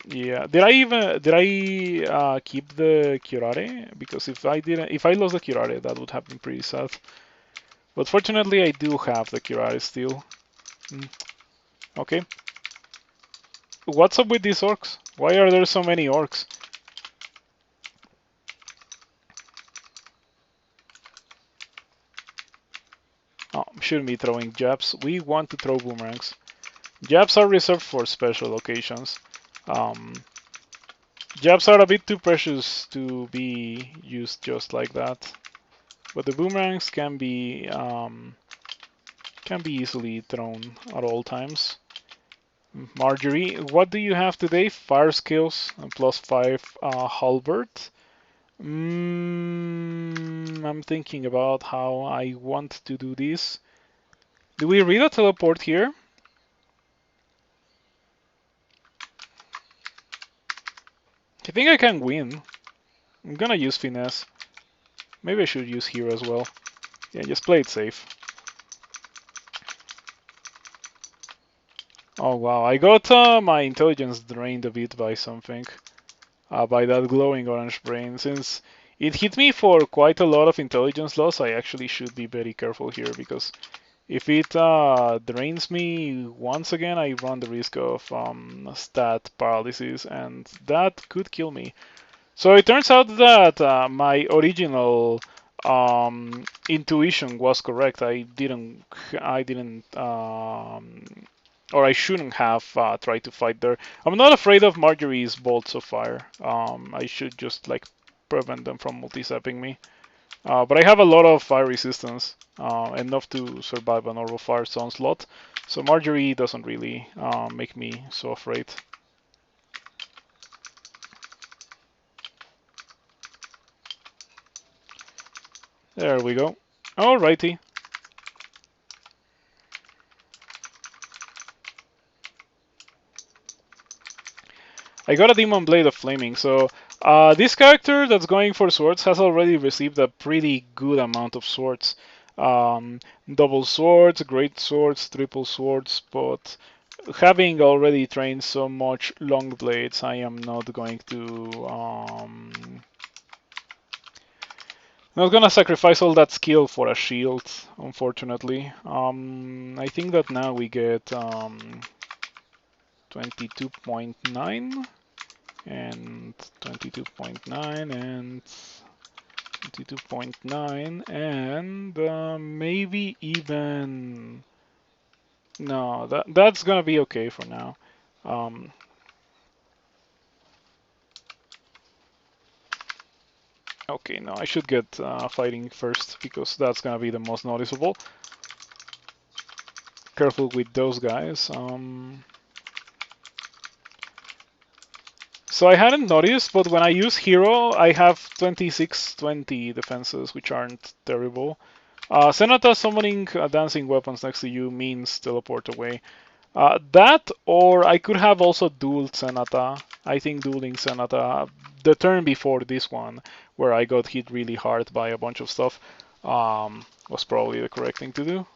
Yeah, did I keep the curare? Because if I lost the curare, that would have been pretty sad. But fortunately, I do have the curare still. Okay. What's up with these orcs? Why are there so many orcs? Oh, shouldn't be throwing jabs. We want to throw boomerangs. Jabs are reserved for special occasions. Um, Jabs are a bit too precious to be used just like that. But the boomerangs can be easily thrown at all times. Marjorie, what do you have today? Fire skills and +5 halberd. I'm thinking about how I want to do this. Do we read a teleport here? I think I can win. I'm gonna use finesse. Maybe I should use hero as well. Yeah, just play it safe. Oh wow, I got my intelligence drained a bit by something. By that glowing orange brain. Since it hit me for quite a lot of intelligence loss, I actually should be very careful here because if it drains me once again, I run the risk of stat paralysis, and that could kill me. So it turns out that my original intuition was correct. Or I shouldn't have tried to fight there. I'm not afraid of Marjorie's bolts of fire. I should just like prevent them from multi-zapping me. But I have a lot of fire resistance, enough to survive an Orbital Fire onslaught. So Marjorie doesn't really make me so afraid. There we go. Alrighty. I got a Demon Blade of Flaming, so this character that's going for swords has already received a pretty good amount of swords. Um, Double swords, great swords, triple swords, but having already trained so much long blades, I am not gonna sacrifice all that skill for a shield, unfortunately. I think that now we get 22.9 and 22.9 and 22.9 and maybe even no, that's gonna be okay for now. Um, okay, no, I should get fighting first because that's gonna be the most noticeable. Careful with those guys. So I hadn't noticed, but when I use hero, I have 26-20 defenses, which aren't terrible. Senata summoning dancing weapons next to you means teleport away. That, or I could have also dueled Senata. I think dueling Senata, the turn before this one, where I got hit really hard by a bunch of stuff, was probably the correct thing to do.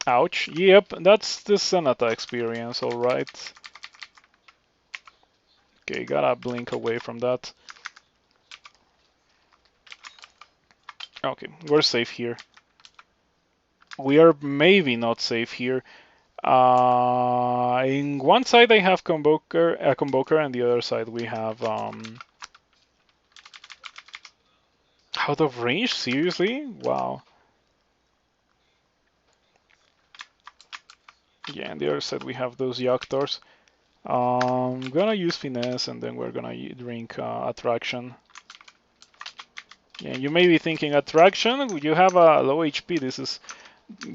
Ouch. Yep, that's the Senata experience, alright. Okay, gotta blink away from that. Okay, we're safe here. We are maybe not safe here. In one side I have Convoker, and the other side we have out of range. Seriously? Wow. Yeah, and the other side we have those Yaktors. Gonna use finesse, and then we're gonna drink attraction. Yeah, you may be thinking attraction. You have a low HP.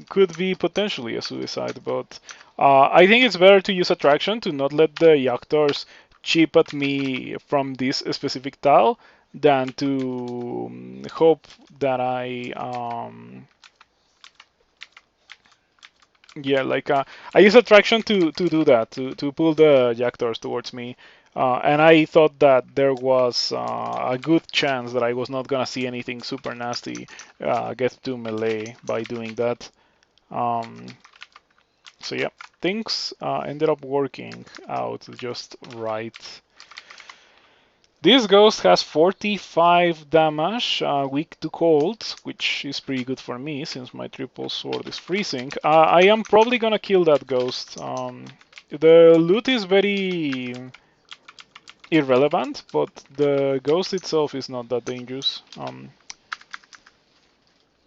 Could be potentially a suicide, but I think it's better to use attraction to not let the Yaktors chip at me from this specific tile than to hope that yeah, like I use attraction to do that, to pull the Yaktors towards me. And I thought that there was a good chance that I was not gonna see anything super nasty get to melee by doing that. Um, so yeah, things ended up working out just right. This ghost has 45 damage, weak to cold, which is pretty good for me since my triple sword is freezing. I am probably gonna kill that ghost. The loot is very irrelevant, but the ghost itself is not that dangerous.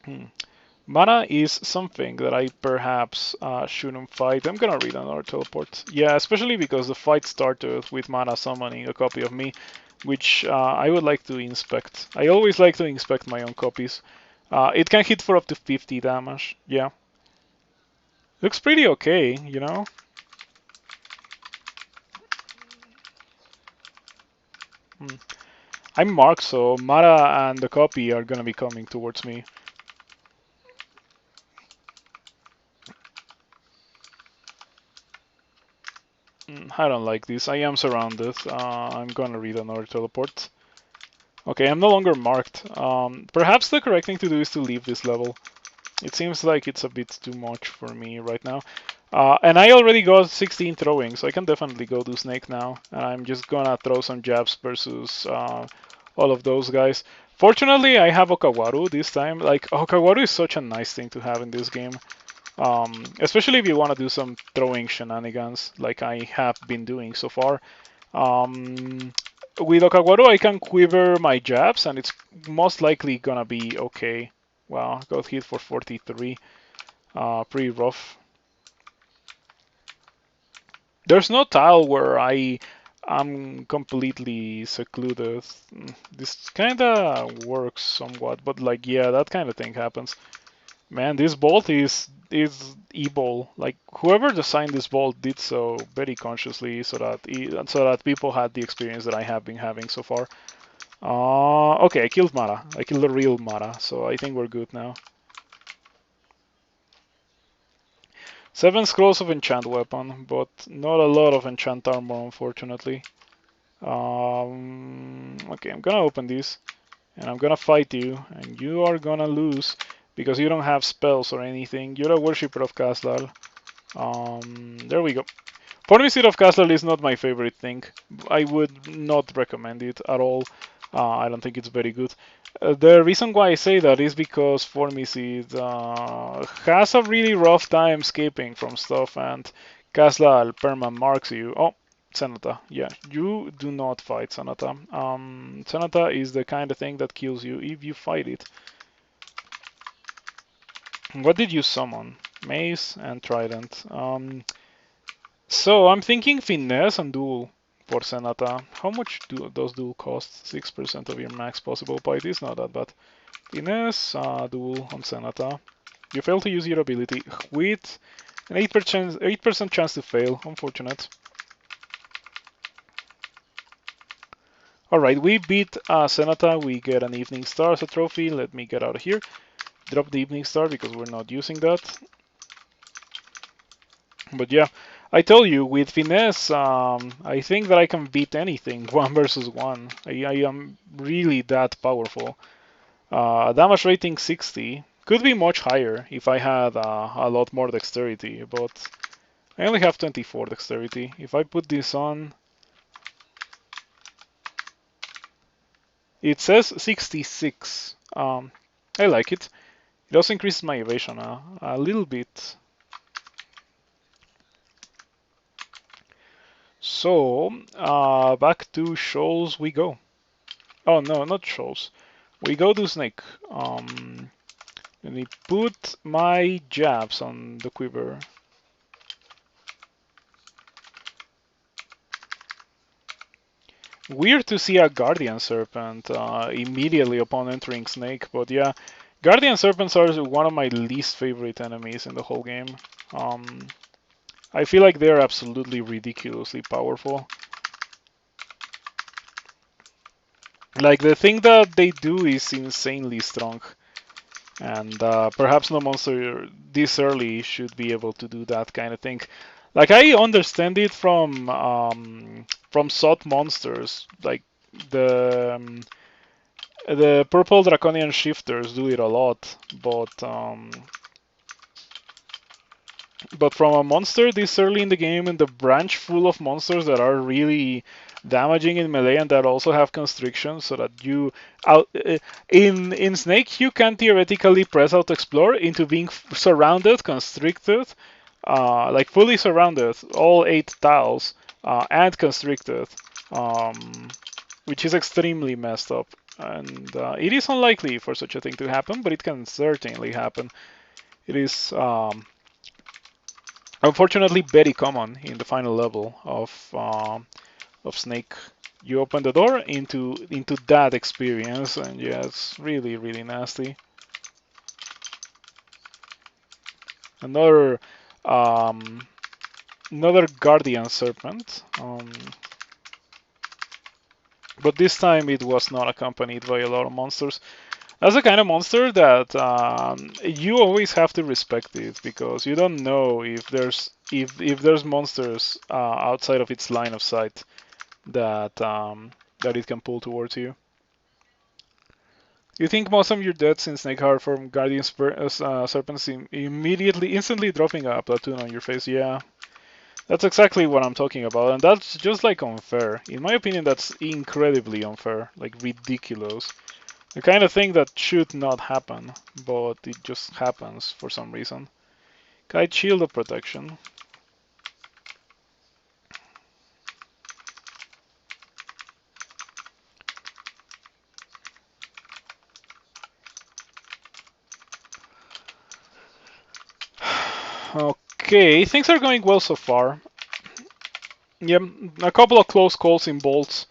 Hmm. Mana is something that I perhaps shouldn't fight. I'm gonna read another teleport. Yeah, especially because the fight started with Mana summoning a copy of me, which I would like to inspect. I always like to inspect my own copies. It can hit for up to 50 damage. Yeah. Looks pretty okay, you know? Hmm. I'm Mark, so Mara and the copy are gonna be coming towards me. I don't like this. I am surrounded. I'm gonna read another teleport. Okay, I'm no longer marked. Perhaps the correct thing to do is to leave this level. It seems like it's a bit too much for me right now. And I already got 16 throwing, so I can definitely go do Snake now. And I'm just gonna throw some jabs versus all of those guys. Fortunately, I have Okawaru this time. Like, Okawaru is such a nice thing to have in this game. Especially if you want to do some throwing shenanigans, like I have been doing so far. Um, with Okawaru, I can quiver my jabs, and it's most likely gonna be okay. Wow, got hit for 43. Pretty rough. There's no tile where I'm completely secluded. This kinda works somewhat, but like yeah, that kind of thing happens. Man, this bolt is evil. Like whoever designed this bolt did so very consciously, so that people had the experience that I have been having so far. Okay, I killed Mara. I killed the real Mara, so I think we're good now. 7 scrolls of enchant weapon, but not a lot of enchant armor, unfortunately. Okay, I'm gonna open this, and I'm gonna fight you, and you are gonna lose because you don't have spells or anything. You're a worshipper of Castlal. There we go. Formicide of Castle is not my favorite thing. I would not recommend it at all. I don't think it's very good. The reason why I say that is because Formicide has a really rough time escaping from stuff, and Castle perma marks you. Oh, Senata. Yeah, you do not fight Senata. Senata is the kind of thing that kills you if you fight it. What did you summon? Mace and Trident. So I'm thinking finesse and duel for Senata. How much do those duel cost? 6% of your max possible bite is not that bad. Finesse, duel on Senata. You fail to use your ability with an 8% chance to fail. Unfortunate. Alright, we beat Senata. We get an Evening Star as a trophy. Let me get out of here. Drop the Evening Star because we're not using that. But yeah, I tell you, with finesse, I think that I can beat anything 1 versus 1. I am really that powerful. Damage rating 60. Could be much higher if I had a lot more dexterity, but I only have 24 dexterity. If I put this on, it says 66. I like it. It also increases my evasion a little bit. So, back to shoals we go. Oh no, not shoals. We go to Snake. Let me put my jabs on the quiver. Weird to see a Guardian Serpent immediately upon entering Snake, but yeah, Guardian Serpents are one of my least favorite enemies in the whole game. I feel like they're absolutely ridiculously powerful. Like, the thing that they do is insanely strong. And perhaps no monster this early should be able to do that kind of thing. Like, I understand it from SOT monsters, like the the purple draconian shifters do it a lot, but from a monster this early in the game, in the branch full of monsters that are really damaging in melee and that also have constriction, so that you out in Snake you can theoretically press out explore into being surrounded, constricted, like fully surrounded, all 8 tiles, and constricted, which is extremely messed up. And it is unlikely for such a thing to happen, but it can certainly happen. It is unfortunately very common in the final level of Snake. You open the door into that experience, and yeah, it's really really nasty. Another um, another guardian serpent, but this time it was not accompanied by a lot of monsters. That's the kind of monster that you always have to respect it because you don't know if there's monsters outside of its line of sight that it can pull towards you. You think most of your deaths in Snake are from Guardian Serpents immediately, instantly dropping a platoon on your face? Yeah, that's exactly what I'm talking about, and that's just like unfair. In my opinion, that's incredibly unfair, like ridiculous. The kind of thing that should not happen, but it just happens for some reason. Kite Shield of Protection. Okay, things are going well so far. Yeah, a couple of close calls in bolts,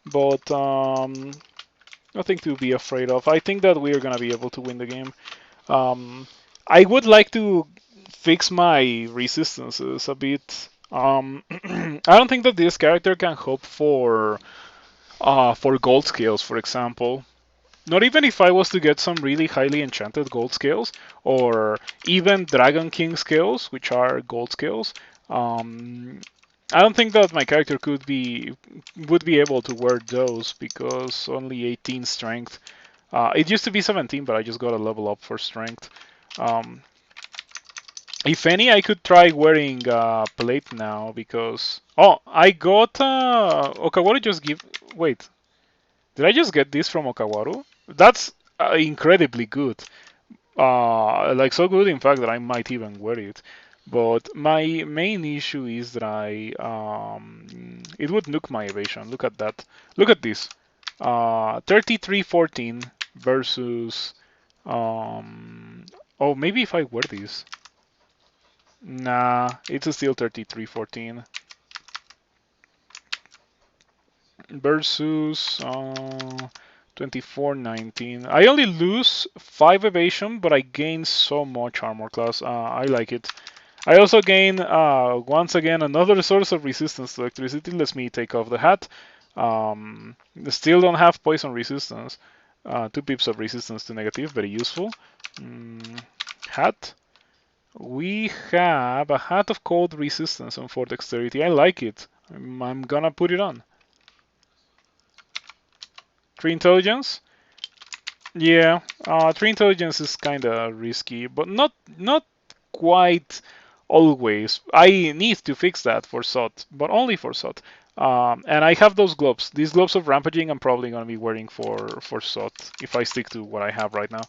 but nothing to be afraid of. I think that we are gonna be able to win the game. Um, I would like to fix my resistances a bit. I don't think that this character can hope for gold scales, for example. Not even if I was to get some really highly enchanted gold scales, or even Dragon King scales, which are gold scales. Um, I don't think that my character would be able to wear those because only 18 strength. It used to be 17, but I just got a level up for strength. Um, if any, I could try wearing plate now because I got Okawaru just give. Wait, did I just get this from Okawaru? That's incredibly good. Like so good, in fact, that I might even wear it. But my main issue is that it would nuke my evasion. Look at that. Look at this. 3314 versus oh, maybe if I wear this. Nah, it's still 3314 versus 2419. I only lose 5 evasion, but I gain so much armor class. I like it. I also gain, once again, another source of resistance to electricity. Lets me take off the hat. Still don't have poison resistance. 2 pips of resistance to negative, very useful. Hat. We have a hat of cold resistance on 4 dexterity. I like it. I'm gonna put it on. 3 intelligence. Yeah, 3 intelligence is kind of risky, but not quite always. I need to fix that for SOT, but only for SOT. And I have those gloves. These gloves of rampaging I'm probably gonna be wearing for SOT if I stick to what I have right now.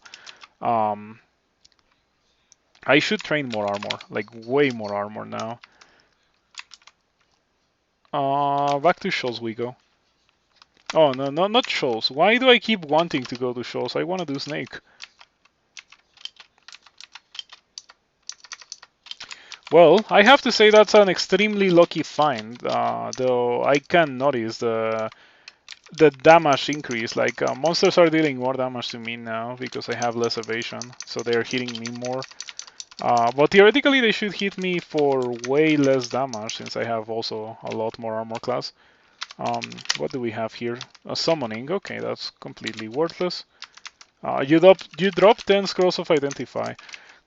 I should train more armor, like way more armor now. Back to shoals we go. Oh no, not shoals. Why do I keep wanting to go to shoals? I want to do snake. Well, I have to say that's an extremely lucky find, though I can notice the damage increase. Like monsters are dealing more damage to me now because I have less evasion, so they're hitting me more. But theoretically, they should hit me for way less damage since I have also a lot more armor class. What do we have here? A summoning. Okay, that's completely worthless. You drop 10 scrolls of identify.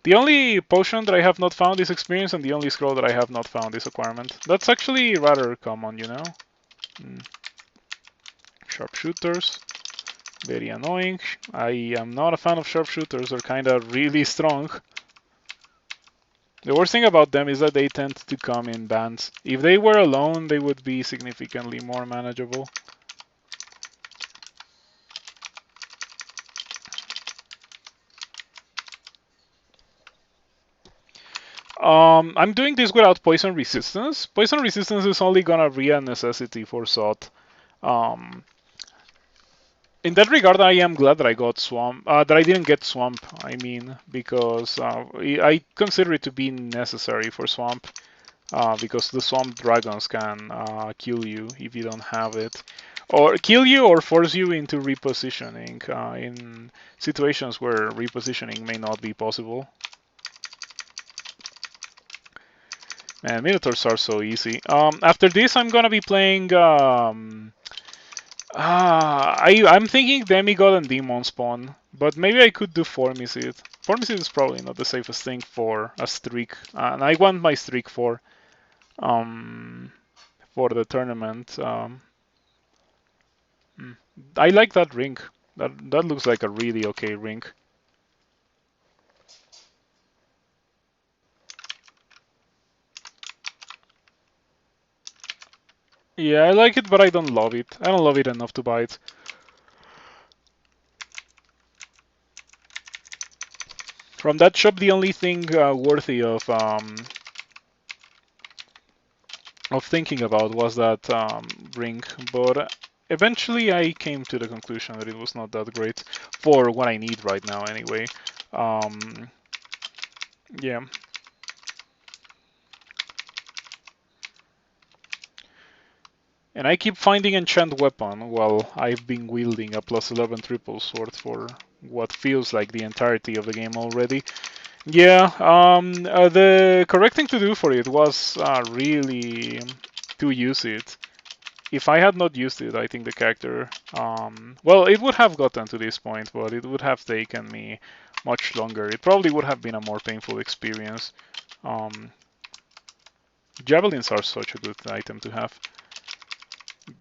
The only potion that I have not found is experience, and the only scroll that I have not found is acquirement. That's actually rather common, you know? Sharpshooters. Very annoying. I am not a fan of sharpshooters. They're kinda really strong. The worst thing about them is that they tend to come in bands. If they were alone, they would be significantly more manageable. I'm doing this without poison resistance. Poison resistance is only gonna be a necessity for SOT. Um, In that regard, I am glad that I got Swamp, that I didn't get Swamp, I mean, because I consider it to be necessary for Swamp, because the Swamp Dragons can kill you if you don't have it. Or kill you or force you into repositioning in situations where repositioning may not be possible. Man, Minotaurs are so easy. After this, I'm gonna be playing. I'm thinking Demigod and Demon Spawn, but maybe I could do Formicid. Formicid is probably not the safest thing for a streak, and I want my streak um, for the tournament. Hmm. I like that ring. That looks like a really okay ring. Yeah, I like it, but I don't love it. I don't love it enough to buy it. From that shop, the only thing worthy of thinking about was that ring, but eventually I came to the conclusion that it was not that great for what I need right now anyway. Yeah. And I keep finding enchant weapon while I've been wielding a +11 triple sword for what feels like the entirety of the game already. Yeah, the correct thing to do for it was really to use it. If I had not used it, I think the character, well, it would have gotten to this point, but it would have taken me much longer. It probably would have been a more painful experience. Um, Javelins are such a good item to have.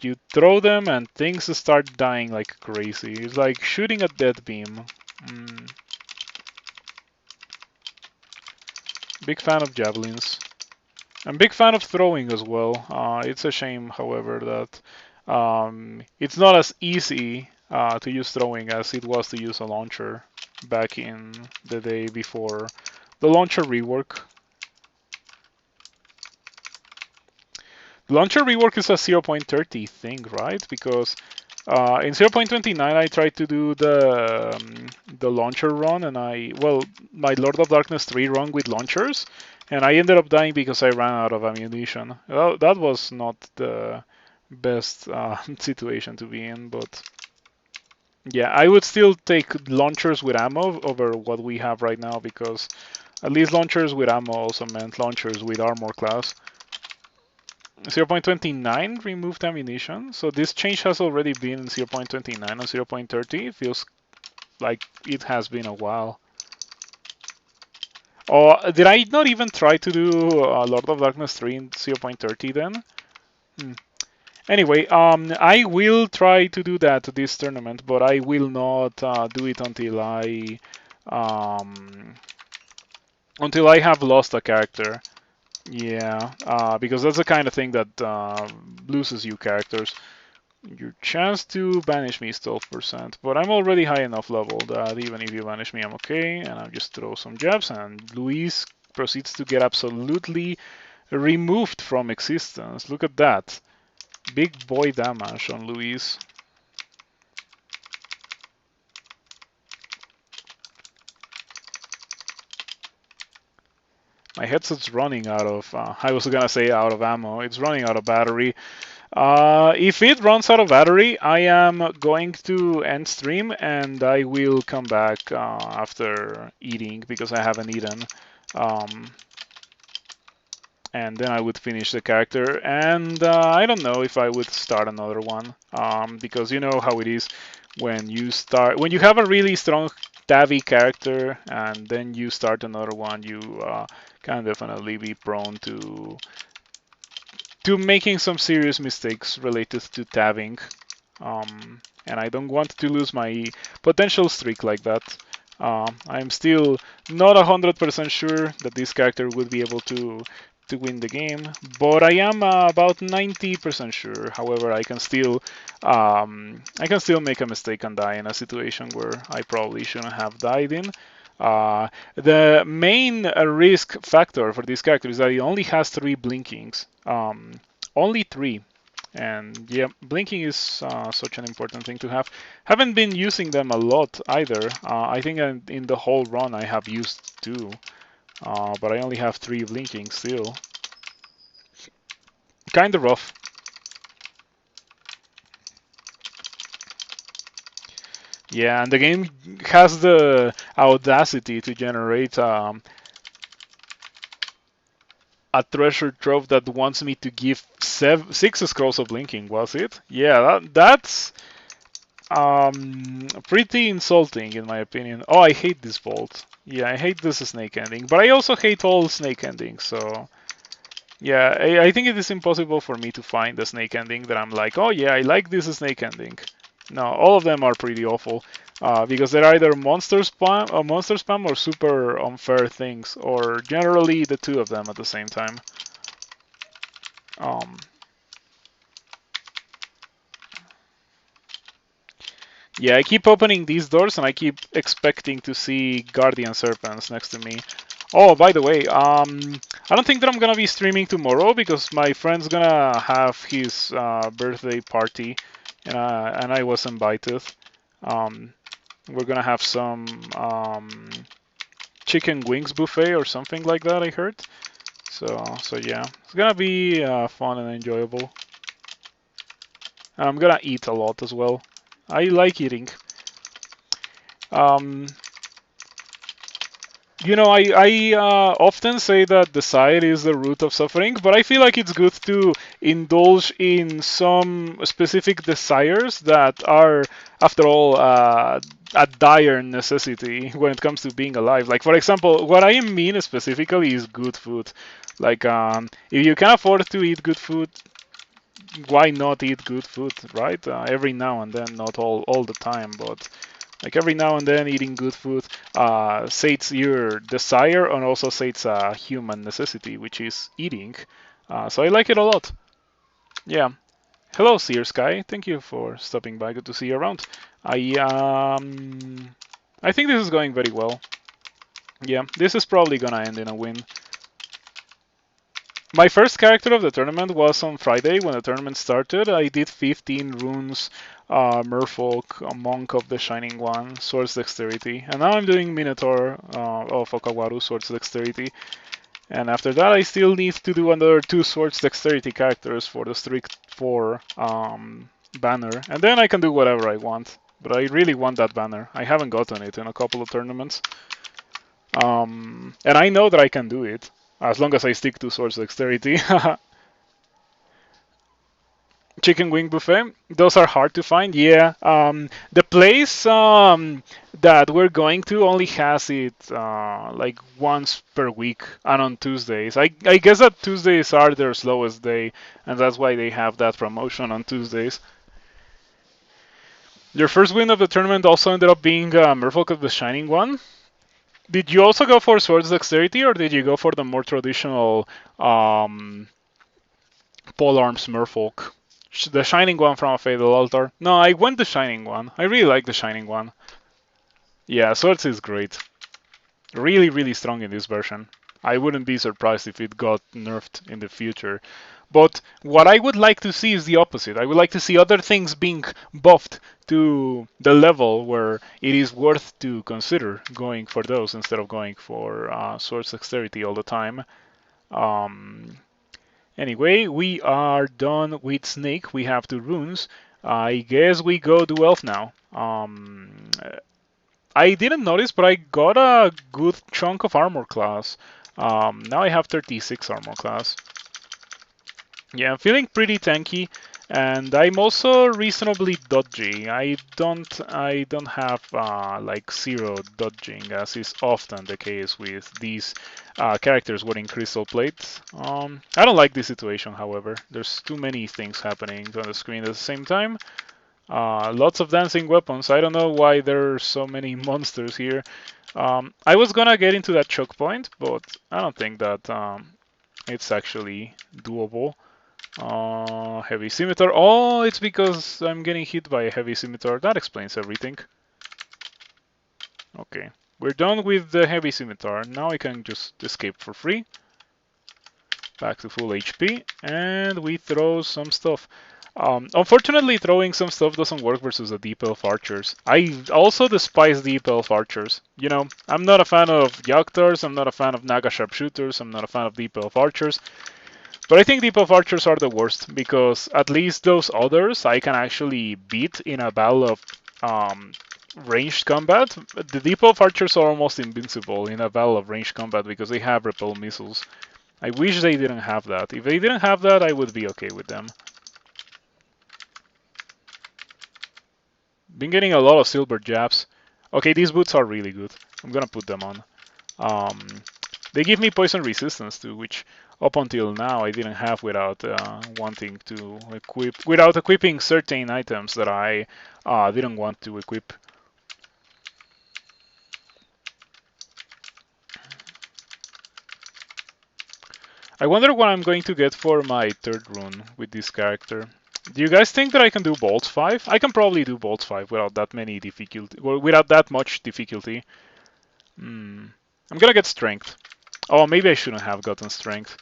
You throw them and things start dying like crazy. It's like shooting a dead beam. Big fan of javelins. I'm a big fan of throwing as well. It's a shame, however, that it's not as easy to use throwing as it was to use a launcher back in the day before the launcher rework. The launcher rework is a 0.30 thing, right? Because in 0.29 I tried to do the launcher run, and my Lord of Darkness 3 run with launchers, and I ended up dying because I ran out of ammunition. Well, that was not the best situation to be in, but yeah, I would still take launchers with ammo over what we have right now, because at least launchers with ammo also meant launchers with armor class. 0.29 removed ammunition, so this change has already been in 0.29 and 0.30. It feels like it has been a while. Oh, did I not even try to do Lord of Darkness 3 in 0.30 then? Anyway, I will try to do that this tournament, but I will not do it um, until I have lost a character. Yeah, because that's the kind of thing that loses you characters. Your chance to banish me is 12%, but I'm already high enough level that even if you banish me, I'm okay, and I'll just throw some jabs, and Luis proceeds to get absolutely removed from existence. Look at that. Big boy damage on Luis. My headset's running out of, I was gonna say out of ammo, it's running out of battery. If it runs out of battery, I am going to end stream and I will come back after eating because I haven't eaten. And then I would finish the character. And I don't know if I would start another one because you know how it is when you have a really strong Tavi character and then you start another one, you can definitely be prone to making some serious mistakes related to tabbing. And I don't want to lose my potential streak like that. I'm still not 100% sure that this character would be able to win the game, but I am about 90% sure. However, I can still make a mistake and die in a situation where I probably shouldn't have died in. The main risk factor for this character is that he only has 3 blinkings. Only 3. And yeah, blinking is such an important thing to have. Haven't been using them a lot either. I think in the whole run I have used 2, but I only have 3 blinking still. Kind of rough. Yeah, and the game has the audacity to generate a treasure trove that wants me to give 6 scrolls of blinking, was it? Yeah, that's pretty insulting in my opinion. Oh, I hate this bolt. Yeah, I hate this snake ending, but I also hate all snake endings, so yeah, I think it is impossible for me to find a snake ending that I'm like, oh yeah, I like this snake ending. No, all of them are pretty awful, because they're either monster spam or super unfair things, or generally the 2 of them at the same time. Um, yeah, I keep opening these doors and I keep expecting to see guardian serpents next to me. Oh, by the way, I don't think that I'm gonna be streaming tomorrow because my friend's gonna have his birthday party, and I was invited. Um, we're gonna have some chicken wings buffet or something like that. I heard. So yeah, it's gonna be fun and enjoyable. I'm gonna eat a lot as well. I like eating. Um, I often say that desire is the root of suffering, but I feel like it's good to indulge in some specific desires that are, after all, a dire necessity when it comes to being alive. Like, for example, what I mean specifically is good food. Like, if you can afford to eat good food, why not eat good food, right? Every now and then, not all the time, but like every now and then, eating good food sates your desire and also sates a human necessity, which is eating. So I like it a lot. Yeah. Hello, Seer Sky. Thank you for stopping by. Good to see you around. I think this is going very well. Yeah, this is probably gonna end in a win. My first character of the tournament was on Friday when the tournament started. I did 15 runes, Merfolk, a Monk of the Shining One, Swords Dexterity, and now I'm doing Minotaur of Okawaru, Swords Dexterity. And after that, I still need to do another 2 Swords Dexterity characters for the Strict 4 banner, and then I can do whatever I want. But I really want that banner. I haven't gotten it in a couple of tournaments. And I know that I can do it, as long as I stick to Swords Dexterity. Chicken wing buffet. Those are hard to find. Yeah. The place that we're going to only has it like once per week and on Tuesdays. I guess that Tuesdays are their slowest day, and that's why they have that promotion on Tuesdays. Your first win of the tournament also ended up being Merfolk of the Shining One. Did you also go for Swords Dexterity, or did you go for the more traditional Polearms Merfolk? The Shining One from a Fatal Altar. No, I went the Shining One. I really like the Shining One. Yeah, Swords is great. Really, really strong in this version. I wouldn't be surprised if it got nerfed in the future. But what I would like to see is the opposite. I would like to see other things being buffed to the level where it is worth to consider going for those instead of going for Swords Dexterity all the time. Um, Anyway, we are done with Snake. We have 2 runes. I guess we go to Elf now. I didn't notice, but I got a good chunk of armor class. Now I have 36 armor class. Yeah, I'm feeling pretty tanky, and I'm also reasonably dodgy. I don't have like 0 dodging, as is often the case with these characters wearing crystal plates. I don't like this situation, however. There's too many things happening on the screen at the same time. Lots of dancing weapons. I don't know why there are so many monsters here. I was gonna get into that choke point, but I don't think that it's actually doable. Heavy scimitar. Oh, it's because I'm getting hit by a heavy scimitar. That explains everything. Okay, we're done with the heavy scimitar. Now I can just escape for free. Back to full HP, and we throw some stuff. Unfortunately, throwing some stuff doesn't work versus the deep elf archers. I also despise deep elf archers. You know, I'm not a fan of Yaktars, I'm not a fan of Naga sharpshooters, I'm not a fan of deep elf archers. But I think deep elf archers are the worst because at least those others I can actually beat in a battle of ranged combat. The deep elf archers are almost invincible in a battle of ranged combat because they have repel missiles. I wish they didn't have that. If they didn't have that, I would be okay with them. Been getting a lot of silver jabs. Okay, these boots are really good. I'm gonna put them on. Um, they give me poison resistance too, which up until now I didn't have without wanting to equip, without equipping certain items that I didn't want to equip. I wonder what I'm going to get for my third rune with this character. Do you guys think that I can do Bolt 5? I can probably do Bolt 5 without that many difficulty, or without that much difficulty. I'm gonna get Strength. Oh, maybe I shouldn't have gotten Strength.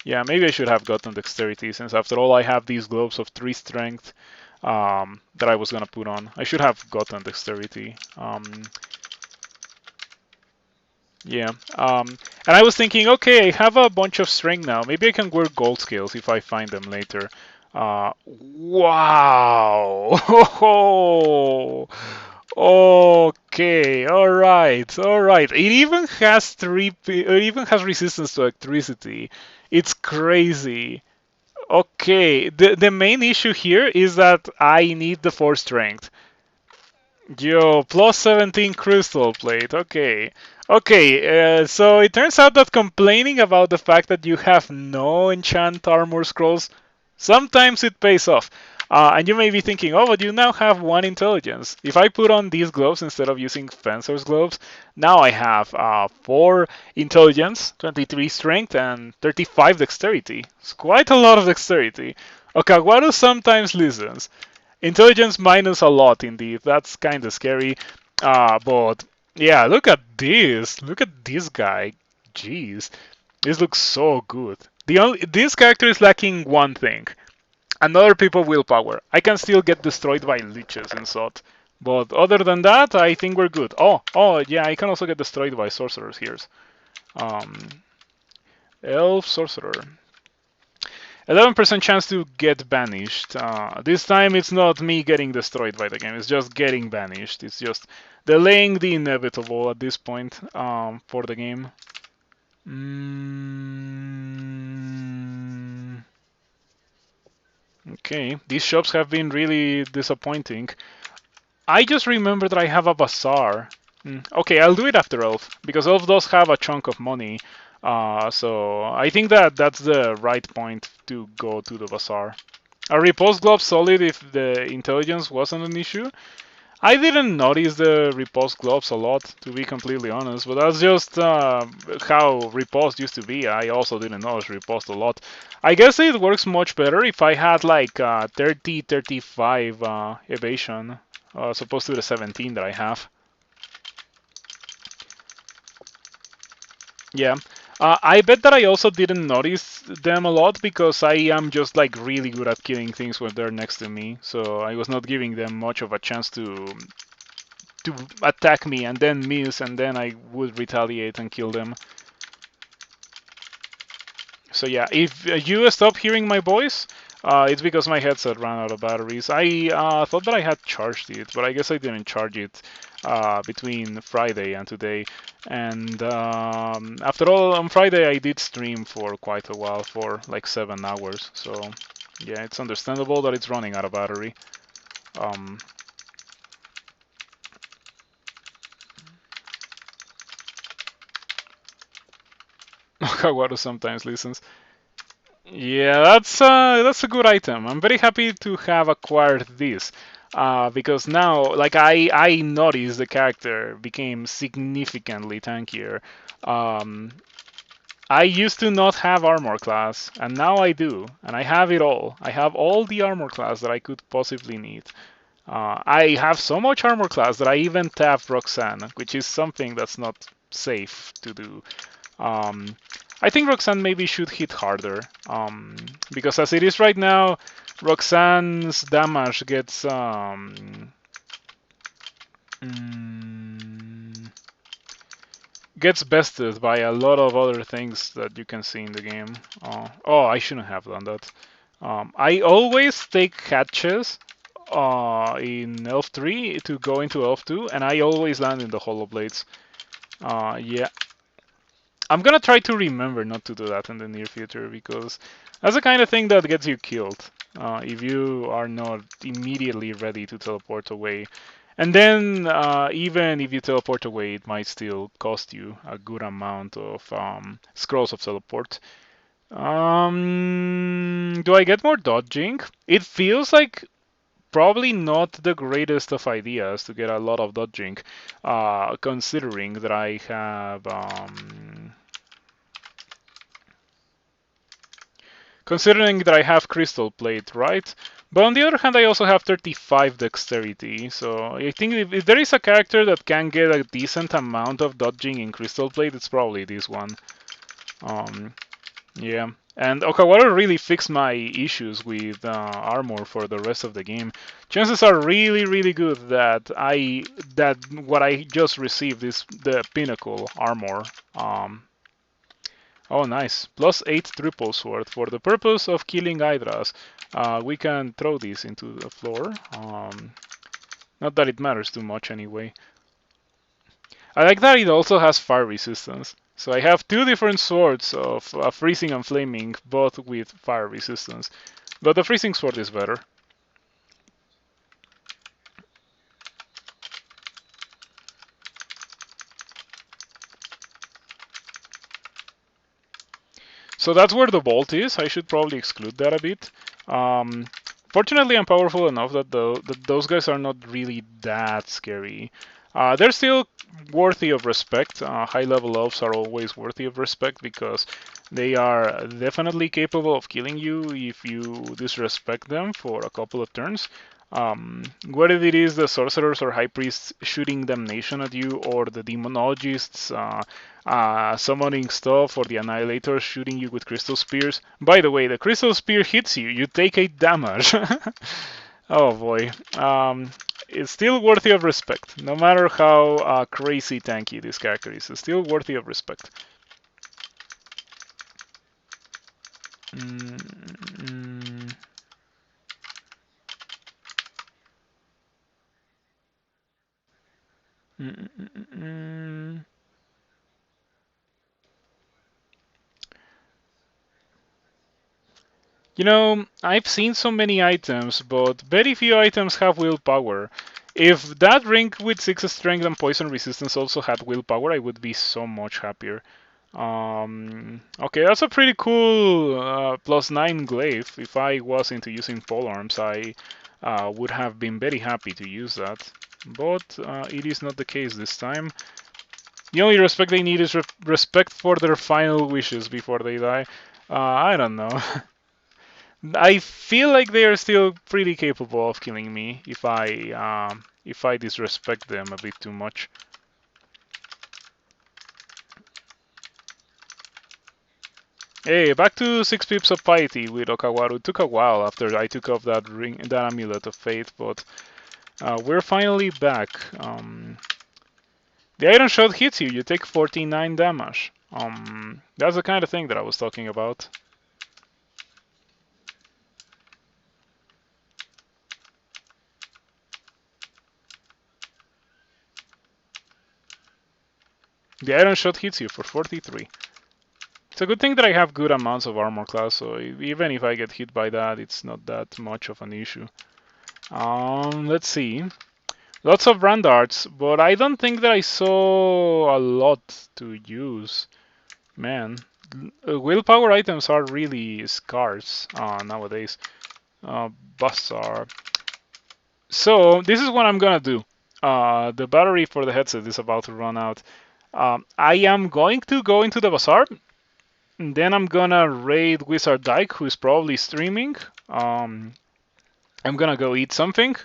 Yeah, maybe I should have gotten Dexterity, since after all I have these gloves of 3 Strength that I was gonna put on. I should have gotten Dexterity. Yeah, and I was thinking, okay, I have a bunch of Strength now. Maybe I can work Gold Scales if I find them later. Wow! Okay, all right, all right. It even has it even has resistance to electricity. It's crazy. Okay, the main issue here is that I need the 4 strength. Yo, plus 17 crystal plate. Okay. Okay, so it turns out that complaining about the fact that you have no enchant armor scrolls, sometimes it pays off. And you may be thinking, oh, but you now have 1 intelligence. If I put on these gloves instead of using Fencer's gloves, now I have 4 intelligence, 23 strength, and 35 dexterity. It's quite a lot of dexterity. Okawaru sometimes listens. Intelligence minus a lot indeed. That's kind of scary. But yeah, look at this. Look at this guy. Jeez, this looks so good. This character is lacking one thing. Another people willpower. I can still get destroyed by leeches and such. But other than that, I think we're good. Oh, yeah, I can also get destroyed by sorcerers here. Um, Elf sorcerer. 11% chance to get banished. This time it's not me getting destroyed by the game, it's just getting banished. It's just delaying the inevitable at this point for the game. Okay, these shops have been really disappointing. I just remember that I have a bazaar. Okay, I'll do it after Elf, because Elf does have a chunk of money. So I think that that's the right point to go to the bazaar. A riposte glove solid if the intelligence wasn't an issue. I didn't notice the riposte gloves a lot, to be completely honest, but that's just how riposte used to be. I also didn't notice riposte a lot. I guess it works much better if I had like 30, 35 evasion, as opposed to the 17 that I have. Yeah. I bet that I also didn't notice them a lot because I am just like really good at killing things when they're next to me. So I was not giving them much of a chance to attack me and then miss, and then I would retaliate and kill them. So yeah, if you stop hearing my voice, it's because my headset ran out of batteries. I thought that I had charged it, but I guess I didn't charge it between Friday and today. And after all, on Friday I did stream for quite a while, for like 7 hours. So yeah, it's understandable that it's running out of battery. Okawaru sometimes listens. Yeah, that's a good item. I'm very happy to have acquired this. Because now, like I noticed the character became significantly tankier. I used to not have armor class, and now I do, and I have it all. I have all the armor class that I could possibly need. I have so much armor class that I even tapped Roxanne, which is something that's not safe to do. I think Roxanne maybe should hit harder, because as it is right now, Roxanne's damage mm, gets bested by a lot of other things that you can see in the game. Oh, I shouldn't have done that. I always take hatches in Elf 3 to go into Elf 2, and I always land in the Hollow Blades. Yeah, I'm gonna try to remember not to do that in the near future because that's the kind of thing that gets you killed if you are not immediately ready to teleport away. And then even if you teleport away, it might still cost you a good amount of scrolls of teleport. Do I get more dodging? It feels like probably not the greatest of ideas to get a lot of dodging, considering that I have Crystal Plate, right? But on the other hand, I also have 35 dexterity, so I think if there is a character that can get a decent amount of dodging in Crystal Plate, it's probably this one. Um, yeah. And Okawaru really fixed my issues with armor for the rest of the game. Chances are really, really good that what I just received is the pinnacle armor. Oh, nice. +8 triple sword for the purpose of killing hydras. We can throw this into the floor. Not that it matters too much anyway. I like that it also has fire resistance. So I have two different swords of freezing and flaming, both with fire resistance. But the freezing sword is better. So that's where the bolt is. I should probably exclude that a bit. Fortunately, I'm powerful enough that those guys are not really that scary. They're still worthy of respect. High-level elves are always worthy of respect because they are definitely capable of killing you if you disrespect them for a couple of turns. Whether it is the sorcerers or high priests shooting damnation at you, or the demonologists summoning stuff, or the annihilators shooting you with crystal spears. By the way, the crystal spear hits you, you take 8 damage. Oh boy. It's still worthy of respect, no matter how crazy tanky this character is. It's still worthy of respect. Mm, mm, mm, mm, mm. You know, I've seen so many items, but very few items have willpower. If that ring with 6 strength and poison resistance also had willpower, I would be so much happier. Okay, that's a pretty cool +9 glaive. If I was into using polearms, I would have been very happy to use that. But it is not the case this time. The only respect they need is respect for their final wishes before they die. I don't know. I feel like they are still pretty capable of killing me if I disrespect them a bit too much. Hey, back to 6 pips of piety with Okawaru. It took a while after I took off that ring, that amulet of fate, but we're finally back. The iron shot hits you. You take 49 damage. That's the kind of thing that I was talking about. The iron shot hits you for 43. It's a good thing that I have good amounts of armor class, so even if I get hit by that, it's not that much of an issue. Let's see. Lots of brand arts, but I don't think that I saw a lot to use. Man, willpower items are really scarce nowadays. Busts are. So this is what I'm gonna do. The battery for the headset is about to run out. I am going to go into the bazaar. And then I'm gonna raid Wizard Dyke, who is probably streaming. I'm gonna go eat something.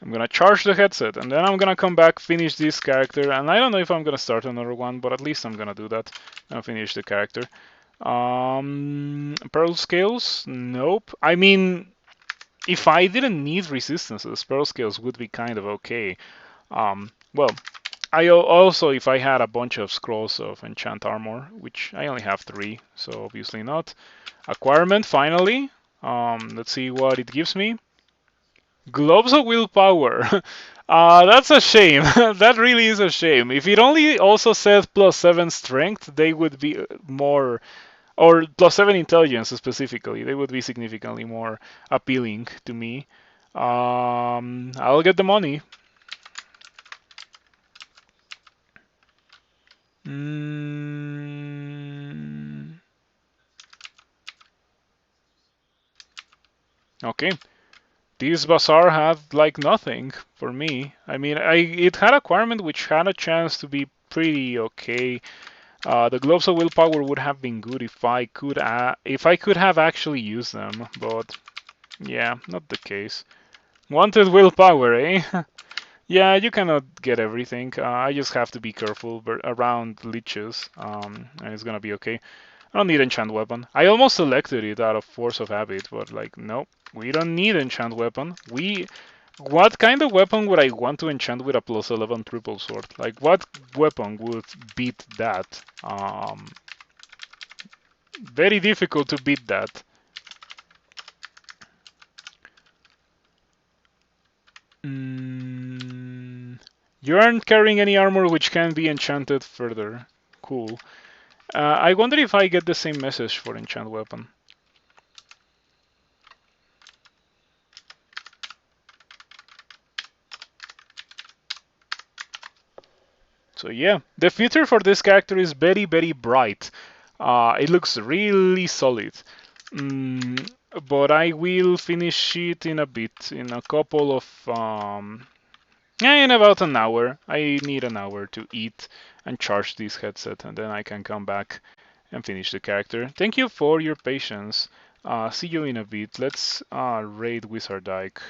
I'm gonna charge the headset, and then I'm gonna come back, finish this character, and I don't know if I'm gonna start another one, but at least I'm gonna do that and finish the character. Pearl scales? Nope. I mean, if I didn't need resistances, Pearl Scales would be kind of okay. Well, also, if I had a bunch of scrolls of enchant armor, which I only have 3, so obviously not. Acquirement, finally. Let's see what it gives me. Gloves of Willpower. That's a shame. That really is a shame. If it only also said +7 strength, they would be more, or +7 intelligence specifically, they would be significantly more appealing to me. I'll get the money. Okay. This bazaar had like nothing for me. I mean, it had acquirement which had a chance to be pretty okay. The gloves of willpower would have been good if I could have actually used them, but yeah, not the case. Wanted willpower, eh? Yeah, you cannot get everything. I just have to be careful around leeches, and it's gonna be okay. I don't need enchant weapon. I almost selected it out of force of habit, but like, nope, we don't need enchant weapon. What kind of weapon would I want to enchant with a +11 triple sword? Like, what weapon would beat that? Very difficult to beat that. You aren't carrying any armor which can be enchanted further. Cool. I wonder if I get the same message for enchant weapon. So yeah, the future for this character is very, very bright. It looks really solid. But I will finish it in a bit, in a couple of in about an hour. I need an hour to eat and charge this headset, and then I can come back and finish the character. Thank you for your patience. See you in a bit. Let's raid Wizard Dyke.